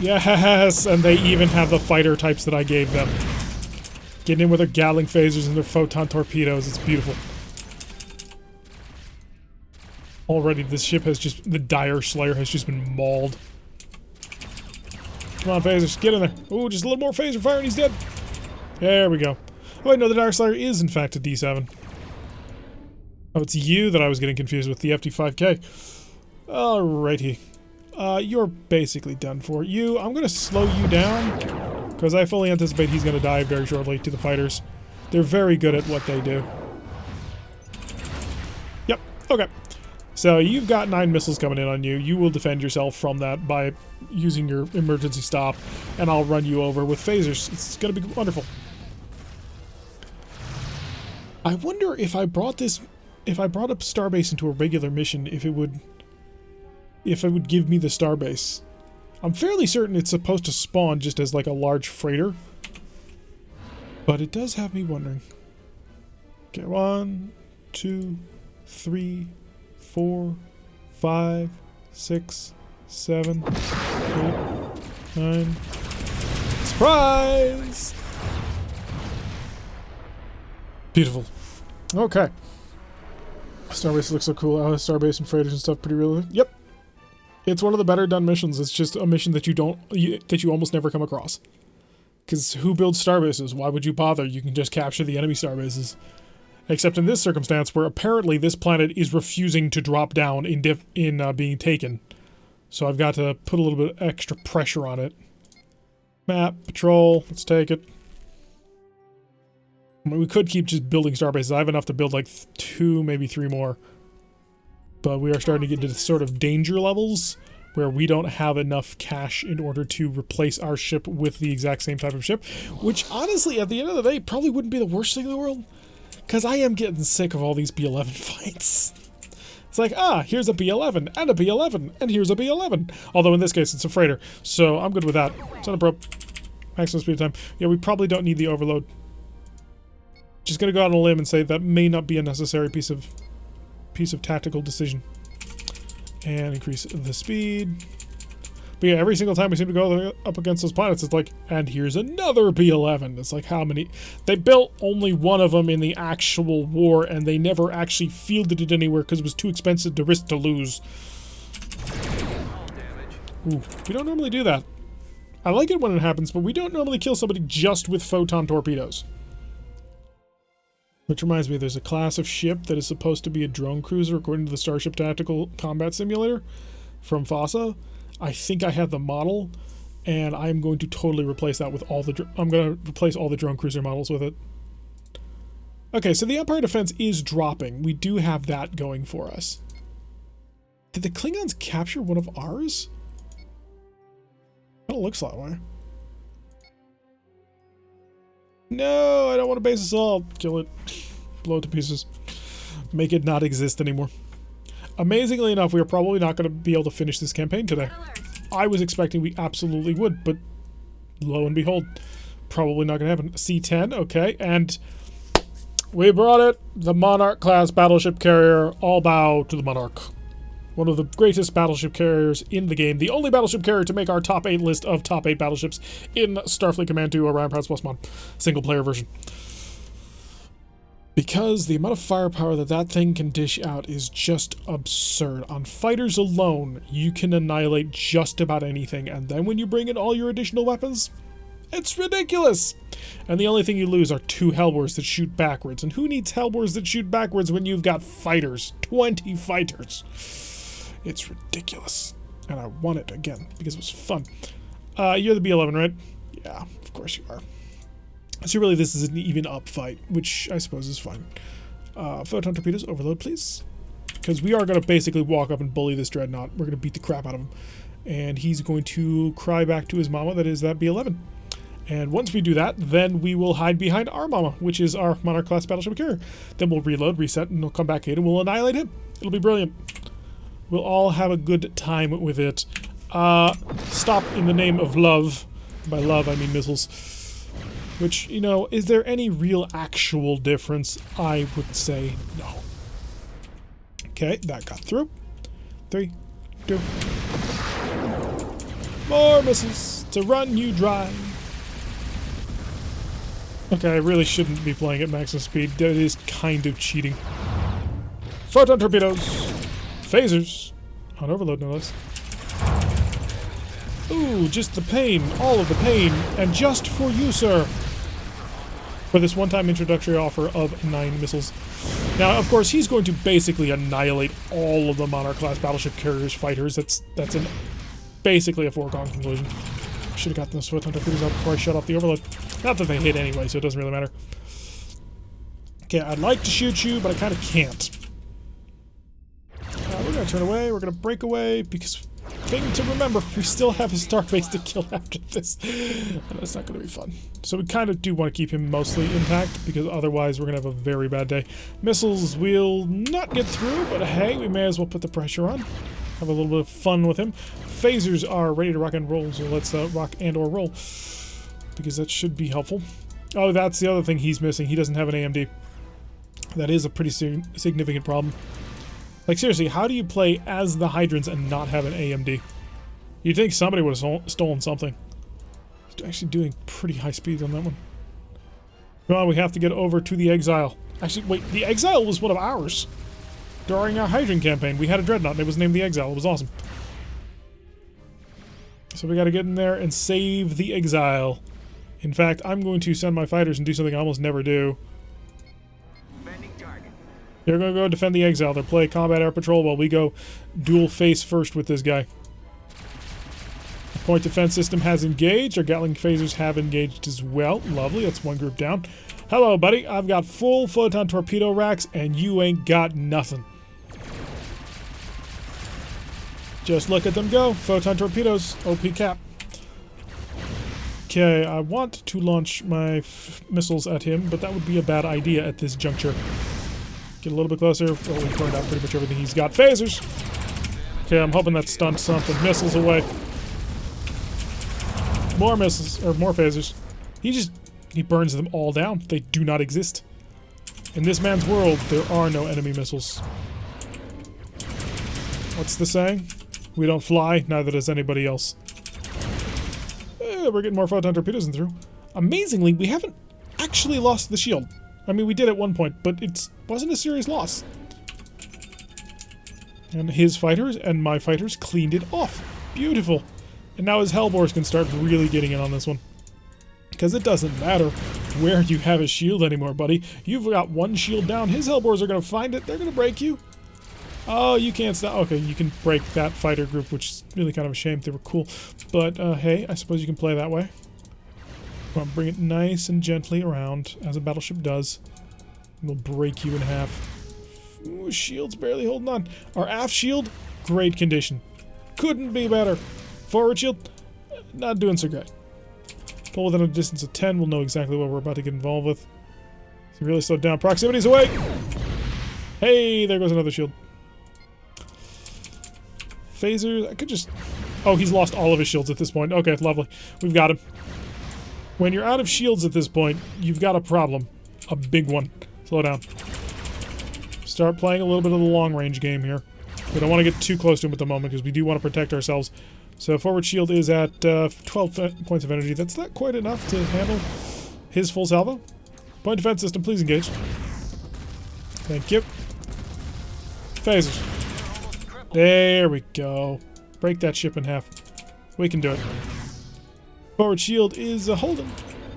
Yes! And they even have the fighter types that I gave them. Getting in with their Gatling phasers and their photon torpedoes. It's beautiful. Already, this ship has just... The Dire Slayer has just been mauled. Come on, phasers. Get in there. Ooh, just a little more phaser fire and he's dead. There we go. Oh, wait, no, the Dire Slayer is, in fact, a D7. Oh, it's you that I was getting confused with, the FT5K. Alrighty. You're basically done for. I'm going to slow you down, because I fully anticipate he's going to die very shortly to the fighters. They're very good at what they do. Yep, okay. So you've got 9 missiles coming in on you. You will defend yourself from that by using your emergency stop, and I'll run you over with phasers. It's going to be wonderful. I wonder if I brought up Starbase into a regular mission, if it would give me the Starbase. I'm fairly certain it's supposed to spawn just as like a large freighter, but it does have me wondering. Okay, 1, 2, 3, 4, 5, 6, 7, 8, 9. Surprise! Beautiful. Okay. Starbase looks so cool. Oh, Starbase and freighters and stuff pretty real. Yep. It's one of the better done missions. It's just a mission that you almost never come across. Because who builds starbases? Why would you bother? You can just capture the enemy starbases. Except in this circumstance, where apparently this planet is refusing to drop down in being taken. So I've got to put a little bit extra pressure on it. Map, patrol, let's take it. I mean, we could keep just building starbases. I have enough to build like 2, maybe 3 more. But we are starting to get into sort of danger levels where we don't have enough cash in order to replace our ship with the exact same type of ship. Which, honestly, at the end of the day, probably wouldn't be the worst thing in the world. Because I am getting sick of all these B-11 fights. It's like, here's a B-11, and a B-11, and here's a B-11. Although in this case, it's a freighter. So I'm good with that. Send a probe. Maximum speed of time. Yeah, we probably don't need the overload. Just gonna go out on a limb and say that may not be a necessary piece of tactical decision. And increase the speed. But yeah, every single time we seem to go up against those planets, it's like, and here's another B-11. It's like, how many? They built only one of them in the actual war, and they never actually fielded it anywhere because it was too expensive to risk to lose. Ooh, we don't normally do that. I like it when it happens, but we don't normally kill somebody just with photon torpedoes. Which reminds me, there's a class of ship that is supposed to be a drone cruiser according to the Starship Tactical Combat Simulator from FOSSA. I think I have the model, and I'm going to totally replace that with all the... I'm going to replace all the drone cruiser models with it. Okay, so the Empire Defense is dropping. We do have that going for us. Did the Klingons capture one of ours? It looks that way. No, I don't want to base assault. Kill it. Blow it to pieces. Make it not exist anymore. Amazingly enough, we are probably not going to be able to finish this campaign today. I was expecting we absolutely would, but lo and behold, probably not going to happen. C-10, okay, and we brought it. The Monarch-class battleship carrier. All bow to the Monarch. One of the greatest battleship carriers in the game. The only battleship carrier to make our top 8 list of top 8 battleships in Starfleet Command 2 Orion Pirates Plus Mod. Single player version. Because the amount of firepower that that thing can dish out is just absurd. On fighters alone, you can annihilate just about anything. And then when you bring in all your additional weapons, it's ridiculous. And the only thing you lose are 2 Hellbores that shoot backwards. And who needs Hellbores that shoot backwards when you've got fighters? 20 fighters. It's ridiculous. And I want it again because it was fun. You're the B-11, right? Yeah, of course you are. So really this is an even up fight, which I suppose is fine. Photon torpedoes, overload please. Because we are going to basically walk up and bully this dreadnought. We're going to beat the crap out of him. And he's going to cry back to his mama, that is that B-11. And once we do that, then we will hide behind our mama, which is our Monarch-class battleship carrier. Then we'll reload, reset, and he'll come back in and we'll annihilate him. It'll be brilliant. We'll all have a good time with it. Stop in the name of love. By love, I mean missiles. Which, you know, is there any real actual difference? I would say no. Okay, that got through. 3, 2. More missiles to run you dry. Okay, I really shouldn't be playing at maximum speed. That is kind of cheating. Photon torpedoes. Phasers. On overload, no less. Ooh, just the pain. All of the pain. And just for you, sir. For this one-time introductory offer of 9 missiles. Now, of course, he's going to basically annihilate all of the Monarch-class battleship carriers fighters. That's basically a foregone conclusion. Should have gotten those photon torpedoes out before I shut off the overload. Not that they hit anyway, so it doesn't really matter. Okay, I'd like to shoot you, but I kind of can't. We're going to turn away, we're going to break away, because thing to remember, we still have a starbase to kill after this. And that's not going to be fun. So we kind of do want to keep him mostly intact, because otherwise we're going to have a very bad day. Missiles will not get through, but hey, we may as well put the pressure on. Have a little bit of fun with him. Phasers are ready to rock and roll, so let's rock and or roll. Because that should be helpful. Oh, that's the other thing he's missing. He doesn't have an AMD. That is a pretty significant problem. Like, seriously, how do you play as the Hydrants and not have an AMD? You'd think somebody would have stolen something. He's actually doing pretty high speeds on that one. Come on, we have to get over to the Exile. Actually, wait, the Exile was one of ours. During our Hydrant campaign, we had a Dreadnought and it was named the Exile. It was awesome. So we gotta get in there and save the Exile. In fact, I'm going to send my fighters and do something I almost never do. They're going to go defend the Exile. They'll play combat air patrol while we go dual face first with this guy. The point defense system has engaged. Our Gatling phasers have engaged as well. Lovely. That's one group down. Hello, buddy. I've got full photon torpedo racks, and you ain't got nothing. Just look at them go. Photon torpedoes. OP cap. Okay, I want to launch my missiles at him, but that would be a bad idea at this juncture. Get a little bit closer. Oh, we burned out pretty much everything he's got. Phasers! Okay, I'm hoping that stunned something. Missiles away. More missiles, or more phasers. He burns them all down. They do not exist. In this man's world, there are no enemy missiles. What's the saying? We don't fly, neither does anybody else. We're getting more photon torpedoes in through. Amazingly, we haven't actually lost the shield. I mean, we did at one point, but it wasn't a serious loss. And his fighters and my fighters cleaned it off. Beautiful. And now his Hellbores can start really getting in on this one. Because it doesn't matter where you have a shield anymore, buddy. You've got one shield down. His Hellbores are going to find it. They're going to break you. Oh, you can't stop. Okay, you can break that fighter group, which is really kind of a shame. They were cool. But, hey, I suppose you can play that way. Come on, bring it nice and gently around, as a battleship does. We'll break you in half. Ooh, shield's barely holding on. Our aft shield, great condition. Couldn't be better. Forward shield, not doing so great. Pull within a distance of 10, we'll know exactly what we're about to get involved with. So really slowed down. Proximity's away! Hey, there goes another shield. Phasers, I could just... Oh, he's lost all of his shields at this point. Okay, lovely. We've got him. When you're out of shields at this point, you've got a problem. A big one. Slow down. Start playing a little bit of the long-range game here. We don't want to get too close to him at the moment because we do want to protect ourselves. So forward shield is at 12 points of energy. That's not quite enough to handle his full salvo. Point defense system, please engage. Thank you. Phasers. There we go. Break that ship in half. We can do it. Forward shield is holding.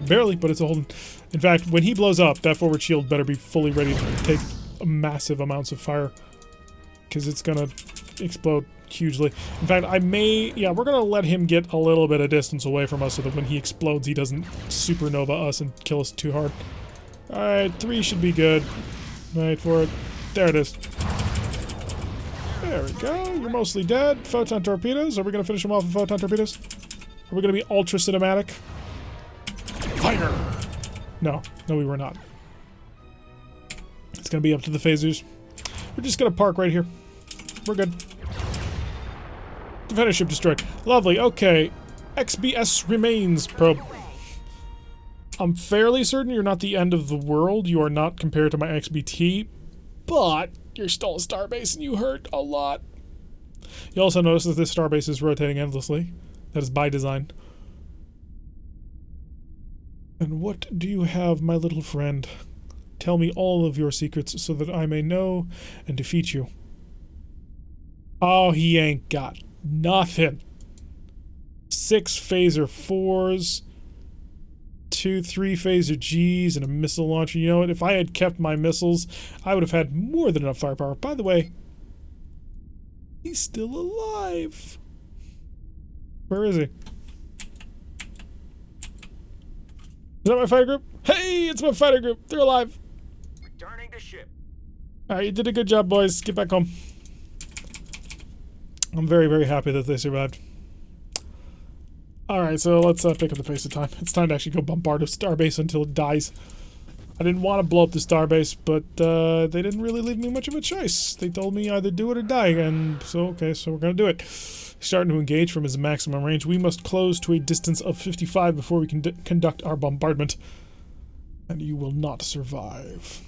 Barely, but it's a holding. In fact, when he blows up, that forward shield better be fully ready to take massive amounts of fire. Because it's going to explode hugely. In fact, I may... Yeah, we're going to let him get a little bit of distance away from us so that when he explodes, he doesn't supernova us and kill us too hard. Alright, 3 should be good. Wait for it. There it is. There we go. You're mostly dead. Photon torpedoes. Are we going to finish him off with photon torpedoes? Are we going to be ultra cinematic? Fire! No. No, we were not. It's going to be up to the phasers. We're just going to park right here. We're good. Defender ship destroyed. Lovely. Okay. XBS remains probe. I'm fairly certain you're not the end of the world. You are not compared to my XBT. But you're still a starbase and you hurt a lot. You also notice that this starbase is rotating endlessly. That is by design. And what do you have, my little friend? Tell me all of your secrets so that I may know and defeat you. Oh, he ain't got nothing. 6 phaser 4s, 2, 3 phaser Gs, and a missile launcher. You know what? If I had kept my missiles, I would have had more than enough firepower. By the way, he's still alive. Where is he? Is that my fighter group? Hey, it's my fighter group. They're alive. Returning to ship. Alright, you did a good job, boys. Get back home. I'm very, very happy that they survived. Alright, so let's pick up the pace of time. It's time to actually go bombard a starbase until it dies. I didn't want to blow up the starbase, but they didn't really leave me much of a choice. They told me either do it or die, and so, okay, so we're going to do it. Starting to engage from his maximum range. We must close to a distance of 55 before we can conduct our bombardment. And you will not survive.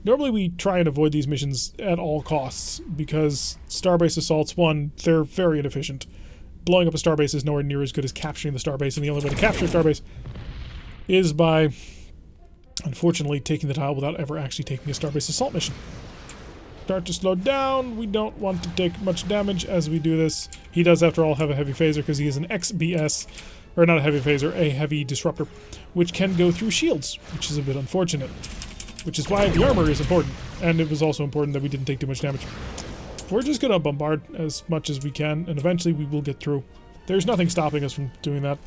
Normally we try and avoid these missions at all costs, because Starbase Assaults, one, they're very inefficient. Blowing up a starbase is nowhere near as good as capturing the starbase, and the only way to capture a starbase is by, unfortunately, taking the tile without ever actually taking a Starbase Assault mission. Start to slow down. We don't want to take much damage as we do this. He does, after all, have a heavy phaser because he is an XBS, or not a heavy phaser, a heavy disruptor, which can go through shields, which is a bit unfortunate. Which is why the armor is important, and it was also important that we didn't take too much damage. We're just going to bombard as much as we can, and eventually we will get through. There's nothing stopping us from doing that.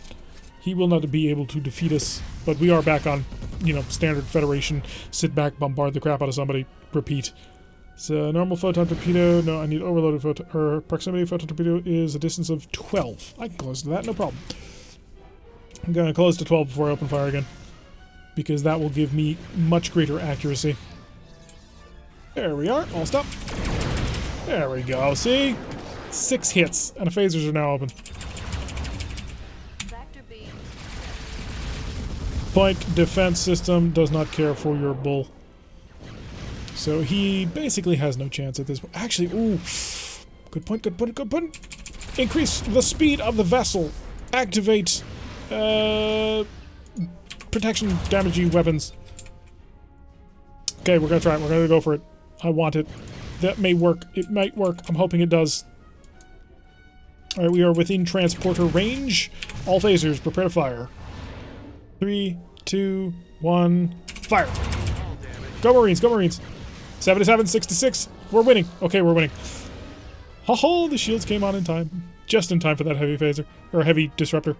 He will not be able to defeat us, but we are back on, you know, standard Federation, sit back, bombard the crap out of somebody, repeat. So normal photon torpedo, no, I need overloaded photon, or proximity photon torpedo is a distance of 12. I can close to that, no problem. I'm going to close to 12 before I open fire again, because that will give me much greater accuracy. There we are, all stop. There we go, see? 6 hits, and the phasers are now open. Point defense system does not care for your bull. So he basically has no chance at this point. Actually, ooh. Good point, good point, good point. Increase the speed of the vessel. Activate Protection, damaging weapons. Okay, we're gonna try it. We're gonna go for it. I want it. That may work. It might work. I'm hoping it does. Alright, we are within transporter range. All phasers, prepare to fire. 3, 2, 1, fire. Go Marines, go Marines. 77, 66. We're winning. Okay, we're winning. Ho-ho, the shields came on in time. Just in time for that heavy phaser. Or heavy disruptor.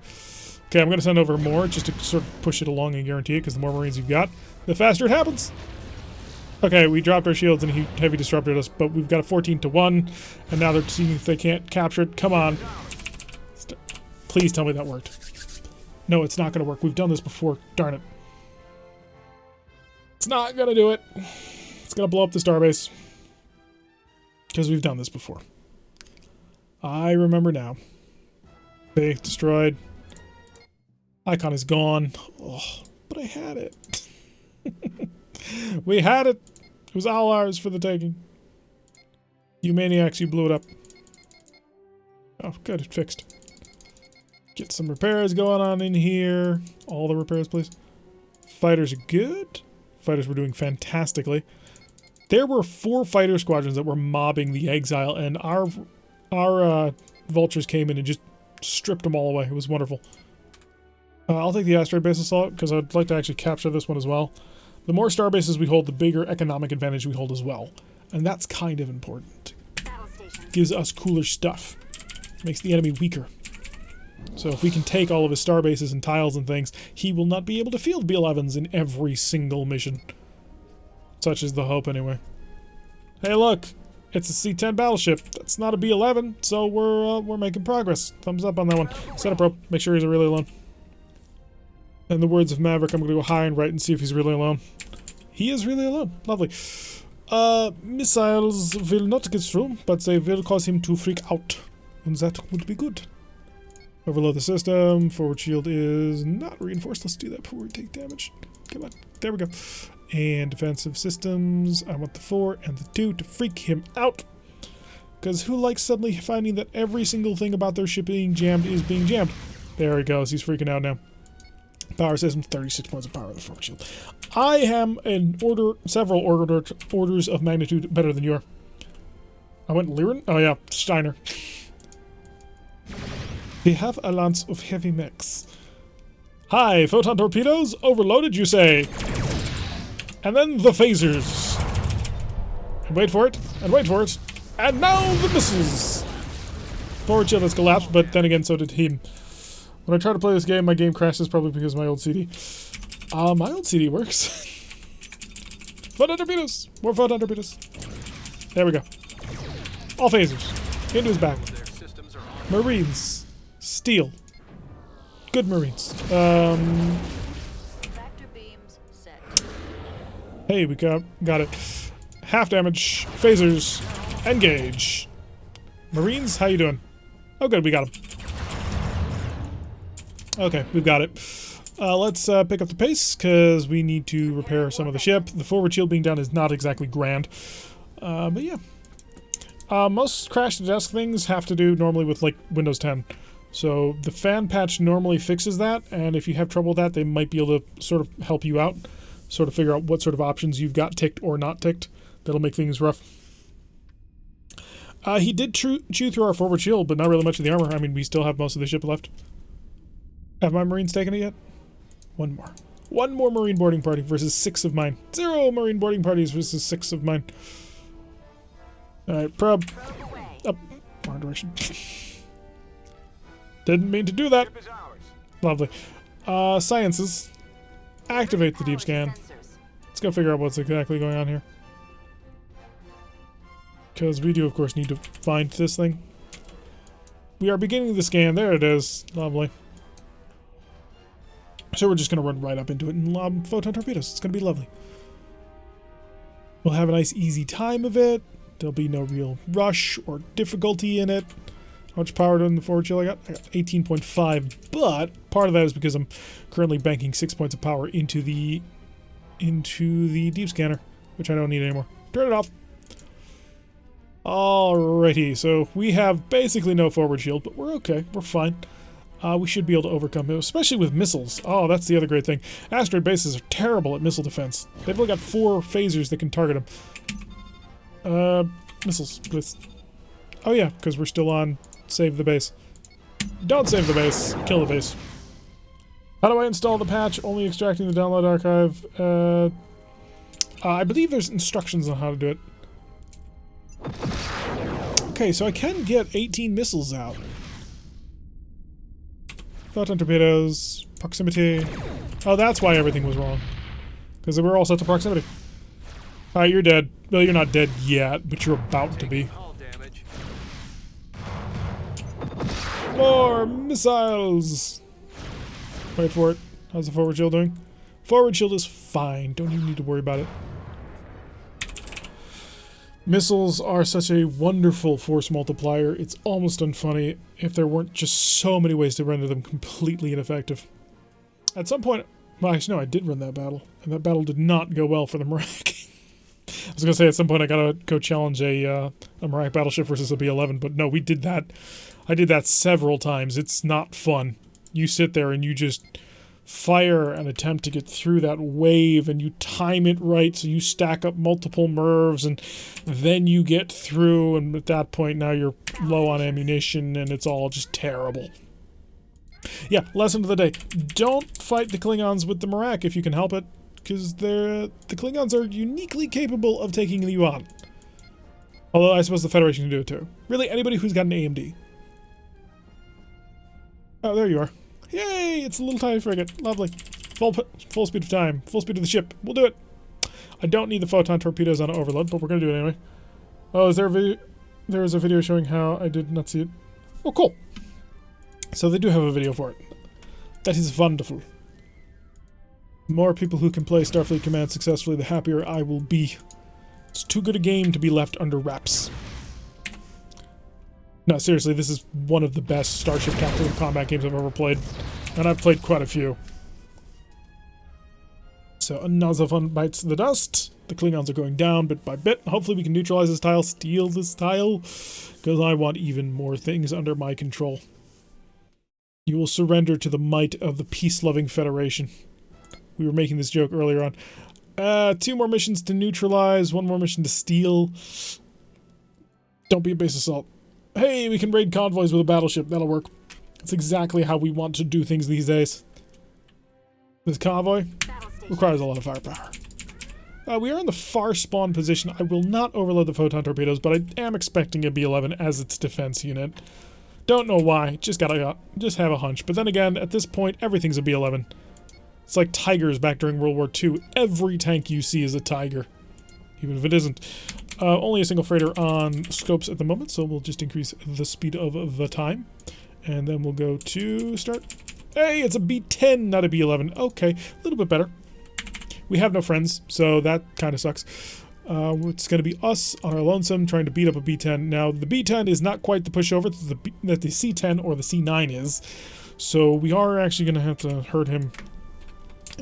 Okay, I'm going to send over more just to sort of push it along and guarantee it, because the more Marines you've got, the faster it happens. Okay, we dropped our shields and he heavy disrupted us, but we've got a 14-1, and now they're seeing if they can't capture it. Come on. Please tell me that worked. No, it's not going to work. We've done this before. Darn it. It's not going to do it. It's going to blow up the starbase. Because we've done this before. I remember now. Okay, destroyed. Icon is gone. Oh, but I had it. We had it. It was all ours for the taking. You maniacs, you blew it up. Oh, good, it fixed. Get some repairs going on in here. All the repairs, please. Fighters are good. Fighters were doing fantastically. There were 4 fighter squadrons that were mobbing the exile, and our vultures came in and just stripped them all away. It was wonderful. I'll take the asteroid base assault, because I'd like to actually capture this one as well. The more star bases we hold, the bigger economic advantage we hold as well. And that's kind of important. Gives us cooler stuff. Makes the enemy weaker. So if we can take all of his star bases and tiles and things, he will not be able to field B-11s in every single mission. Such is the hope, anyway. Hey, look! It's a C-10 battleship. That's not a B-11, so we're making progress. Thumbs up on that one. Set up rope. Make sure he's really alone. In the words of Maverick, I'm going to go high and right and see if he's really alone. He is really alone. Lovely. Missiles will not get through, but they will cause him to freak out. And that would be good. Overload the system. Forward shield is not reinforced. Let's do that before we take damage. Come on. There we go. And defensive systems. I want the 4 and the 2 to freak him out. Because who likes suddenly finding that every single thing about their ship being jammed is being jammed? There he goes. He's freaking out now. Power systems, 36 points of power of the forward shield. I am several orders of magnitude better than you are. I went Liren? Oh yeah, Steiner. We have a lance of heavy mechs. Hi, photon torpedoes? Overloaded, you say? And then the phasers. And wait for it, and wait for it. And now the missiles! Forward shield has collapsed, but then again, so did him. When I try to play this game, my game crashes probably because of my old CD. My old CD works. Photon torpedoes! More photon torpedoes. There we go. All phasers. Into his back. Marines. Steel. Good Marines. Vector beams set. Hey, we got it. Half damage. Phasers. Engage. Marines, how you doing? Oh good, we got them. Okay, we've got it. Let's pick up the pace, because we need to repair some of the ship. The forward shield being down is not exactly grand. But yeah. Most crash-to-desk things have to do normally with, like, Windows 10. So the fan patch normally fixes that, and if you have trouble with that, they might be able to sort of help you out. Sort of figure out what sort of options you've got ticked or not ticked. That'll make things rough. He did chew through our forward shield, but not really much of the armor. I mean, we still have most of the ship left. Have my Marines taken it yet? One more. One more Marine boarding party versus 6 of mine. 0 Marine boarding parties versus 6 of mine. Alright, probe. Up. Wrong direction. Didn't mean to do that. Lovely. Sciences. Activate the deep scan. Let's go figure out what's exactly going on here. Because we do, of course, need to find this thing. We are beginning the scan. There it is. Lovely. So we're just going to run right up into it and lob photon torpedoes. It's going to be lovely. We'll have a nice easy time of it. There'll be no real rush or difficulty in it. How much power in the forward shield I got? I got 18.5, but part of that is because I'm currently banking 6 points of power into the deep scanner, which I don't need anymore. Turn it off. Alrighty, so we have basically no forward shield, but we're okay. We're fine. We should be able to overcome him, especially with missiles. Oh, that's the other great thing. Asteroid bases are terrible at missile defense. They've only got 4 phasers that can target them. Missiles, please. Oh yeah, because we're still on save the base. Don't save the base. Kill the base. How do I install the patch? Only extracting the download archive. I believe there's instructions on how to do it. Okay, so I can get 18 missiles out. Photon torpedoes, proximity. Oh, that's why everything was wrong. Because they were all set to proximity. Alright, you're dead. Well, you're not dead yet, but you're about to be. More missiles! Wait for it. How's the forward shield doing? Forward shield is fine. Don't even need to worry about it. Missiles are such a wonderful force multiplier. It's almost unfunny if there weren't just so many ways to render them completely ineffective. At some point... Well, actually, no, I did run that battle. And that battle did not go well for the Merak. I was going to say at some point I gotta go challenge a Merak battleship versus a B-11, but no, we did that. I did that several times. It's not fun. You sit there and you just fire and attempt to get through that wave, and you time it right so you stack up multiple MIRVs, and then you get through, and at that point now you're low on ammunition, and it's all just terrible. Yeah, lesson of the day. Don't fight the Klingons with the Merak if you can help it, because the Klingons are uniquely capable of taking you on. Although I suppose the Federation can do it too. Really, anybody who's got an AMD. Oh, there you are. Yay! It's a little tiny frigate. Lovely. Full speed of time. Full speed of the ship. We'll do it. I don't need the photon torpedoes on overload, but we're going to do it anyway. Oh, is there a video? There is a video showing how I did not see it. Oh, cool. So they do have a video for it. That is wonderful. The more people who can play Starfleet Command successfully, the happier I will be. It's too good a game to be left under wraps. No, seriously, this is one of the best Starship Capital combat games I've ever played. And I've played quite a few. So another one bites the dust. The Klingons are going down bit by bit. Hopefully we can neutralize this tile, steal this tile, because I want even more things under my control. You will surrender to the might of the peace-loving Federation. We were making this joke earlier on. 2 more missions to neutralize, 1 more mission to steal. Don't be a base assault. Hey, we can raid convoys with a battleship. That'll work. That's exactly how we want to do things these days. This convoy requires a lot of firepower. We are in the far spawn position. I will not overload the photon torpedoes, but I am expecting a B-11 as its defense unit. Don't know why. Just have a hunch. But then again, at this point, everything's a B-11. It's like Tigers back during World War II. Every tank you see is a Tiger, even if it isn't. Only a single freighter on scopes at the moment, so we'll just increase the speed of the time. And then we'll go to start. Hey, it's a B-10, not a B-11. Okay, a little bit better. We have no friends, so that kind of sucks. It's going to be us on our lonesome trying to beat up a B-10. Now, the B-10 is not quite the pushover that the C-10 or the C-9 is, so we are actually going to have to hurt him.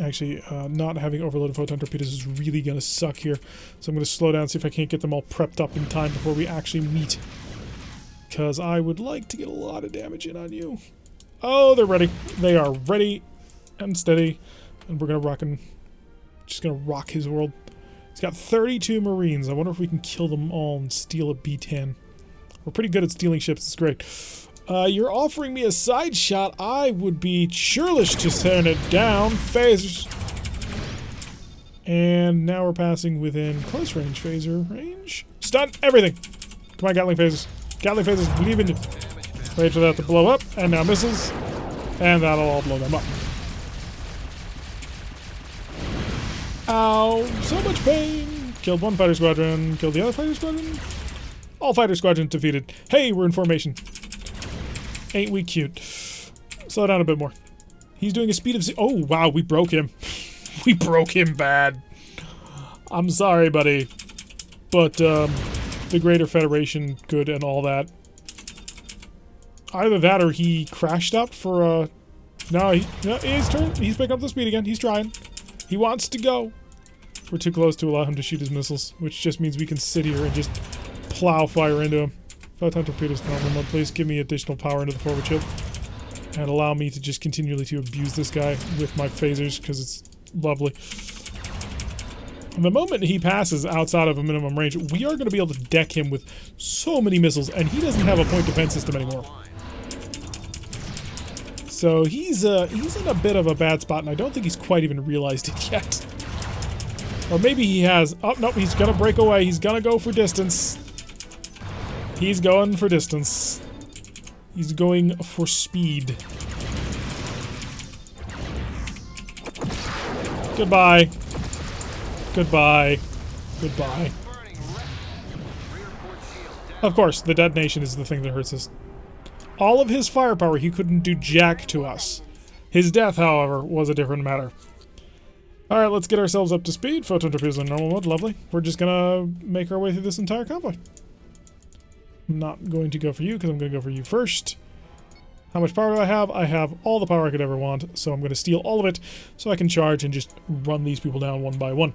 Actually, not having overloaded photon torpedoes is really going to suck here. So I'm going to slow down, see if I can't get them all prepped up in time before we actually meet. Because I would like to get a lot of damage in on you. Oh, they're ready. They are ready and steady. And we're going to rock and just going to rock his world. He's got 32 Marines. I wonder if we can kill them all and steal a B-10. We're pretty good at stealing ships. It's great. You're offering me a side shot. I would be churlish to turn it down. Phasers. And now we're passing within close range phaser range. Stun everything. Come on, Gatling phasers. Gatling phasers, believe in you. Wait for that to blow up. And now missiles. And that'll all blow them up. Ow. So much pain. Killed 1 fighter squadron. Killed the other fighter squadron. All fighter squadrons defeated. Hey, we're in formation. Ain't we cute? Slow down a bit more. He's doing a speed of... Oh, wow, we broke him. We broke him bad. I'm sorry, buddy. But, the Greater Federation, good and all that. Either that or he crashed up for, No, he's picking up the speed again. He's trying. He wants to go. We're too close to allow him to shoot his missiles, which just means we can sit here and just plow fire into him. Photon torpedoes, no, please give me additional power into the forward shield. and allow me to just continually to abuse this guy with my phasers, because it's lovely. And the moment he passes outside of a minimum range, we are going to be able to deck him with so many missiles, and he doesn't have a point defense system anymore. So he's in a bit of a bad spot, and I don't think he's quite even realized it yet. Or maybe he has. Oh, no, he's going to break away. He's going to go for distance. He's going for distance. He's going for speed. Goodbye. Goodbye. Goodbye. Of course, the detonation is the thing that hurts us. All of his firepower, he couldn't do jack to us. His death, however, was a different matter. Alright, let's get ourselves up to speed. Photon torpedoes in normal mode, lovely. We're just gonna make our way through this entire convoy. I'm not going to go for you, because I'm going to go for you first. How much power do I have? I have all the power I could ever want, so I'm going to steal all of it, so I can charge and just run these people down one by one.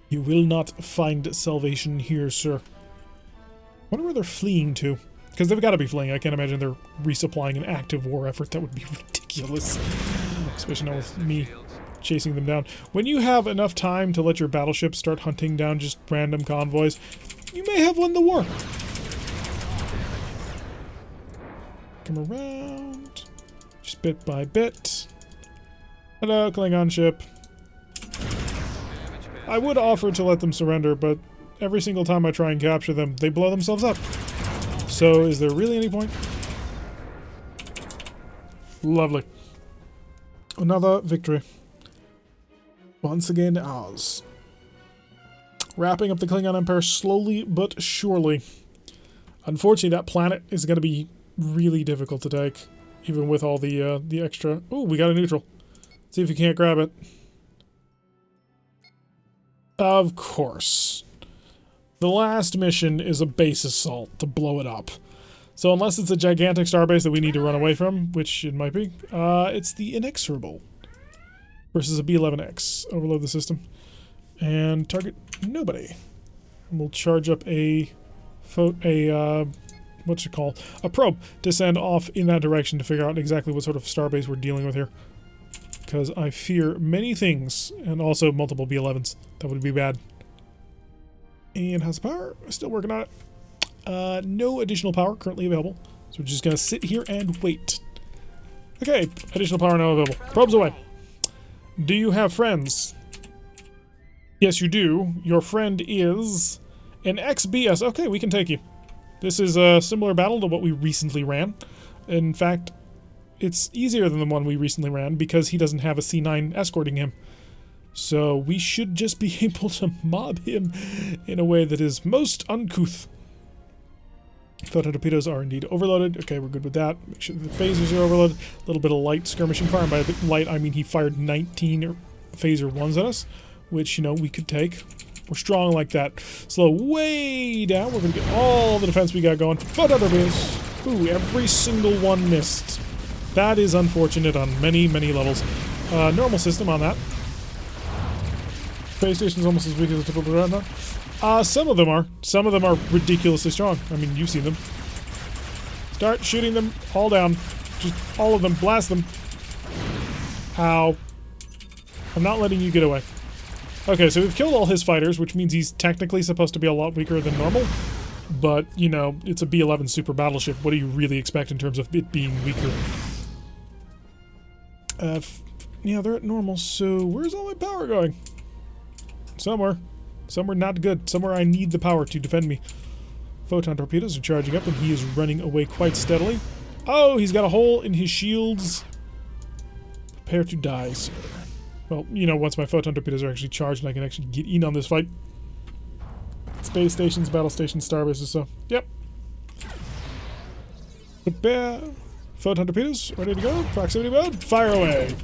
You will not find salvation here, sir. I wonder where they're fleeing to. Because they've got to be fleeing. I can't imagine they're resupplying an active war effort. That would be ridiculous. Especially now with me chasing them down. When you have enough time to let your battleships start hunting down just random convoys, you may have won the war. Come around. Just bit by bit. Hello, Klingon ship. I would offer to let them surrender, but every single time I try and capture them, they blow themselves up. So, is there really any point? Lovely. Another victory. Once again, ours. Wrapping up the Klingon Empire slowly but surely. Unfortunately, that planet is going to be really difficult to take, even with all the extra... Oh, we got a neutral. See if you can't grab it. Of course. The last mission is a base assault to blow it up. So unless it's a gigantic starbase that we need to run away from, which it might be, it's the Inexorable versus a B-11X. Overload the system. And target nobody. And we'll charge up a probe to send off in that direction to figure out exactly what sort of starbase we're dealing with here. Because I fear many things, and also multiple B-11s. That would be bad. And how's the power? Still working on it. No additional power currently available. So we're just going to sit here and wait. Okay, additional power now available. Probes away. Do you have friends? Yes, you do. Your friend is an XBS. Okay, we can take you. This is a similar battle to what we recently ran. In fact, it's easier than the one we recently ran because he doesn't have a C9 escorting him. So we should just be able to mob him in a way that is most uncouth. Photon torpedoes are indeed overloaded. Okay, we're good with that. Make sure the phasers are overloaded. A little bit of light skirmishing fire. And by light, I mean he fired 19 phaser ones at us, which, you know, we could take. We're strong like that. Slow way down. We're going to get all the defense we got going. Photon torpedoes. Ooh, every single one missed. That is unfortunate on many, many levels. Normal system on that. Space station's almost as weak as a typical dreadnought. Some of them are. Some of them are ridiculously strong. I mean, you've seen them. Start shooting them all down. Just all of them. Blast them. Ow. I'm not letting you get away. Okay, so we've killed all his fighters, which means he's technically supposed to be a lot weaker than normal. But, you know, it's a B-11 super battleship. What do you really expect in terms of it being weaker? Yeah, they're at normal, so where's all my power going? Somewhere. Somewhere not good. Somewhere I need the power to defend me. Photon torpedoes are charging up, and he is running away quite steadily. Oh, he's got a hole in his shields. Prepare to die, sir. Well, you know, once my photon torpedoes are actually charged and I can actually get in on this fight. Space stations, battle stations, starbases, so, yep. Prepare. Photon torpedoes, ready to go. Proximity mode, fire away.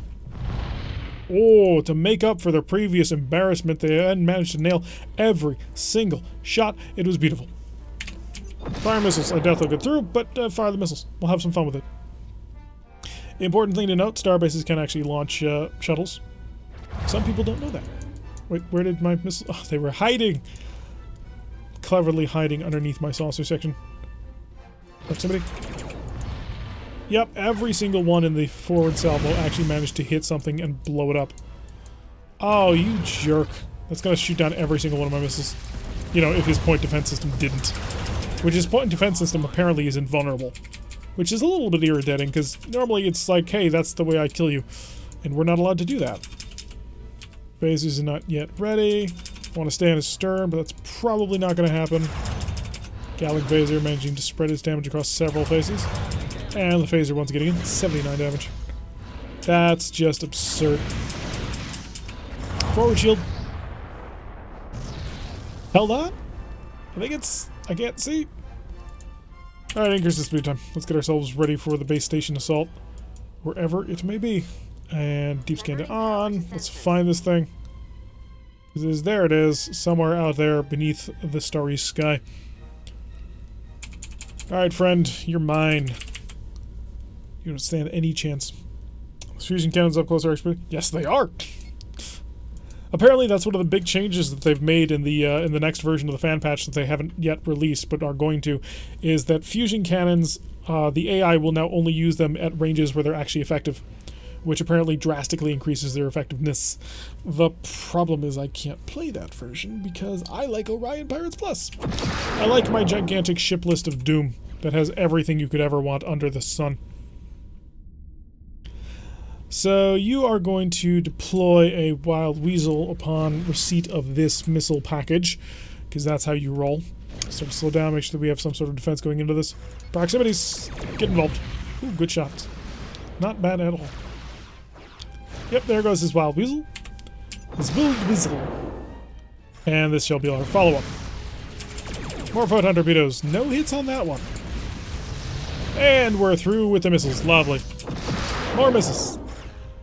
Oh, to make up for their previous embarrassment, they hadn't managed to nail every single shot. It was beautiful. Fire missiles. I doubt they'll get through, but fire the missiles. We'll have some fun with it. Important thing to note, starbases can actually launch shuttles. Some people don't know that. Wait, where did my missiles... Oh, they were hiding! Cleverly hiding underneath my saucer section. Proximity. Yep, every single one in the forward salvo actually managed to hit something and blow it up. Oh, you jerk. That's gonna shoot down every single one of my missiles. You know, if his point defense system didn't. Which his point defense system apparently is invulnerable. Which is a little bit irritating, because normally it's like, hey, that's the way I kill you. And we're not allowed to do that. Phasers are not yet ready. I want to stay on his stern, but that's probably not going to happen. Gallic Phaser managing to spread his damage across several phases. And the Phaser once getting in 79 damage. That's just absurd. Forward shield. Held on? I think it's... I can't see. Alright, increase the speed time. Let's get ourselves ready for the base station assault. Wherever it may be. And deep scan on. Let's find this thing. There it is. Somewhere out there beneath the starry sky. Alright, friend. You're mine. You don't stand any chance. Fusion cannons up close are exploding. Yes, they are! Apparently, that's one of the big changes that they've made in the next version of the fan patch that they haven't yet released, but are going to, is that fusion cannons, the AI will now only use them at ranges where they're actually effective, which apparently drastically increases their effectiveness. The problem is I can't play that version because I like Orion Pirates Plus. I like my gigantic ship list of doom that has everything you could ever want under the sun. So you are going to deploy a Wild Weasel upon receipt of this missile package, because that's how you roll. Start to slow down, make sure that we have some sort of defense going into this. Proximities, get involved. Ooh, good shot. Not bad at all. Yep, there goes his Wild Weasel. His Wild Weasel. And this shall be our follow-up. More photon torpedoes. No hits on that one. And we're through with the missiles. Lovely. More missiles.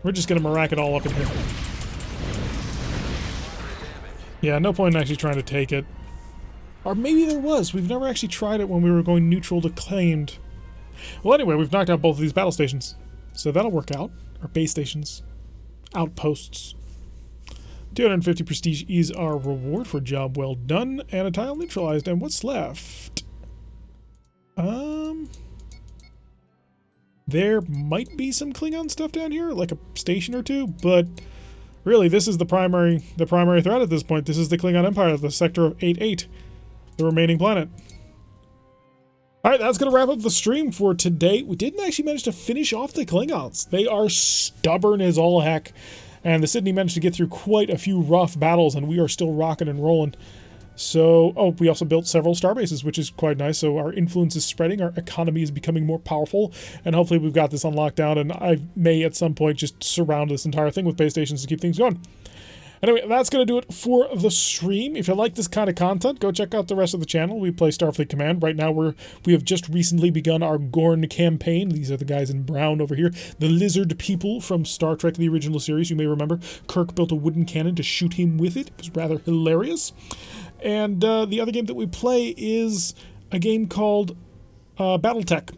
We're just gonna marack it all up in here. Yeah, no point in actually trying to take it. Or maybe there was. We've never actually tried it when we were going neutral to claimed. Well, anyway, we've knocked out both of these battle stations. So that'll work out. Our base stations. Outposts. 250 prestige is our reward for job well done. And a tile neutralized. And what's left? There might be some Klingon stuff down here, like a station or two, but really this is the primary threat at this point. This is the Klingon Empire, the sector of 8-8, the remaining planet. Alright, that's going to wrap up the stream for today. We didn't actually manage to finish off the Klingons. They are stubborn as all heck, and the Sydney managed to get through quite a few rough battles, and we are still rocking and rolling. So, oh, we also built several starbases, which is quite nice. So our influence is spreading, our economy is becoming more powerful, and hopefully we've got this on lockdown, and I may at some point just surround this entire thing with base stations to keep things going. Anyway, that's going to do it for the stream. If you like this kind of content, go check out the rest of the channel. We play Starfleet Command. Right now, we have just recently begun our Gorn campaign. These are the guys in brown over here. The lizard people from Star Trek, the original series. You may remember Kirk built a wooden cannon to shoot him with it. It was rather hilarious. And the other game that we play is a game called Battletech.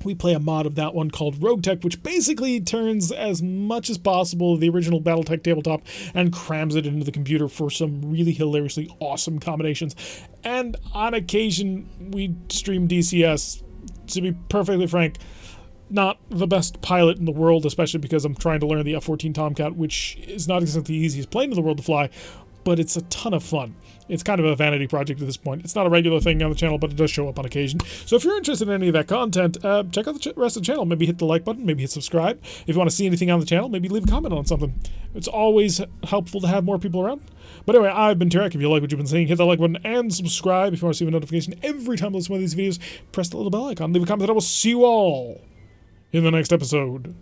We play a mod of that one called Rogue Tech, which basically turns as much as possible of the original Battletech tabletop and crams it into the computer for some really hilariously awesome combinations. And on occasion, we stream DCS. To be perfectly frank, not the best pilot in the world, especially because I'm trying to learn the F-14 Tomcat, which is not exactly the easiest plane in the world to fly, but it's a ton of fun. It's kind of a vanity project at this point. It's not a regular thing on the channel, but it does show up on occasion. So if you're interested in any of that content, check out the rest of the channel. Maybe hit the like button, maybe hit subscribe. If you want to see anything on the channel, maybe leave a comment on something. It's always helpful to have more people around. But anyway, I've been Tarek. If you like what you've been seeing, hit that like button and subscribe. If you want to see a notification every time I list one of these videos, press the little bell icon. Leave a comment, and I will see you all in the next episode.